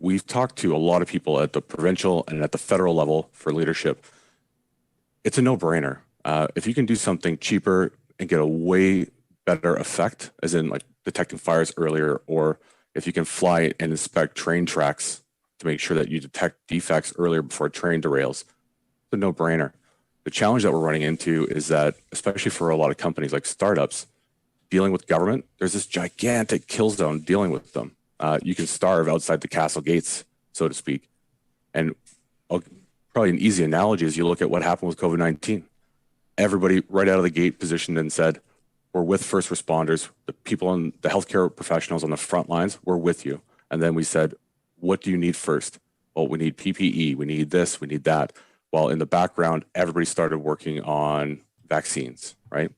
We've talked to a lot of people at the provincial and at the federal level for leadership. It's a no-brainer. If you can do something cheaper and get a way better effect, as in like detecting fires earlier, or if you can fly and inspect train tracks to make sure that you detect defects earlier before a train derails, it's a no-brainer. The challenge that we're running into is that, especially for a lot of companies like startups, dealing with government, there's this gigantic kill zone dealing with them. You can starve outside the castle gates, so to speak. And probably an easy analogy is you look at what happened with COVID-19. Everybody right out of the gate positioned and said, we're with first responders, the people and the healthcare professionals on the front lines, we're with you. And then we said, what do you need first? Well, we need PPE, we need this, we need that. While in the background, everybody started working on vaccines, right?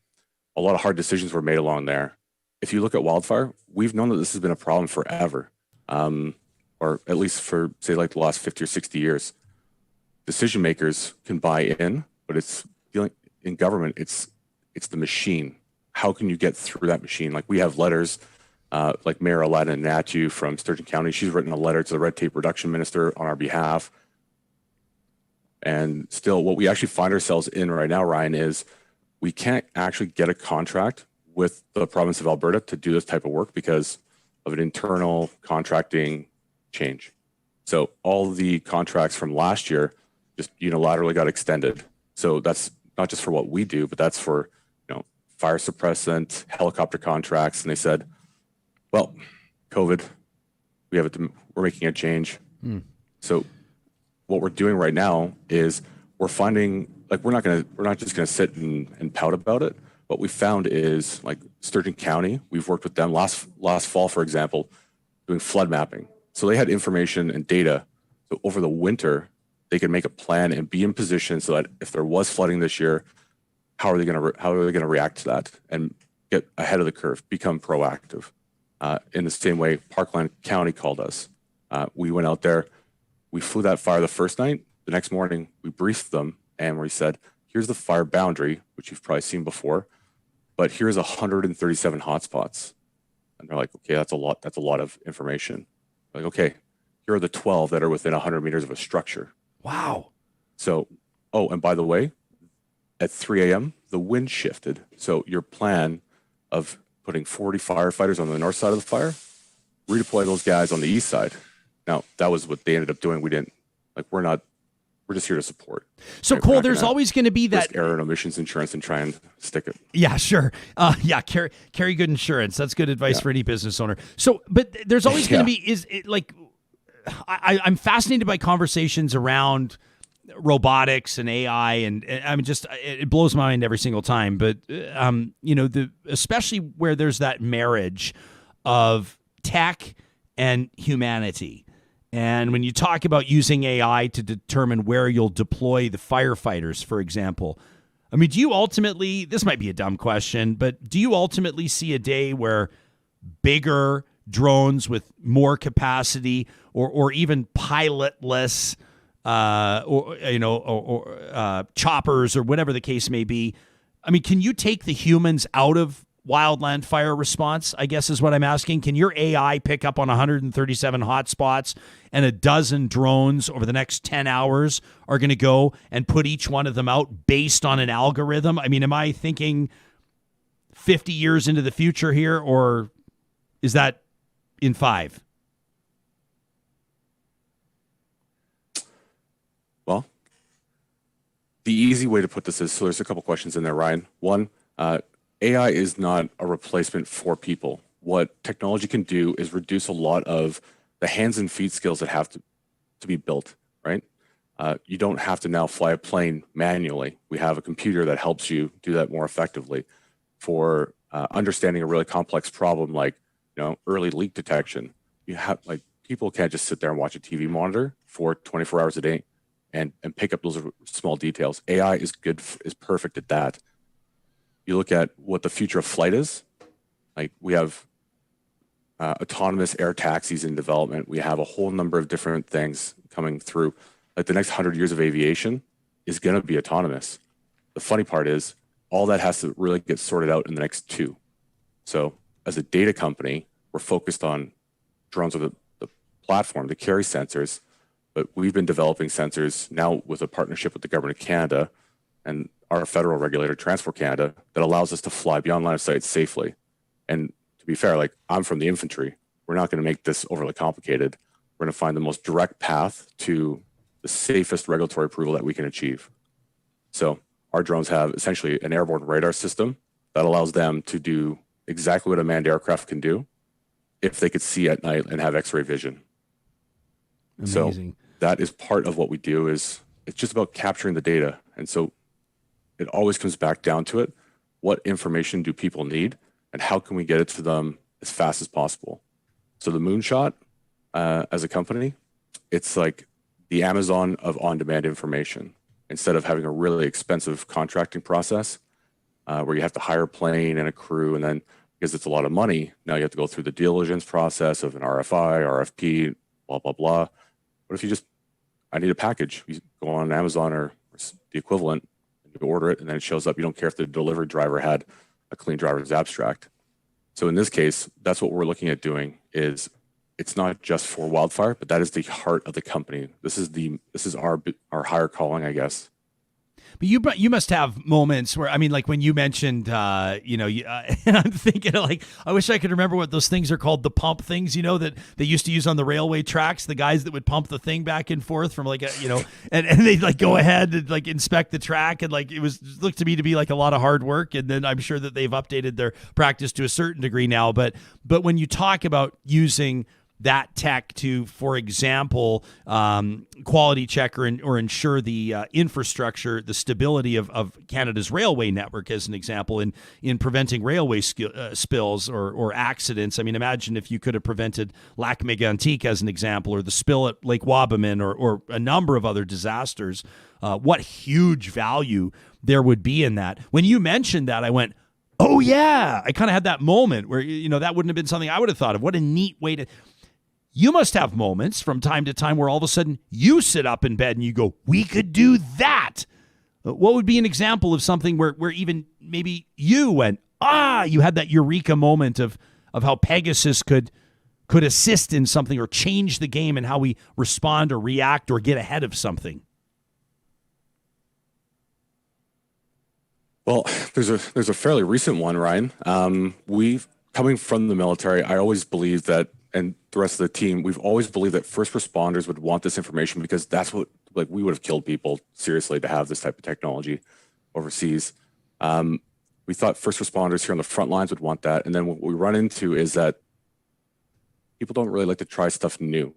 A lot of hard decisions were made along there. If you look at wildfire, we've known that this has been a problem forever, or at least for, say, like the last 50 or 60 years. Decision makers can buy in, but it's dealing in government, it's the machine. How can you get through that machine? Like we have letters, like Mayor Allan Inquiry from Sturgeon County. She's written a letter to the red tape reduction minister on our behalf. And still, what we actually find ourselves in right now, Ryan, is we can't actually get a contract with the province of Alberta to do this type of work because of an internal contracting change. So all the contracts from last year just unilaterally got extended. So that's not just for what we do, but that's for, fire suppressant, helicopter contracts. And they said, well, COVID, we're making a change. So what we're doing right now is we're finding, like, we're not just going to sit and pout about it. What we found is, like, Sturgeon County, we've worked with them last fall, for example, doing flood mapping. So they had information and data. So over the winter, they could make a plan and be in position so that if there was flooding this year, how are they going to react to that and get ahead of the curve, become proactive? In the same way, Parkland County called us. We went out there, we flew that fire the first night, the next morning we briefed them and we said, here's the fire boundary, which you've probably seen before, but here's 137 hotspots. And they're like, okay, that's a lot of information. Like, okay, here are the 12 that are within 100 meters of a structure. Wow. So, oh, and by the way, at 3 a.m., the wind shifted. So your plan of putting 40 firefighters on the north side of the fire, redeploy those guys on the east side. Now, that was what they ended up doing. We're just here to support. So, right? Cole, there's always going to be that error and omissions insurance and try and stick it. Yeah, sure. Carry good insurance. That's good advice for any business owner. So, but there's always going to be, I'm fascinated by conversations around robotics and AI, and I'm just, it blows my mind every single time. But, especially where there's that marriage of tech and humanity. And when you talk about using AI to determine where you'll deploy the firefighters, for example, I mean, do you ultimately, this might be a dumb question, but do you ultimately see a day where bigger drones with more capacity or even pilotless, choppers or whatever the case may be? I mean, can you take the humans out of wildland fire response, I guess is what I'm asking. Can your AI pick up on 137 hotspots and a dozen drones over the next 10 hours are going to go and put each one of them out based on an algorithm? I mean, am I thinking 50 years into the future here, or is that in 5? Well, the easy way to put this is, so there's a couple questions in there, Ryan. One, AI is not a replacement for people. What technology can do is reduce a lot of the hands and feet skills that have to be built, right? You don't have to now fly a plane manually. We have a computer that helps you do that more effectively. For understanding a really complex problem like, early leak detection, people can't just sit there and watch a TV monitor for 24 hours a day and pick up those small details. AI is perfect at that. You look at what the future of flight is, like we have autonomous air taxis in development. We have a whole number of different things coming through. Like the next 100 years of aviation is going to be autonomous. The funny part is all that has to really get sorted out in the next 2. So as a data company, we're focused on drones with the platform to carry sensors, but we've been developing sensors now with a partnership with the government of Canada and our federal regulator, Transport Canada, that allows us to fly beyond line of sight safely. And to be fair, I'm from the infantry. We're not going to make this overly complicated. We're going to find the most direct path to the safest regulatory approval that we can achieve. So our drones have essentially an airborne radar system that allows them to do exactly what a manned aircraft can do if they could see at night and have X-ray vision. Amazing. So that is part of what we do. It's just about capturing the data. And so it always comes back down to it. What information do people need and how can we get it to them as fast as possible? So the Moonshot, as a company, it's like the Amazon of on-demand information. Instead of having a really expensive contracting process where you have to hire a plane and a crew, and then because it's a lot of money, now you have to go through the diligence process of an RFI, RFP, blah, blah, blah. What if I need a package? You go on Amazon or the equivalent, you order it, and then it shows up. You don't care if the delivery driver had a clean driver's abstract. So in this case, that's what we're looking at doing. Is it's not just for wildfire, but that is the heart of the company. This is our higher calling, I guess. But you must have moments where, I mean, like when you mentioned, and I'm thinking I wish I could remember what those things are called, the pump things, that they used to use on the railway tracks, the guys that would pump the thing back and forth from and they'd go ahead and inspect the track. And looked to me to be like a lot of hard work. And then I'm sure that they've updated their practice to a certain degree now. But when you talk about using that tech to, for example, quality check or ensure the infrastructure, the stability of Canada's railway network, as an example, in preventing railway spills or accidents. I mean, imagine if you could have prevented Lac Mégantic, as an example, or the spill at Lake Wabamun, or a number of other disasters. What huge value there would be in that. When you mentioned that, I went, oh yeah, I kind of had that moment where, that wouldn't have been something I would have thought of. What a neat way to... You must have moments from time to time where all of a sudden you sit up in bed and you go, we could do that. What would be an example of something where even maybe you went, you had that eureka moment of how Pegasus could assist in something or change the game and how we respond or react or get ahead of something? Well, there's a fairly recent one, Ryan. We've coming from the military, I always believed that, and the rest of the team, we've always believed that first responders would want this information because that's what, like, we would have killed people seriously to have this type of technology overseas. We thought first responders here on the front lines would want that. And then what we run into is that people don't really like to try stuff new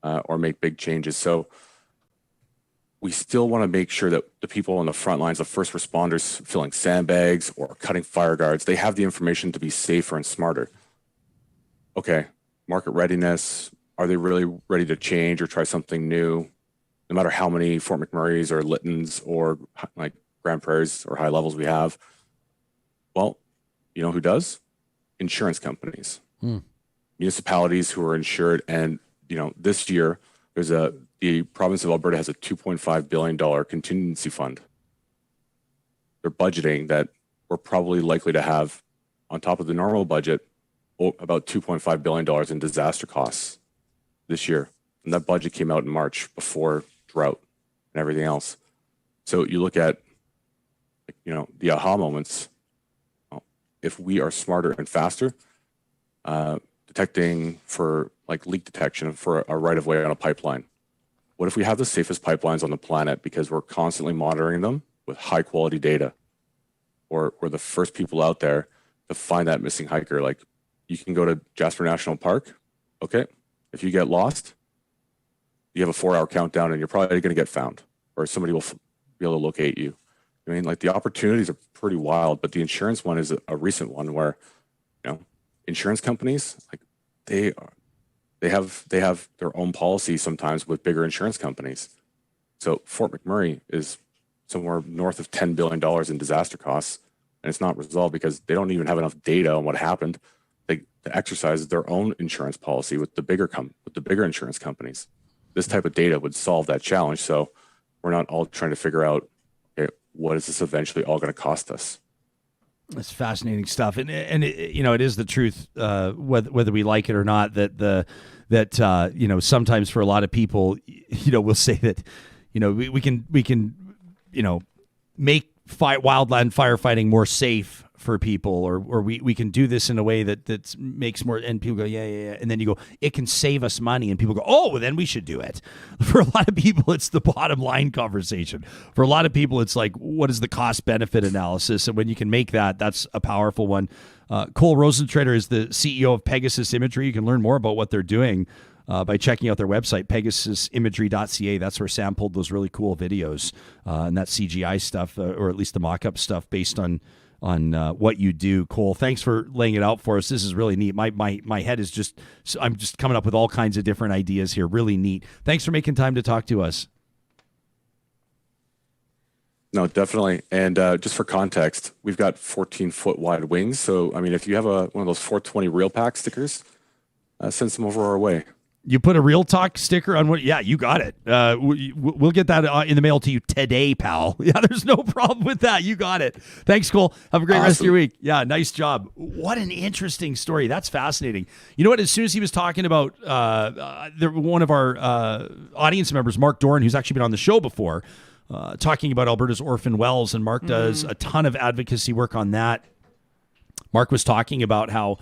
or make big changes. So we still want to make sure that the people on the front lines, the first responders filling sandbags or cutting fire guards, they have the information to be safer and smarter. Okay, market readiness. Are they really ready to change or try something new? No matter how many Fort McMurrays or Lyttons or like Grand Prairies or high levels we have. Well, you know who does? Insurance companies, municipalities who are insured. And, you know, this year the province of Alberta has a $2.5 billion contingency fund. They're budgeting that we're probably likely to have, on top of the normal budget, about $2.5 billion in disaster costs this year. And that budget came out in March before drought and everything else. So you look at, you know, the aha moments. Well, if we are smarter and faster, detecting for like leak detection for a right of way on a pipeline. What if we have the safest pipelines on the planet because we're constantly monitoring them with high quality data? Or we're the first people out there to find that missing hiker. Like, you can go to Jasper National Park. Okay, if you get lost, you have a 4-hour countdown and you're probably going to get found, or somebody will be able to locate you. I mean, like, the opportunities are pretty wild, but the insurance one is a recent one where, you know, insurance companies, like, they have their own policy sometimes with bigger insurance companies. So Fort McMurray is somewhere north of $10 billion in disaster costs, and it's not resolved because they don't even have enough data on what happened. They exercise their own insurance policy with the bigger insurance companies. This type of data would solve that challenge. So we're not all trying to figure out, okay, what is this eventually all going to cost us? It's fascinating stuff, and it, you know, it is the truth, whether we like it or not. That you know, sometimes for a lot of people, you know, we'll say that, you know, we can you know, make wildland firefighting more safe for people, or we can do this in a way that makes more, and people go, yeah, and then you go, it can save us money, and people go, oh, well, then we should do it. For a lot of people, it's the bottom line conversation. For a lot of people, it's like, what is the cost benefit analysis? And when you can make that, that's a powerful one. Cole Rosentreter is the CEO of Pegasus Imagery. You can learn more about what they're doing by checking out their website, pegasusimagery.ca. That's where Sam pulled those really cool videos and that CGI stuff, or at least the mock-up stuff based on what you do. Cole, thanks for laying it out for us. This is really neat. My head is just, I'm just coming up with all kinds of different ideas here. Really neat. Thanks for making time to talk to us. No, definitely. And just for context, we've got 14-foot wide wings. So, I mean, if you have one of those 420 Real Pack stickers, send some over our way. You put a Real Talk sticker on what? Yeah, you got it. We'll get that in the mail to you today, pal. Yeah, there's no problem with that. You got it. Thanks, Cole. Have a great rest of your week. Yeah, nice job. What an interesting story. That's fascinating. You know what? As soon as he was talking about one of our audience members, Mark Doran, who's actually been on the show before, talking about Alberta's orphan wells, and Mark does a ton of advocacy work on that. Mark was talking about how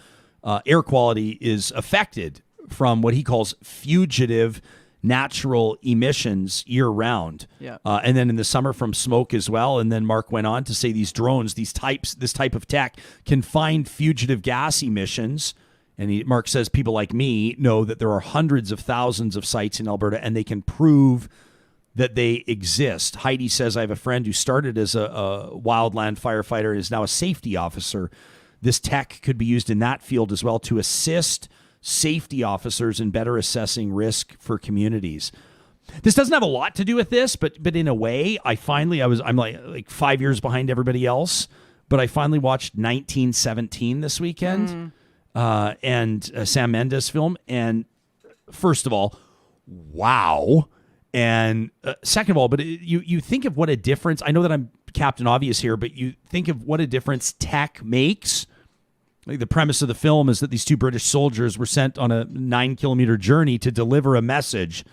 air quality is affected from what he calls fugitive natural emissions year-round. Yeah. And then in the summer from smoke as well. And then Mark went on to say these drones, this type of tech can find fugitive gas emissions. And Mark says people like me know that there are hundreds of thousands of sites in Alberta, and they can prove that they exist. Heidi says, I have a friend who started as a wildland firefighter and is now a safety officer. This tech could be used in that field as well to assist safety officers in better assessing risk for communities. This doesn't have a lot to do with this, but in a way, I'm like 5 years behind everybody else, but I finally watched 1917 this weekend, and Sam Mendes film, and first of all, wow. And second of all, but you think of what a difference. I know that I'm Captain Obvious here, but you think of what a difference tech makes. Like the premise of the film is that these two British soldiers were sent on a 9-kilometer journey to deliver a message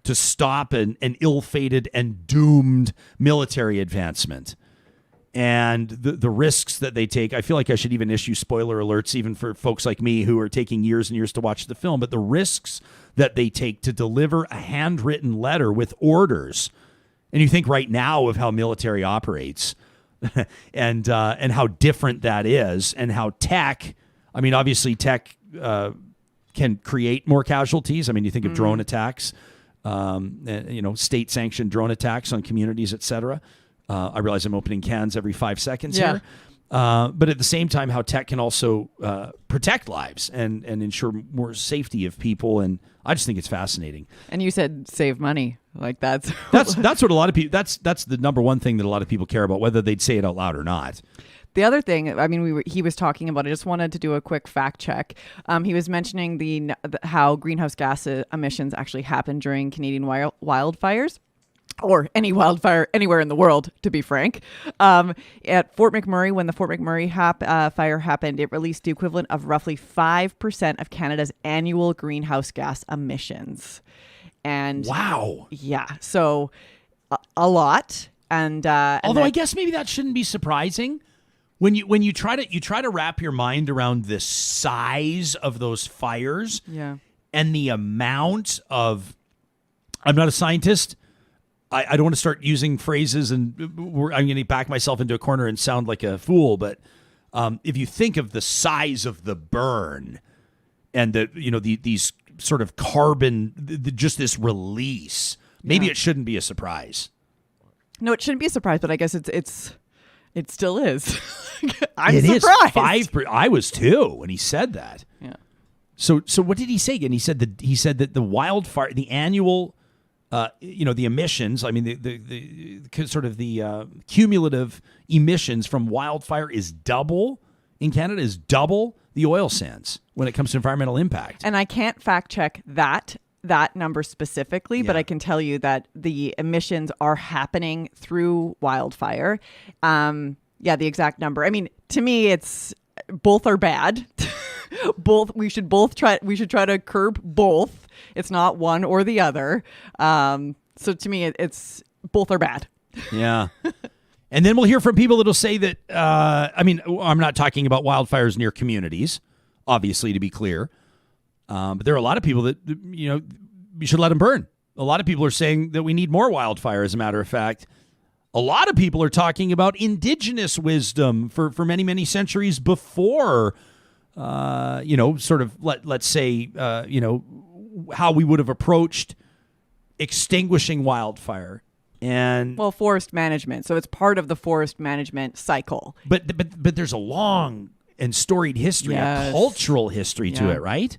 to stop an ill-fated and doomed military advancement. And the risks that they take, I feel like I should even issue spoiler alerts even for folks like me who are taking years and years to watch the film, but the risks that they take to deliver a handwritten letter with orders. And you think right now of how military operates and how different that is, and how tech, I mean, obviously tech can create more casualties. I mean, you think of drone attacks, state-sanctioned drone attacks on communities, et cetera. I realize I'm opening cans every 5 seconds here. But at the same time, how tech can also protect lives and ensure more safety of people. And I just think it's fascinating. And you said save money. Like that's what a lot of people, that's the number one thing that a lot of people care about, whether they'd say it out loud or not. The other thing, I mean, he was talking about, I just wanted to do a quick fact check. He was mentioning how greenhouse gas emissions actually happen during Canadian wildfires. Or any wildfire anywhere in the world, to be frank. At Fort McMurray, when the Fort McMurray fire happened, it released the equivalent of roughly 5% of Canada's annual greenhouse gas emissions. And wow, yeah, so a lot. And although I guess maybe that shouldn't be surprising when you try to wrap your mind around the size of those fires, and the amount of. I'm not a scientist. I don't want to start using phrases and I'm going to back myself into a corner and sound like a fool. But if you think of the size of the burn and these sort of carbon, just this release, maybe it shouldn't be a surprise. No, it shouldn't be a surprise, but I guess it still is. I'm surprised. It is 5%. I was too when he said that. Yeah. So what did he say again? He said that the wildfire, the annual. The emissions, I mean, the sort of the cumulative emissions from wildfire is double in Canada, is double the oil sands when it comes to environmental impact. And I can't fact check that number specifically, but I can tell you that the emissions are happening through wildfire. The exact number. I mean, to me, it's both are bad. We should try to curb both. It's not one or the other. So to me, it's both are bad. Yeah. And then we'll hear from people that'll say that, I'm not talking about wildfires near communities, obviously, to be clear. But there are a lot of people that, we should let them burn. A lot of people are saying that we need more wildfire, as a matter of fact. A lot of people are talking about indigenous wisdom for many, many centuries before, let's say, how we would have approached extinguishing wildfire. And forest management. So it's part of the forest management cycle. But there's a long and storied history, a cultural history to it, right?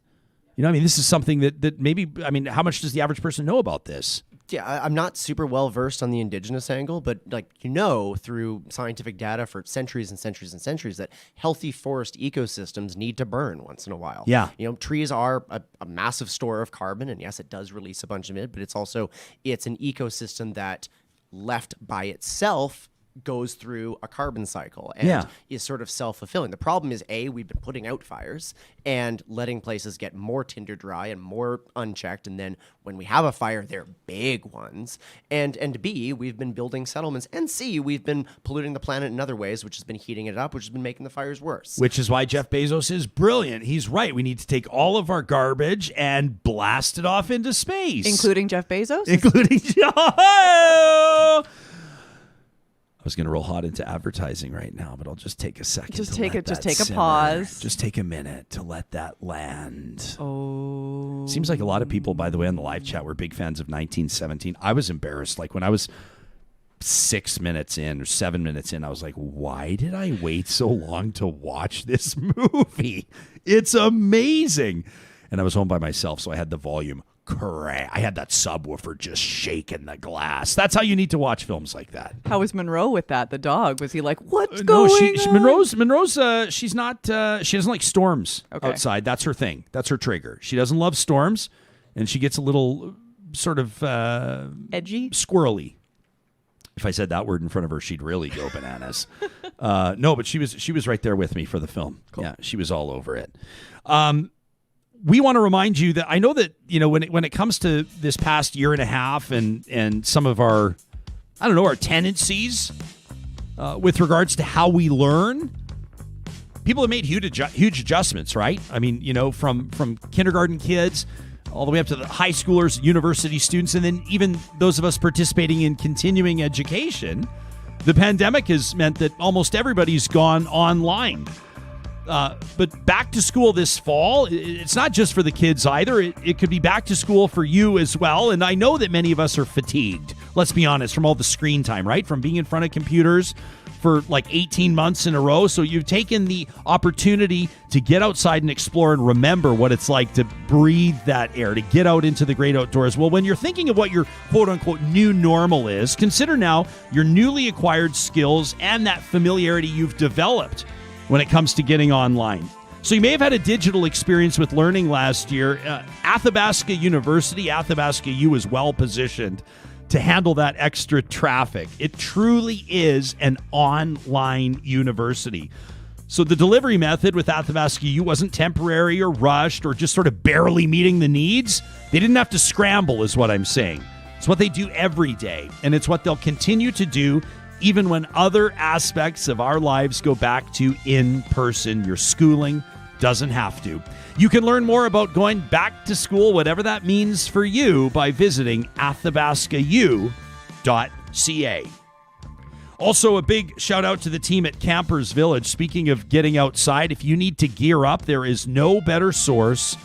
This is something that maybe, how much does the average person know about this? Yeah, I'm not super well versed on the indigenous angle, but through scientific data for centuries and centuries and centuries that healthy forest ecosystems need to burn once in a while. Yeah. Trees are a massive store of carbon, and yes, it does release a bunch of it, but it's an ecosystem that left by itself goes through a carbon cycle and is sort of self-fulfilling. The problem is, A, we've been putting out fires and letting places get more tinder dry and more unchecked, and then when we have a fire, they're big ones. And B, we've been building settlements, and C, we've been polluting the planet in other ways, which has been heating it up, which has been making the fires worse. Which is why Jeff Bezos is brilliant. He's right. We need to take all of our garbage and blast it off into space. Including Jeff Bezos? Including I was going to roll hot into advertising right now, but I'll just take a second. Just take a pause. Just take a minute to let that land. Oh. Seems like a lot of people, by the way, on the live chat were big fans of 1917. I was embarrassed. Like when I was 6 minutes in or 7 minutes in, I was like, why did I wait so long to watch this movie? It's amazing. And I was home by myself, so I had the volume crack. I had that subwoofer just shaking the glass. That's how you need to watch films like that. How was Monroe with that? The dog, was he like, what's going on? Monroe's she's not she doesn't like storms outside. That's her thing. That's her trigger. She doesn't love storms. and she gets a little sort of Edgy? squirrely. If I said that word in front of her, she'd really go bananas. No, but she was right there with me for the film. Cool. Yeah, she was all over it. We want to remind you that I know that, when it comes to this past year and a half and some of our, our tendencies with regards to how we learn, people have made huge adjustments, right? I mean, from kindergarten kids all the way up to the high schoolers, university students, and then even those of us participating in continuing education. The pandemic has meant that almost everybody's gone online. But back to school this fall, it's not just for the kids either. It could be back to school for you as well. And I know that many of us are fatigued, let's be honest, from all the screen time, right? From being in front of computers for like 18 months in a row. So you've taken the opportunity to get outside and explore and remember what it's like to breathe that air, to get out into the great outdoors. Well, when you're thinking of what your quote unquote new normal is, consider now your newly acquired skills and that familiarity you've developed when it comes to getting online. So you may have had a digital experience with learning last year. Athabasca University, Athabasca U, is well positioned to handle that extra traffic. It truly is an online university. So the delivery method with Athabasca U wasn't temporary or rushed or just sort of barely meeting the needs. They didn't have to scramble, is what I'm saying. It's what they do every day, and it's what they'll continue to do even when other aspects of our lives go back to in-person. Your schooling doesn't have to. You can learn more about going back to school, whatever that means for you, by visiting athabascau.ca. Also, a big shout out to the team at Campers Village. Speaking of getting outside, if you need to gear up, there is no better source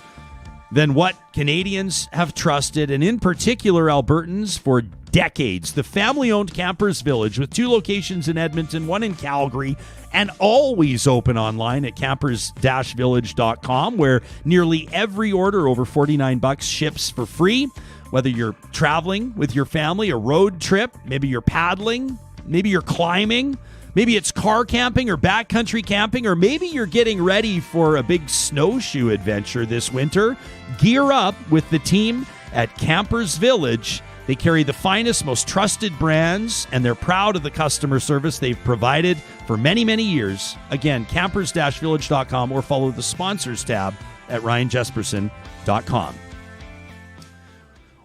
than what Canadians have trusted, and in particular Albertans, for decades. The family-owned Campers Village, with 2 locations in Edmonton, 1 in Calgary, and always open online at campers-village.com, where nearly every order over $49 ships for free. Whether you're traveling with your family, a road trip, maybe you're paddling, maybe you're climbing, maybe it's car camping or backcountry camping, or maybe you're getting ready for a big snowshoe adventure this winter, gear up with the team at Campers Village. They carry the finest, most trusted brands, and they're proud of the customer service they've provided for many, many years. Again, campers-village.com, or follow the sponsors tab at ryanjesperson.com.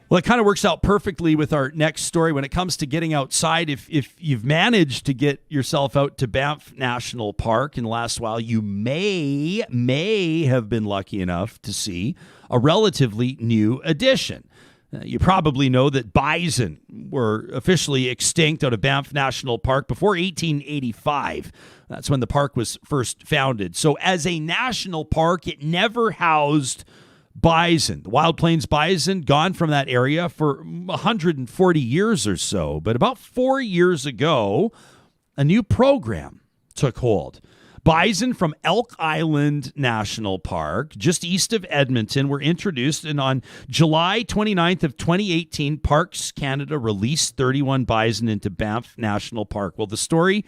Well, it kind of works out perfectly with our next story when it comes to getting outside. If you've managed to get yourself out to Banff National Park in the last while, you may have been lucky enough to see a relatively new addition. You probably know that bison were officially extinct out of Banff National Park before 1885. That's when the park was first founded. So as a national park, it never housed bison. The Wild Plains bison gone from that area for 140 years or so. But about 4 years ago, a new program took hold. Bison from Elk Island National Park, just east of Edmonton, were introduced, and on July 29th of 2018, Parks Canada released 31 bison into Banff National Park. Well, the story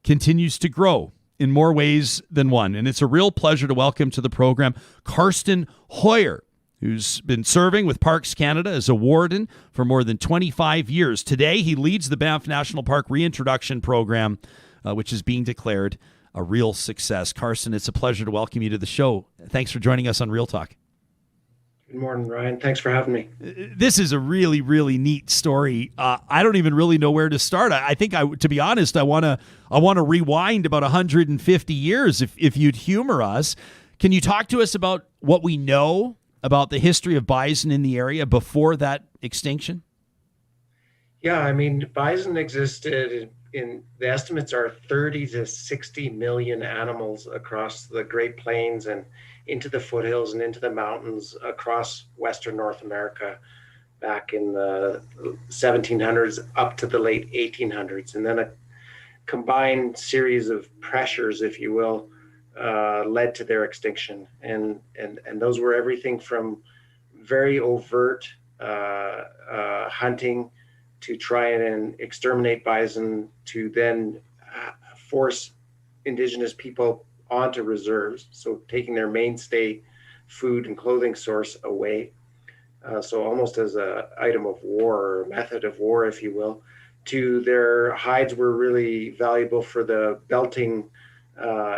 continues to grow in more ways than one, and it's a real pleasure to welcome to the program Karsten Heuer, who's been serving with Parks Canada as a warden for more than 25 years. Today, he leads the Banff National Park Reintroduction program, which is being declared a real success. Karsten, it's a pleasure to welcome you to the show. Thanks for joining us on Real Talk. Good morning, Ryan. Thanks for having me. This is a really, really neat story. I don't even really know where to start. I think, to be honest, I want to rewind about 150 years, if you'd humor us. Can you talk to us about what we know about the history of bison in the area before that extinction? Yeah, I mean, bison existed in the estimates are 30 to 60 million animals across the Great Plains and into the foothills and into the mountains across Western North America back in the 1700s up to the late 1800s. And then a combined series of pressures, if you will, led to their extinction. And those were everything from very overt hunting to try and exterminate bison, to then force Indigenous people onto reserves, so taking their mainstay food and clothing source away. so almost as a item of war or method of war, if you will. To their hides were really valuable for the belting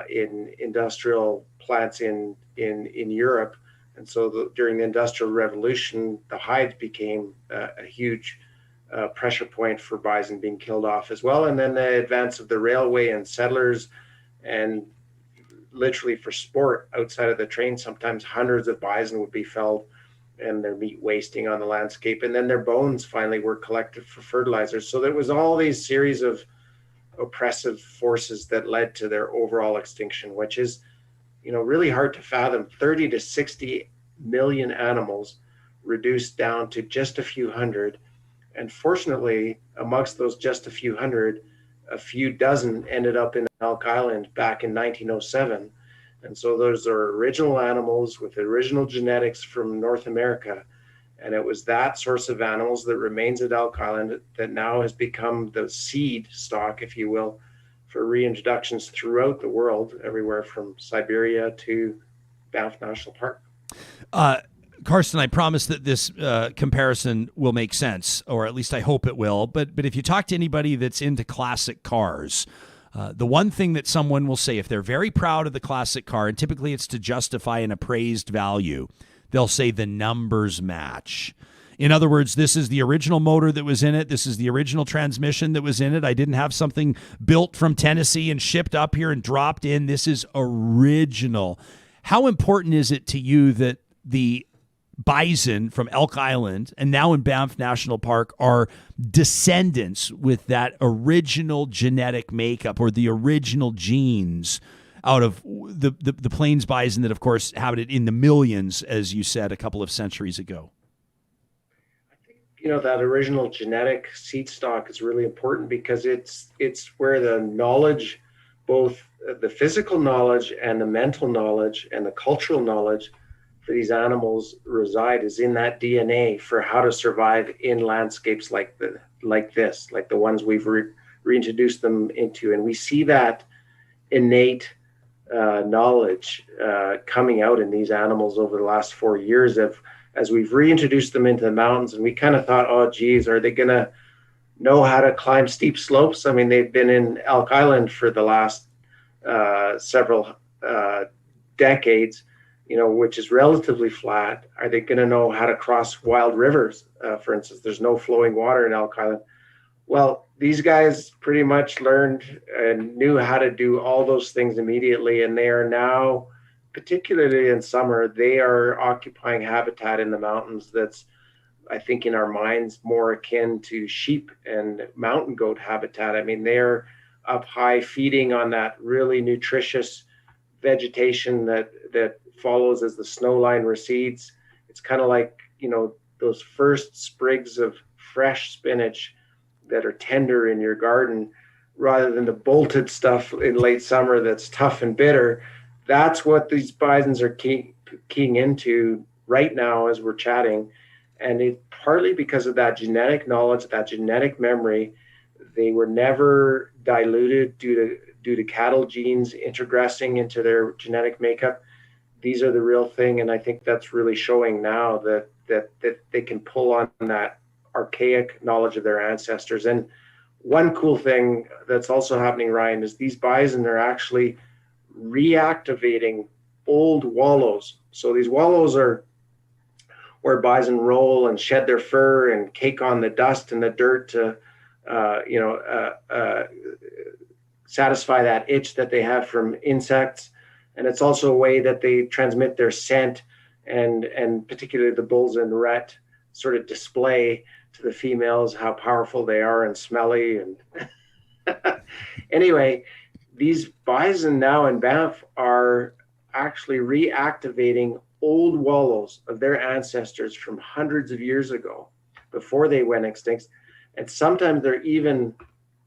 in industrial plants in Europe. And so during the Industrial Revolution, the hides became a huge pressure point for bison being killed off as well. And then the advance of the railway and settlers, and literally for sport outside of the train, sometimes hundreds of bison would be felled and their meat wasting on the landscape. And then their bones finally were collected for fertilizer. So there was all these series of oppressive forces that led to their overall extinction, which is, really hard to fathom. 30 to 60 million animals reduced down to just a few hundred. And fortunately, amongst those just a few hundred, a few dozen ended up in Elk Island back in 1907. And so those are original animals with original genetics from North America. And it was that source of animals that remains at Elk Island that now has become the seed stock, if you will, for reintroductions throughout the world, everywhere from Siberia to Banff National Park. Karsten, I promise that this comparison will make sense, or at least I hope it will. But if you talk to anybody that's into classic cars, the one thing that someone will say, if they're very proud of the classic car, and typically it's to justify an appraised value, they'll say the numbers match. In other words, this is the original motor that was in it. This is the original transmission that was in it. I didn't have something built from Tennessee and shipped up here and dropped in. This is original. How important is it to you that the bison from Elk Island and now in Banff National Park are descendants with that original genetic makeup or the original genes out of the plains bison that, of course, habited in the millions, as you said, a couple of centuries ago? That original genetic seed stock is really important because it's where the knowledge, both the physical knowledge and the mental knowledge and the cultural knowledge for these animals reside, is in that DNA for how to survive in landscapes like the ones we've reintroduced them into. And we see that innate knowledge coming out in these animals over the last 4 years as we've reintroduced them into the mountains. And we kind of thought, oh, geez, are they going to know how to climb steep slopes? I mean, they've been in Elk Island for the last several decades, which is relatively flat. Are they going to know how to cross wild rivers? For instance, there's no flowing water in Elk Island. Well, these guys pretty much learned and knew how to do all those things immediately. And they are now, particularly in summer, they are occupying habitat in the mountains that's, I think, in our minds, more akin to sheep and mountain goat habitat. I mean, they're up high feeding on that really nutritious vegetation that follows as the snow line recedes. It's kind of like, those first sprigs of fresh spinach that are tender in your garden, rather than the bolted stuff in late summer that's tough and bitter. That's what these bisons are keying into right now as we're chatting. And it partly because of that genetic knowledge, that genetic memory. They were never diluted due to cattle genes introgressing into their genetic makeup. These are the real thing. And I think that's really showing now that they can pull on that archaic knowledge of their ancestors. And one cool thing that's also happening, Ryan, is these bison are actually reactivating old wallows. So these wallows are where bison roll and shed their fur and cake on the dust and the dirt to, satisfy that itch that they have from insects. And it's also a way that they transmit their scent and particularly the bulls and rhet sort of display to the females how powerful they are and smelly. And anyway, these bison now in Banff are actually reactivating old wallows of their ancestors from hundreds of years ago before they went extinct. And sometimes they're even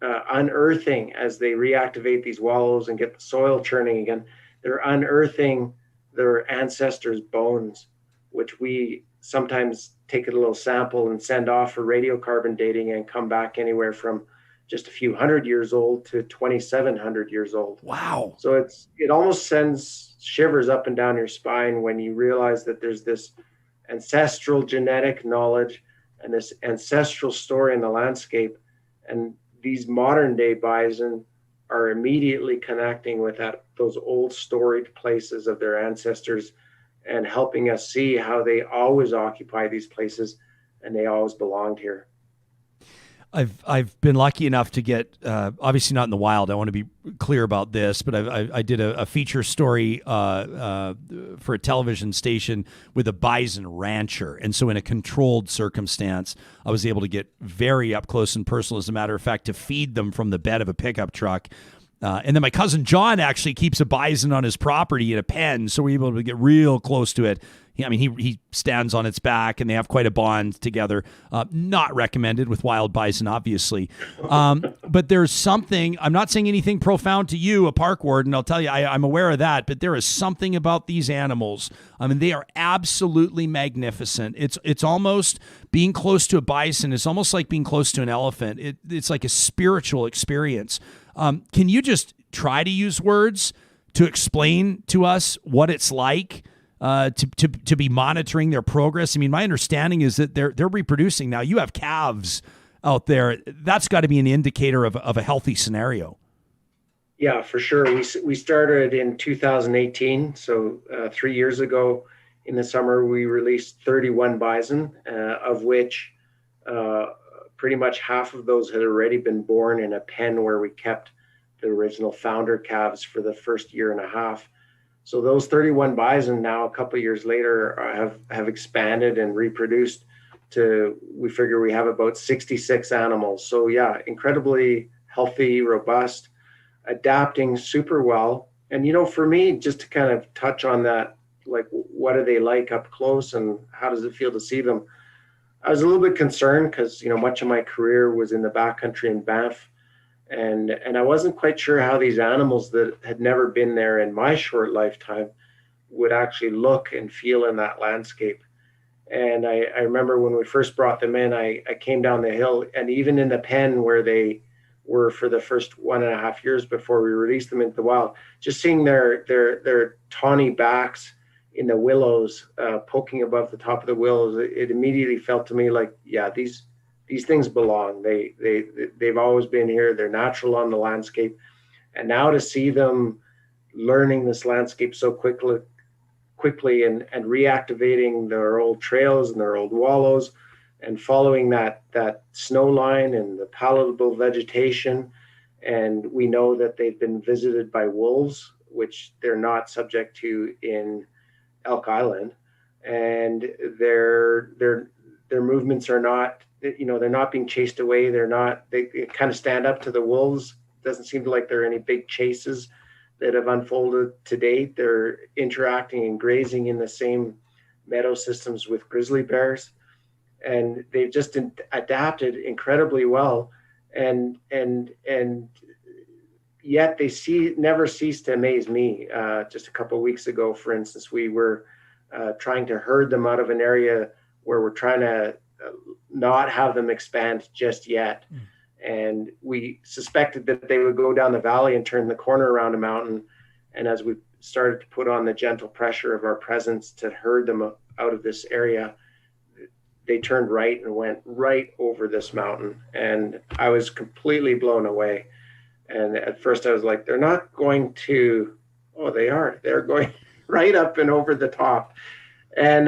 unearthing, as they reactivate these wallows and get the soil churning again, they're unearthing their ancestors' bones, which we sometimes take a little sample and send off for radiocarbon dating and come back anywhere from just a few hundred years old to 2,700 years old. Wow. So it almost sends shivers up and down your spine when you realize that there's this ancestral genetic knowledge and this ancestral story in the landscape. And these modern day bison are immediately connecting with those old storied places of their ancestors and helping us see how they always occupy these places and they always belonged here. I've been lucky enough to get, obviously not in the wild. I want to be clear about this, but I did a feature story for a television station with a bison rancher. And so in a controlled circumstance, I was able to get very up close and personal, as a matter of fact, to feed them from the bed of a pickup truck. And then my cousin John actually keeps a bison on his property in a pen, so we're able to get real close to it. He stands on its back, and they have quite a bond together. Not recommended with wild bison, obviously. But there's something, I'm not saying anything profound to you, a park warden, I'll tell you, I'm aware of that, but there is something about these animals. I mean, they are absolutely magnificent. It's almost, being close to a bison is almost like being close to an elephant. It's like a spiritual experience. Can you just try to use words to explain to us what it's like to be monitoring their progress? I mean, my understanding is that they're reproducing now. You have calves out there. That's got to be an indicator of a healthy scenario. Yeah, for sure. We started in 2018. So 3 years ago in the summer, we released 31 bison, of which pretty much half of those had already been born in a pen where we kept the original founder calves for the first year and a half. So those 31 bison now, a couple of years later, have expanded and reproduced to, we figure we have about 66 animals. So yeah, incredibly healthy, robust, adapting super well. And, for me, just to kind of touch on that, like, what are they like up close and how does it feel to see them? I was a little bit concerned because, much of my career was in the backcountry in Banff. And I wasn't quite sure how these animals that had never been there in my short lifetime would actually look and feel in that landscape. And I remember when we first brought them in, I came down the hill, and even in the pen where they were for the first 1.5 years before we released them into the wild, just seeing their tawny backs in the willows, poking above the top of the willows, it immediately felt to me like, yeah, these things belong. They've always been here. They're natural on the landscape. And now to see them learning this landscape so quickly and reactivating their old trails and their old wallows and following that snow line and the palatable vegetation. And we know that they've been visited by wolves, which they're not subject to in Elk Island. And their movements are not, they're not being chased away. They kind of stand up to the wolves. Doesn't seem like there are any big chases that have unfolded to date. They're interacting and grazing in the same meadow systems with grizzly bears. And they've just adapted incredibly well. And yet they never cease to amaze me. Just a couple of weeks ago, for instance, we were trying to herd them out of an area where we're trying to not have them expand just yet. And we suspected that they would go down the valley and turn the corner around a mountain. And as we started to put on the gentle pressure of our presence to herd them out of this area, they turned right and went right over this mountain. And I was completely blown away. And at first I was like, they're not going to, oh, they are. They're going right up and over the top. And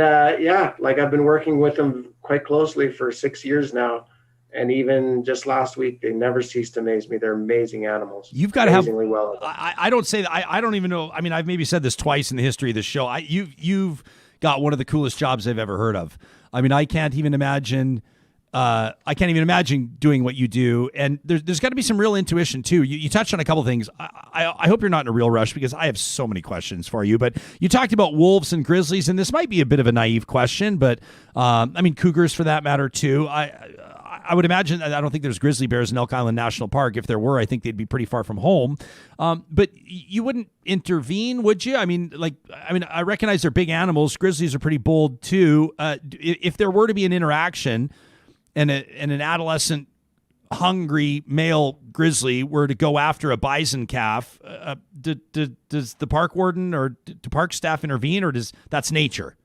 like I've been working with them quite closely for 6 years now. And even just last week, they never cease to amaze me. They're amazing animals. You've got to have. Well. I don't say that. I don't even know. I mean, I've maybe said this twice in the history of the show. You've got one of the coolest jobs I've ever heard of. I mean, I can't even imagine doing what you do. And there's got to be some real intuition too. You touched on a couple things. I hope you're not in a real rush because I have so many questions for you. But you talked about wolves and grizzlies, and this might be a bit of a naive question, but I mean, cougars for that matter too. I would imagine, I don't think there's grizzly bears in Elk Island National Park. If there were, I think they'd be pretty far from home. But you wouldn't intervene, would you? I mean, I recognize they're big animals. Grizzlies are pretty bold too. If there were to be an interaction and an adolescent hungry male grizzly were to go after a bison calf, does the park warden or do park staff intervene, or that's nature?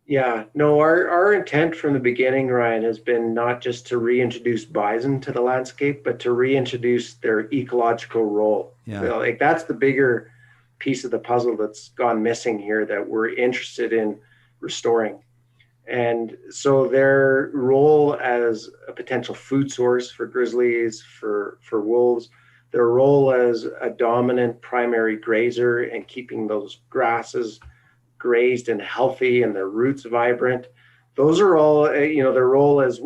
Yeah, no, our intent from the beginning, Ryan, has been not just to reintroduce bison to the landscape, but to reintroduce their ecological role. Yeah. So, like, that's the bigger piece of the puzzle that's gone missing here that we're interested in restoring. And so their role as a potential food source for grizzlies, for wolves, their role as a dominant primary grazer and keeping those grasses grazed and healthy and their roots vibrant. Those are all, their role as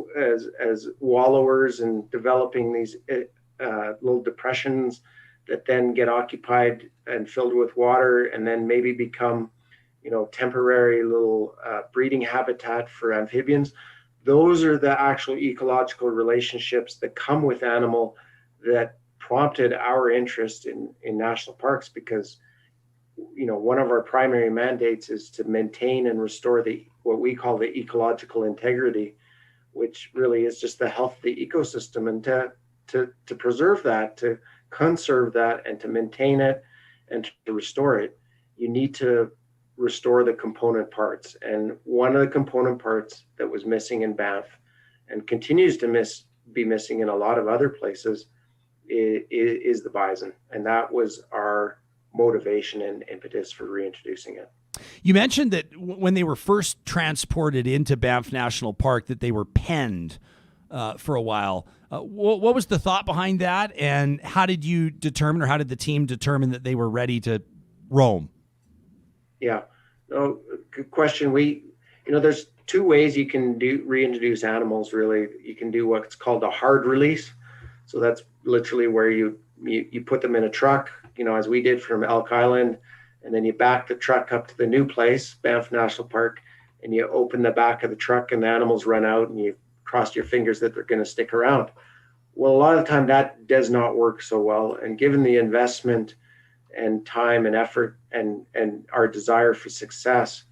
wallowers and developing these little depressions that then get occupied and filled with water and then maybe become, temporary little breeding habitat for amphibians. Those are the actual ecological relationships that come with animal that prompted our interest in national parks, because one of our primary mandates is to maintain and restore what we call the ecological integrity, which really is just the health of the ecosystem, and to preserve that, to conserve that, and to maintain it and to restore it, you need to restore the component parts. And one of the component parts that was missing in Banff and continues to be missing in a lot of other places is the bison. And that was our motivation and impetus for reintroducing it. You mentioned that when they were first transported into Banff National Park, that they were penned for a while. What was the thought behind that, and how did you determine, or how did the team determine that they were ready to roam? Yeah, no, good question. There's two ways you can reintroduce animals. Really, you can do what's called a hard release. So that's literally where you put them in a truck, as we did from Elk Island, and then you back the truck up to the new place, Banff National Park, and you open the back of the truck and the animals run out and you cross your fingers that they're going to stick around. Well, a lot of the time that does not work so well. And given the investment and time and effort and our desire for success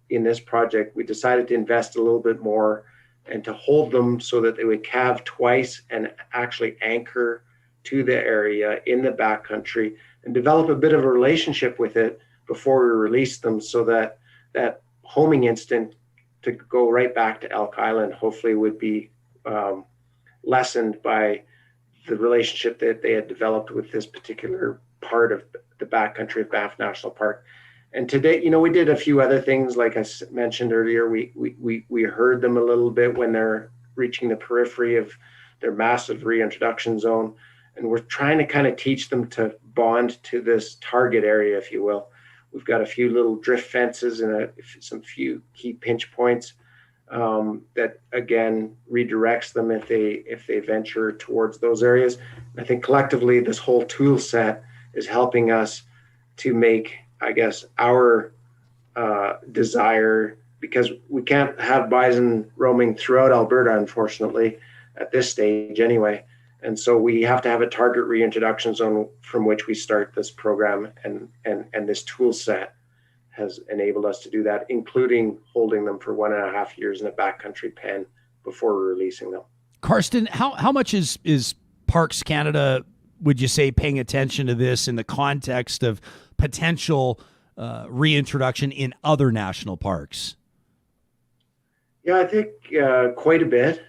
in this project, we decided to invest a little bit more and to hold them so that they would calve twice and actually anchor to the area in the backcountry and develop a bit of a relationship with it before we release them, so that that homing instinct to go right back to Elk Island hopefully would be lessened by the relationship that they had developed with this particular part of the backcountry of Banff National Park. And today, we did a few other things. Like I mentioned earlier, we heard them a little bit when they're reaching the periphery of their massive reintroduction zone. And we're trying to kind of teach them to bond to this target area, if you will. We've got a few little drift fences and some few key pinch points that again redirects them if they venture towards those areas. And I think collectively this whole tool set is helping us to make, I guess, our desire, because we can't have bison roaming throughout Alberta, unfortunately, at this stage anyway. And so we have to have a target reintroduction zone from which we start this program, and this tool set has enabled us to do that, including holding them for 1.5 years in a backcountry pen before releasing them. Karsten, how much is Parks Canada, would you say, paying attention to this in the context of potential reintroduction in other national parks? Yeah, I think quite a bit,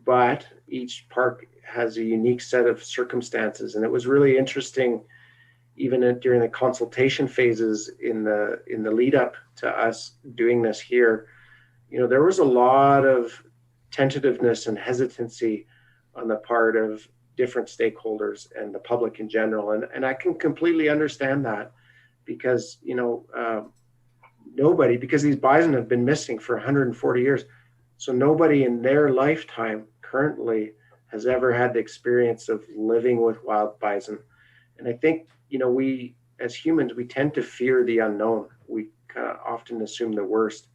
but each park has a unique set of circumstances. And it was really interesting, even during the consultation phases in the lead up to us doing this here, there was a lot of tentativeness and hesitancy on the part of different stakeholders and the public in general. And I can completely understand that, because, nobody, because these bison have been missing for 140 years. So nobody in their lifetime currently has ever had the experience of living with wild bison. And I think, we as humans, we tend to fear the unknown. We kind of often assume the worst.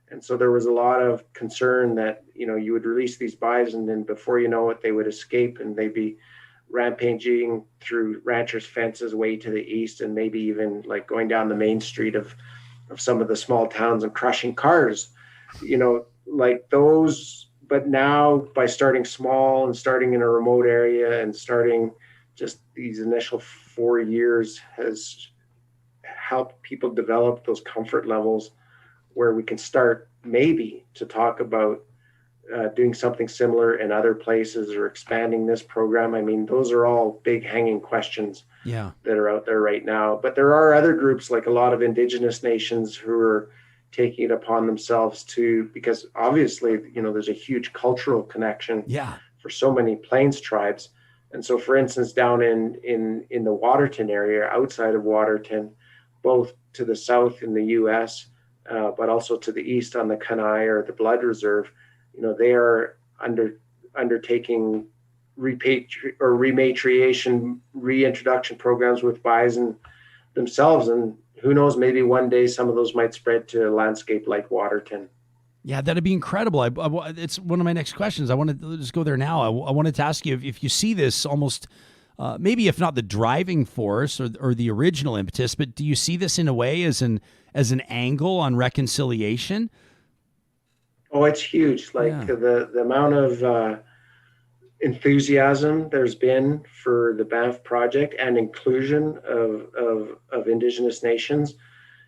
And so there was a lot of concern that, you would release these bison and before you know it, they would escape and they'd be rampaging through ranchers' fences way to the east, and maybe even like going down the main street of some of the small towns and crushing cars, like those. But now, by starting small and starting in a remote area and starting just these initial 4 years, has helped people develop those comfort levels where we can start maybe to talk about doing something similar in other places or expanding this program. I mean, those are all big hanging questions that are out there right now. But there are other groups, like a lot of Indigenous nations, who are taking it upon themselves to, because obviously, there's a huge cultural connection for so many Plains tribes. And so, for instance, down in the Waterton area, outside of Waterton, both to the south in the U.S., but also to the east on the Kenai or the Blood Reserve, they are undertaking rematriation, reintroduction programs with bison themselves. And who knows, maybe one day some of those might spread to a landscape like Waterton. Yeah, that'd be incredible. It's one of my next questions. I wanted to just go there now. I wanted to ask you if you see this almost, maybe if not the driving force or the original impetus, but do you see this in a way as an angle on reconciliation? Oh, it's huge. The amount of enthusiasm there's been for the Banff project and inclusion of Indigenous nations.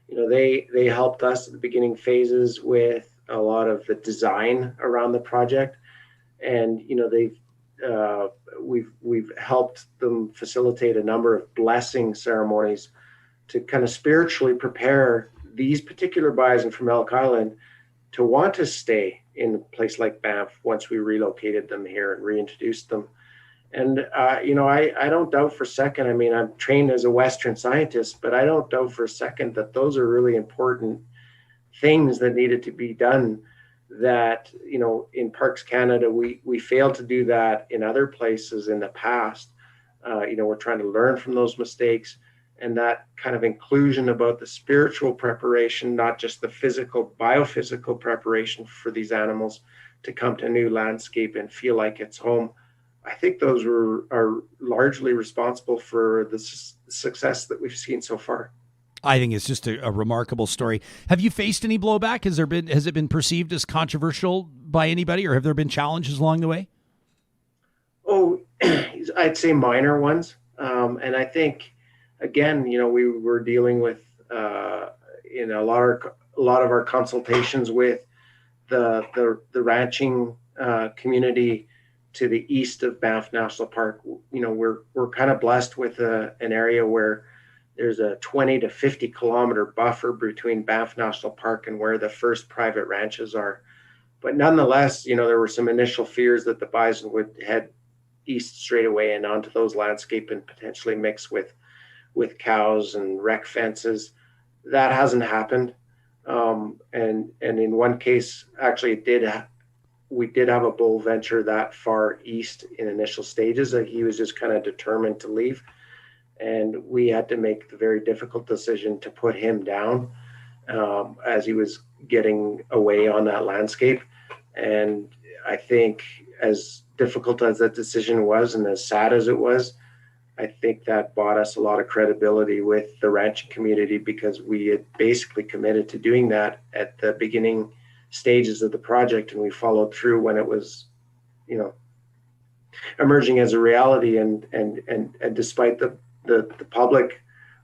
They helped us at the beginning phases with a lot of the design around the project, and we've helped them facilitate a number of blessing ceremonies to kind of spiritually prepare these particular bison from Elk Island to want to stay in a place like Banff once we relocated them here and reintroduced them. And, I don't doubt for a second, I'm trained as a Western scientist, but I don't doubt for a second that those are really important things that needed to be done that, in Parks Canada, we failed to do that in other places in the past. We're trying to learn from those mistakes, and that kind of inclusion about the spiritual preparation, not just the physical, biophysical preparation for these animals to come to a new landscape and feel like it's home. I think those are largely responsible for the success that we've seen so far. I think it's just a remarkable story. Have you faced any blowback? Has it been perceived as controversial by anybody, or have there been challenges along the way? Oh, I'd say minor ones. And I think, again, we were dealing with, in a lot of our consultations with the ranching community to the east of Banff National Park. We're kind of blessed with an area where there's a 20 to 50 kilometer buffer between Banff National Park and where the first private ranches are. But nonetheless, there were some initial fears that the bison would head east straight away and onto those landscape and potentially mix with cows and wreck fences. That hasn't happened. And in one case, actually, we did have a bull venture that far east in initial stages. That he was just kind of determined to leave. And we had to make the very difficult decision to put him down as he was getting away on that landscape. And I think, as difficult as that decision was and as sad as it was, I think that bought us a lot of credibility with the ranching community, because we had basically committed to doing that at the beginning stages of the project, and we followed through when it was, emerging as a reality. And despite the public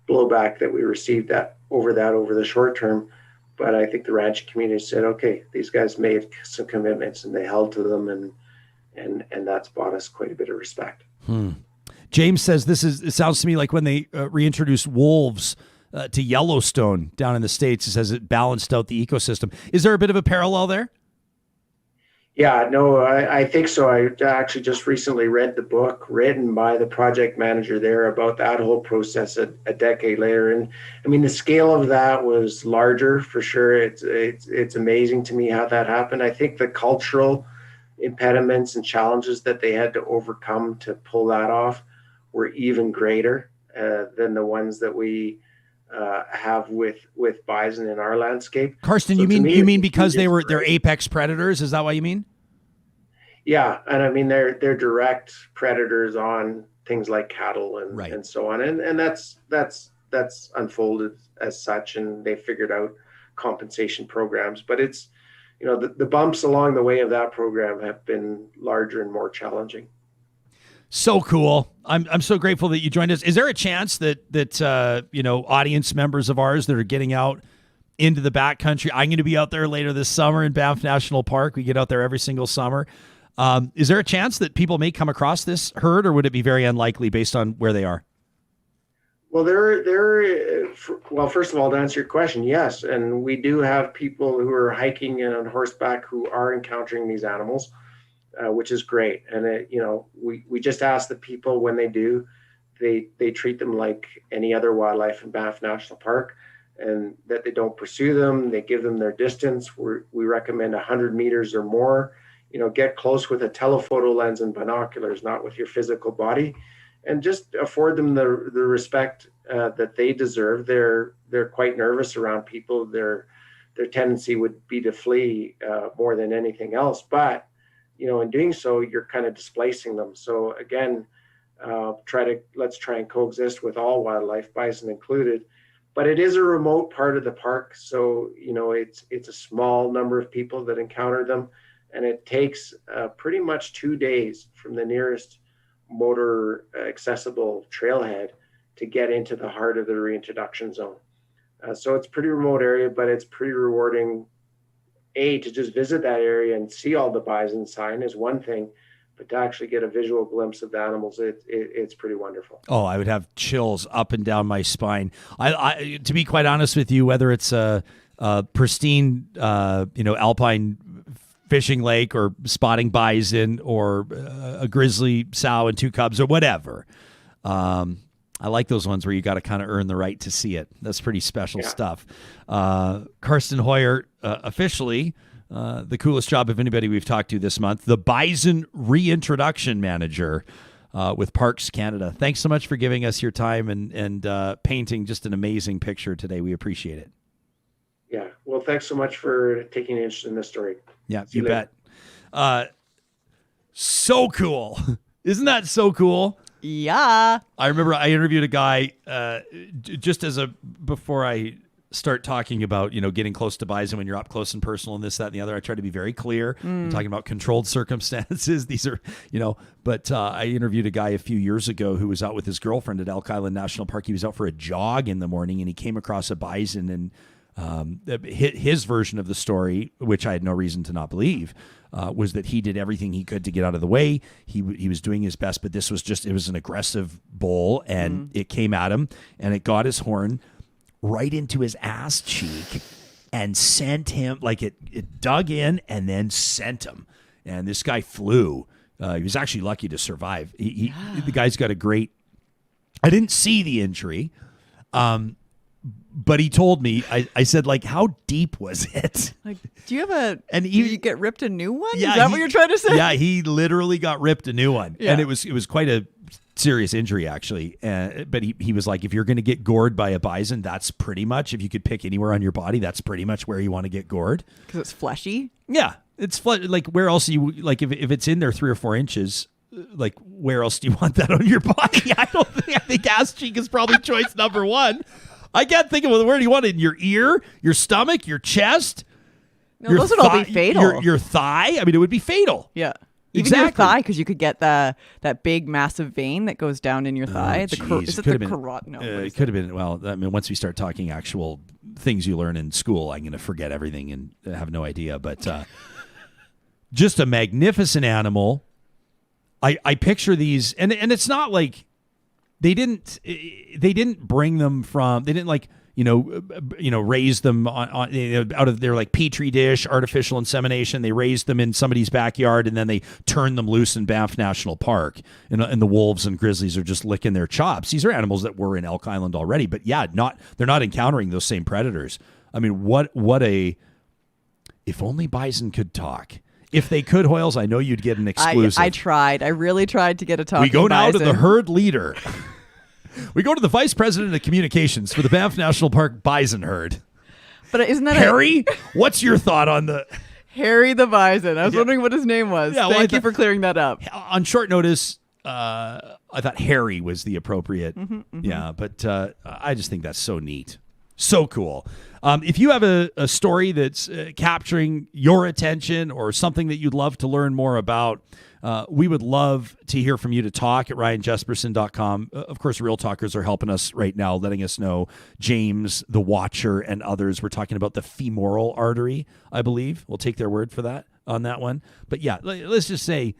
blowback that we received over the short term, but I think the ranching community said, okay, these guys made some commitments and they held to them, and that's bought us quite a bit of respect. James says it sounds to me like when they reintroduced wolves to Yellowstone down in the States. It says it balanced out the ecosystem. Is there a bit of a parallel there? Yeah, no, I think so. I actually just recently read the book written by the project manager there about that whole process a decade later. And the scale of that was larger for sure. It's amazing to me how that happened. I think the cultural impediments and challenges that they had to overcome to pull that off were even greater than the ones that we have with bison in our landscape. Karsten, so you mean because they're apex predators? Is that what you mean? Yeah, and they're direct predators on things like cattle and so on, and that's unfolded as such, and they figured out compensation programs. But it's the bumps along the way of that program have been larger and more challenging. So cool. I'm so grateful that you joined us. Is there a chance that audience members of ours that are getting out into the backcountry. I'm going to be out there later this summer in Banff National Park. We get out there every single summer. Is there a chance that people may come across this herd, or would it be very unlikely based on where they are? Well, well, first of all, to answer your question, yes. And we do have people who are hiking and on horseback who are encountering these animals, which is great. And, we just ask the people when they do, they treat them like any other wildlife in Banff National Park, and that they don't pursue them. They give them their distance. We recommend 100 meters or more. Get close with a telephoto lens and binoculars, not with your physical body, and just afford them the respect that they deserve. They're quite nervous around people. Their tendency would be to flee more than anything else. But in doing so, you're kind of displacing them. So again, let's try and coexist with all wildlife, bison included. But it is a remote part of the park, so it's a small number of people that encounter them. And it takes pretty much 2 days from the nearest motor accessible trailhead to get into the heart of the reintroduction zone. So it's a pretty remote area, but it's pretty rewarding. To just visit that area and see all the bison sign is one thing, but to actually get a visual glimpse of the animals, it's pretty wonderful. Oh, I would have chills up and down my spine. I to be quite honest with you, whether it's a pristine, alpine fishing lake or spotting bison or a grizzly sow and 2 cubs or whatever. I like those ones where you got to kind of earn the right to see it. That's pretty special stuff. Karsten Heuer, officially the coolest job of anybody we've talked to this month, the Bison Reintroduction Manager with Parks Canada. Thanks so much for giving us your time and painting just an amazing picture today. We appreciate it. Yeah. Well, thanks so much for taking an interest in this story. Yeah, you bet. So cool. Isn't that so cool? Yeah. I remember I interviewed a guy before I start talking about, getting close to bison when you're up close and personal and this, that, and the other. I try to be very clear. I'm talking about controlled circumstances. These are, but I interviewed a guy a few years ago who was out with his girlfriend at Elk Island National Park. He was out for a jog in the morning and he came across a bison, and his version of the story, which I had no reason to not believe, was that he did everything he could to get out of the way. He was doing his best, but this was it was an aggressive bull, and it came at him, and it got his horn right into his ass cheek and sent him, like it dug in and then sent him. And this guy flew. He was actually lucky to survive. The guy's got a great, I didn't see the injury, but he told me, I said, like, how deep was it? Like, do you have do you get ripped a new one? Is that what you're trying to say? Yeah, he literally got ripped a new one. Yeah. And it was quite a serious injury, actually. But he was like, if you're going to get gored by a bison, that's pretty much, if you could pick anywhere on your body, that's pretty much where you want to get gored. Because it's fleshy? Yeah. It's like, where else do you, like, if it's in there 3 or 4 inches, like, where else do you want that on your body? I think ass cheek is probably choice number 1. I can't think of where do you want it? In your ear, your stomach, your chest? No, those would all be fatal. Your thigh? I mean, it would be fatal. Yeah. Even your thigh, because you could get that big, massive vein that goes down in your thigh. Is it the carotid? No. It could have been. Well, I mean, once we start talking actual things you learn in school, I'm going to forget everything and have no idea. But just a magnificent animal. I picture these, and it's not like they didn't bring them from. They didn't like raise them on out of their like petri dish, artificial insemination. They raised them in somebody's backyard, and then they turned them loose in Banff National Park. And the wolves and grizzlies are just licking their chops. These are animals that were in Elk Island already, but yeah, they're not encountering those same predators. I mean, if only bison could talk. If they could, Hoyles, I know you'd get an exclusive. I tried. I really tried to get a talking We go now bison. to the herd leader. We go to the vice president of communications for the Banff National Park bison herd. But isn't that Harry? What's your thought on the Harry the bison? I was wondering what his name was. Yeah, Thank you for clearing that up. On short notice, I thought Harry was the appropriate. Yeah, but I just think that's so neat. So cool. If you have a story that's capturing your attention or something that you'd love to learn more about, We would love to hear from you to talk at ryanjesperson.com. Of course, Real Talkers are helping us right now, letting us know. James, the Watcher, and others. We're talking about the femoral artery, I believe. We'll take their word for that on that one. But yeah, let's just say,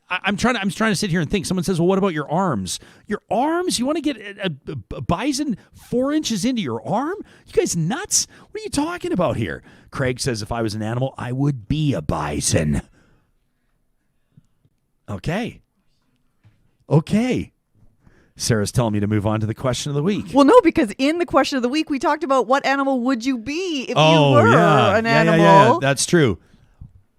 I'm trying to sit here and think. Someone says, well, what about your arms? Your arms? You want to get a bison 4 inches into your arm? You guys nuts? What are you talking about here? Craig says, if I was an animal, I would be a bison. Okay. Sarah's telling me to move on to the question of the week. Well, no, because in the question of the week, we talked about what animal would you be if you were an animal. Yeah, that's true.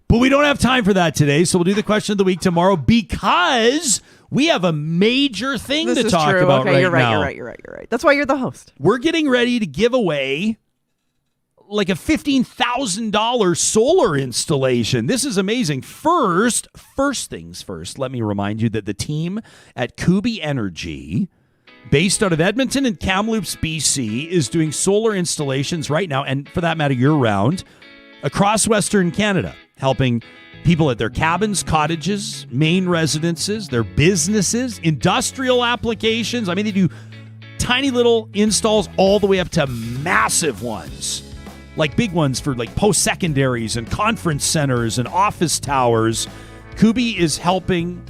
But we don't have time for that today, so we'll do the question of the week tomorrow because we have a major thing to talk about right now. You're right. That's why you're the host. We're getting ready to give away like a $15,000 solar installation. This is amazing. First things first, let me remind you that the team at Kubi Energy, based out of Edmonton and Kamloops, BC, is doing solar installations right now, and for that matter, year-round, across Western Canada, helping people at their cabins, cottages, main residences, their businesses, industrial applications. I mean, they do tiny little installs all the way up to massive ones, like big ones for like post-secondaries and conference centers and office towers. Kubi is helping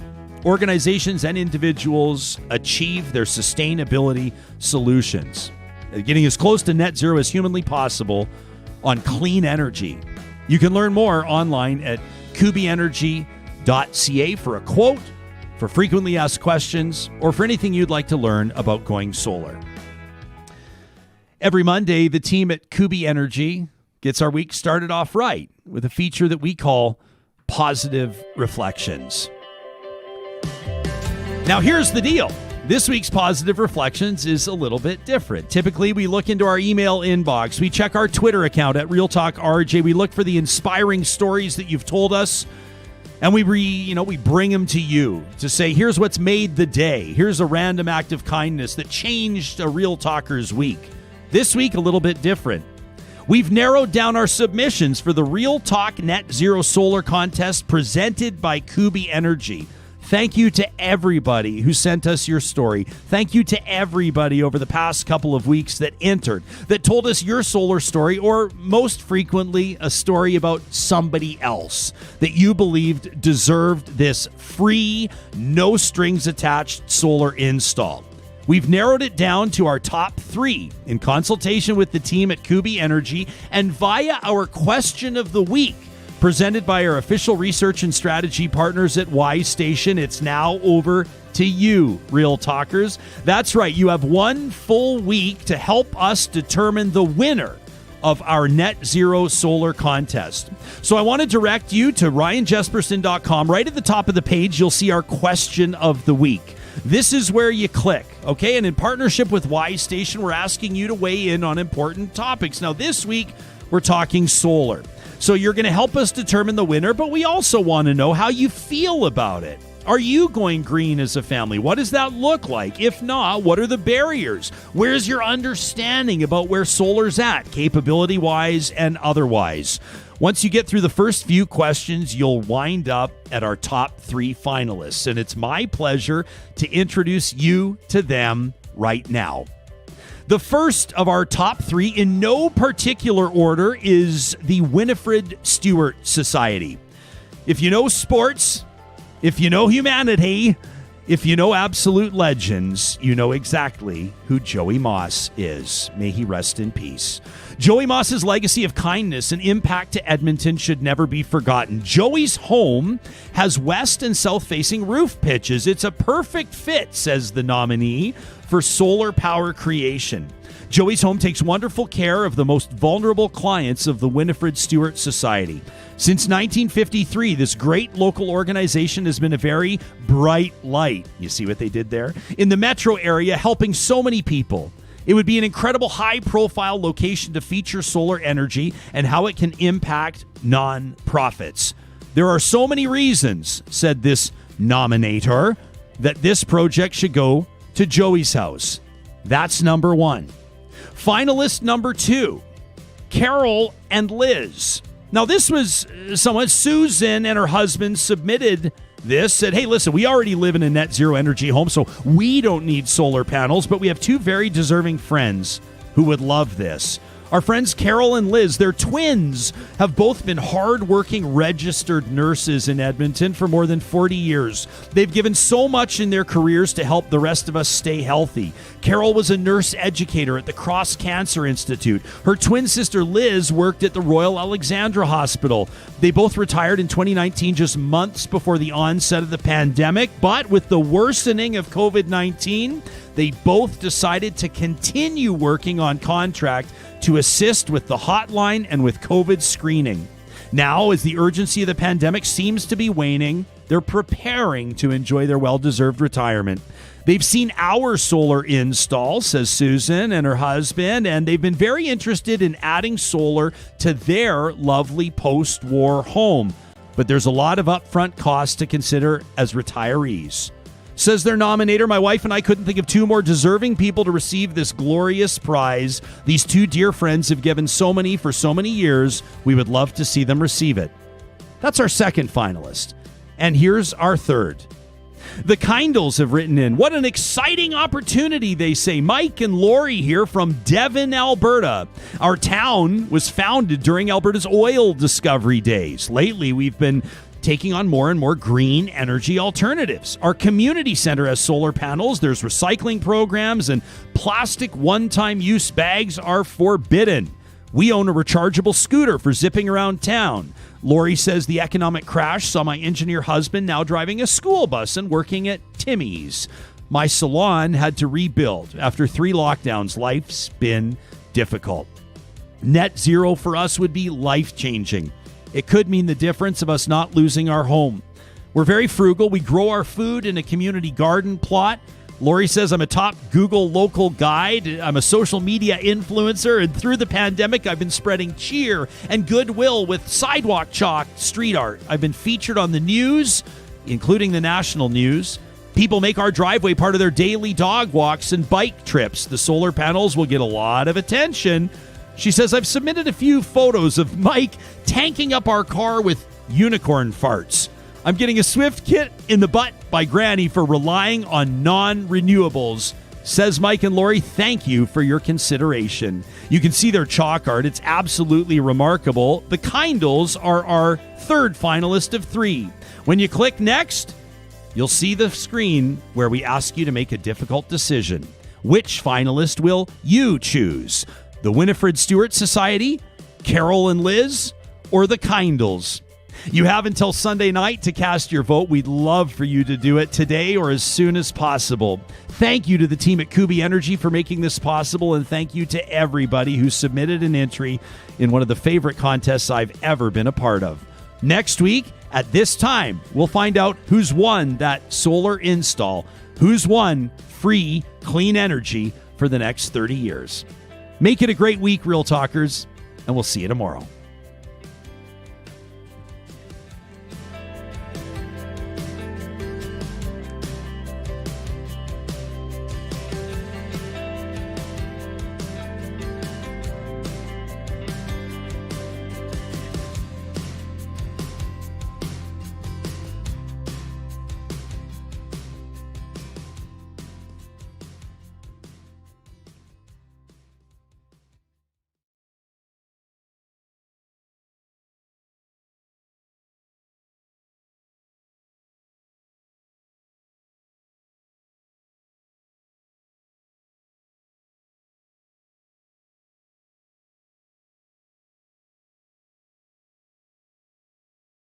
organizations and individuals achieve their sustainability solutions, getting as close to net zero as humanly possible on clean energy. You can learn more online at kubienergy.ca for a quote, for frequently asked questions, or for anything you'd like to learn about going solar. Every Monday, the team at Kubi Energy gets our week started off right with a feature that we call Positive Reflections. Now, here's the deal. This week's Positive Reflections is a little bit different. Typically, we look into our email inbox. We check our Twitter account at Real Talk RJ. We look for the inspiring stories that you've told us, and we bring them to you to say, here's what's made the day. Here's a random act of kindness that changed a Real Talker's week. This week, a little bit different. We've narrowed down our submissions for the Real Talk Net Zero Solar Contest presented by Kubi Energy. Thank you to everybody who sent us your story. Thank you to everybody over the past couple of weeks that entered, that told us your solar story, or most frequently, a story about somebody else that you believed deserved this free, no strings attached solar install. We've narrowed it down to our top 3 in consultation with the team at Kubi Energy and via our question of the week, presented by our official research and strategy partners at Y Station. It's now over to you, Real Talkers. That's right. You have 1 full week to help us determine the winner of our Net Zero Solar Contest. So I want to direct you to ryanjesperson.com. Right at the top of the page, you'll see our question of the week. This is where you click, okay? And in partnership with Y Station, we're asking you to weigh in on important topics. Now, this week, we're talking solar. So you're going to help us determine the winner, but we also want to know how you feel about it. Are you going green as a family? What does that look like? If not, what are the barriers? Where's your understanding about where solar's at, capability-wise and otherwise? Once you get through the first few questions, you'll wind up at our top 3 finalists, and it's my pleasure to introduce you to them right now. The first of our top 3, in no particular order, is the Winifred Stewart Society. If you know sports, if you know humanity, if you know absolute legends, you know exactly who Joey Moss is. May he rest in peace. Joey Moss's legacy of kindness and impact to Edmonton should never be forgotten. Joey's home has west and south-facing roof pitches. It's a perfect fit, says the nominee, for solar power creation. Joey's home takes wonderful care of the most vulnerable clients of the Winifred Stewart Society. Since 1953, this great local organization has been a very bright light. You see what they did there? In the metro area, helping so many people. It would be an incredible high-profile location to feature solar energy and how it can impact non-profits. There are so many reasons, said this nominator, that this project should go to Joey's house. That's number 1. Finalist number 2, Carol and Liz. Now, this was someone, Susan and her husband submitted this said, hey, listen, we already live in a net zero energy home, so we don't need solar panels, but we have two very deserving friends who would love this. Our friends Carol and Liz, they're twins, have both been hardworking registered nurses in Edmonton for more than 40 years. They've given so much in their careers to help the rest of us stay healthy. Carol was a nurse educator at the Cross Cancer Institute. Her twin sister Liz worked at the Royal Alexandra Hospital. They both retired in 2019, just months before the onset of the pandemic, but with the worsening of COVID-19, they both decided to continue working on contract to assist with the hotline and with COVID screening. Now, as the urgency of the pandemic seems to be waning, they're preparing to enjoy their well-deserved retirement. They've seen our solar install, says Susan and her husband, and they've been very interested in adding solar to their lovely post-war home. But there's a lot of upfront costs to consider as retirees. Says their nominator, my wife and I couldn't think of two more deserving people to receive this glorious prize. These two dear friends have given so many for so many years. We would love to see them receive it. That's our second finalist. And here's our third. The Kindles have written in. What an exciting opportunity, they say. Mike and Lori here from Devon, Alberta. Our town was founded during Alberta's oil discovery days. Lately, we've been taking on more and more green energy alternatives. Our community center has solar panels, there's recycling programs, and plastic one-time use bags are forbidden. We own a rechargeable scooter for zipping around town. Lori says the economic crash saw my engineer husband now driving a school bus and working at Timmy's. My salon had to rebuild. After 3 lockdowns, life's been difficult. Net zero for us would be life-changing. It could mean the difference of us not losing our home. We're very frugal. We grow our food in a community garden plot. Lori says I'm a top Google local guide. I'm a social media influencer. And through the pandemic, I've been spreading cheer and goodwill with sidewalk chalk street art. I've been featured on the news, including the national news. People make our driveway part of their daily dog walks and bike trips. The solar panels will get a lot of attention. She says, I've submitted a few photos of Mike tanking up our car with unicorn farts. I'm getting a swift kick in the butt by Granny for relying on non-renewables. Says Mike and Lori, thank you for your consideration. You can see their chalk art. It's absolutely remarkable. The Kindles are our third finalist of 3. When you click next, you'll see the screen where we ask you to make a difficult decision. Which finalist will you choose? The Winifred Stewart Society, Carol and Liz, or the Kindles? You have until Sunday night to cast your vote. We'd love for you to do it today or as soon as possible. Thank you to the team at Kubi Energy for making this possible, and thank you to everybody who submitted an entry in one of the favorite contests I've ever been a part of. Next week, at this time, we'll find out who's won that solar install, who's won free clean energy for the next 30 years. Make it a great week, Real Talkers, and we'll see you tomorrow.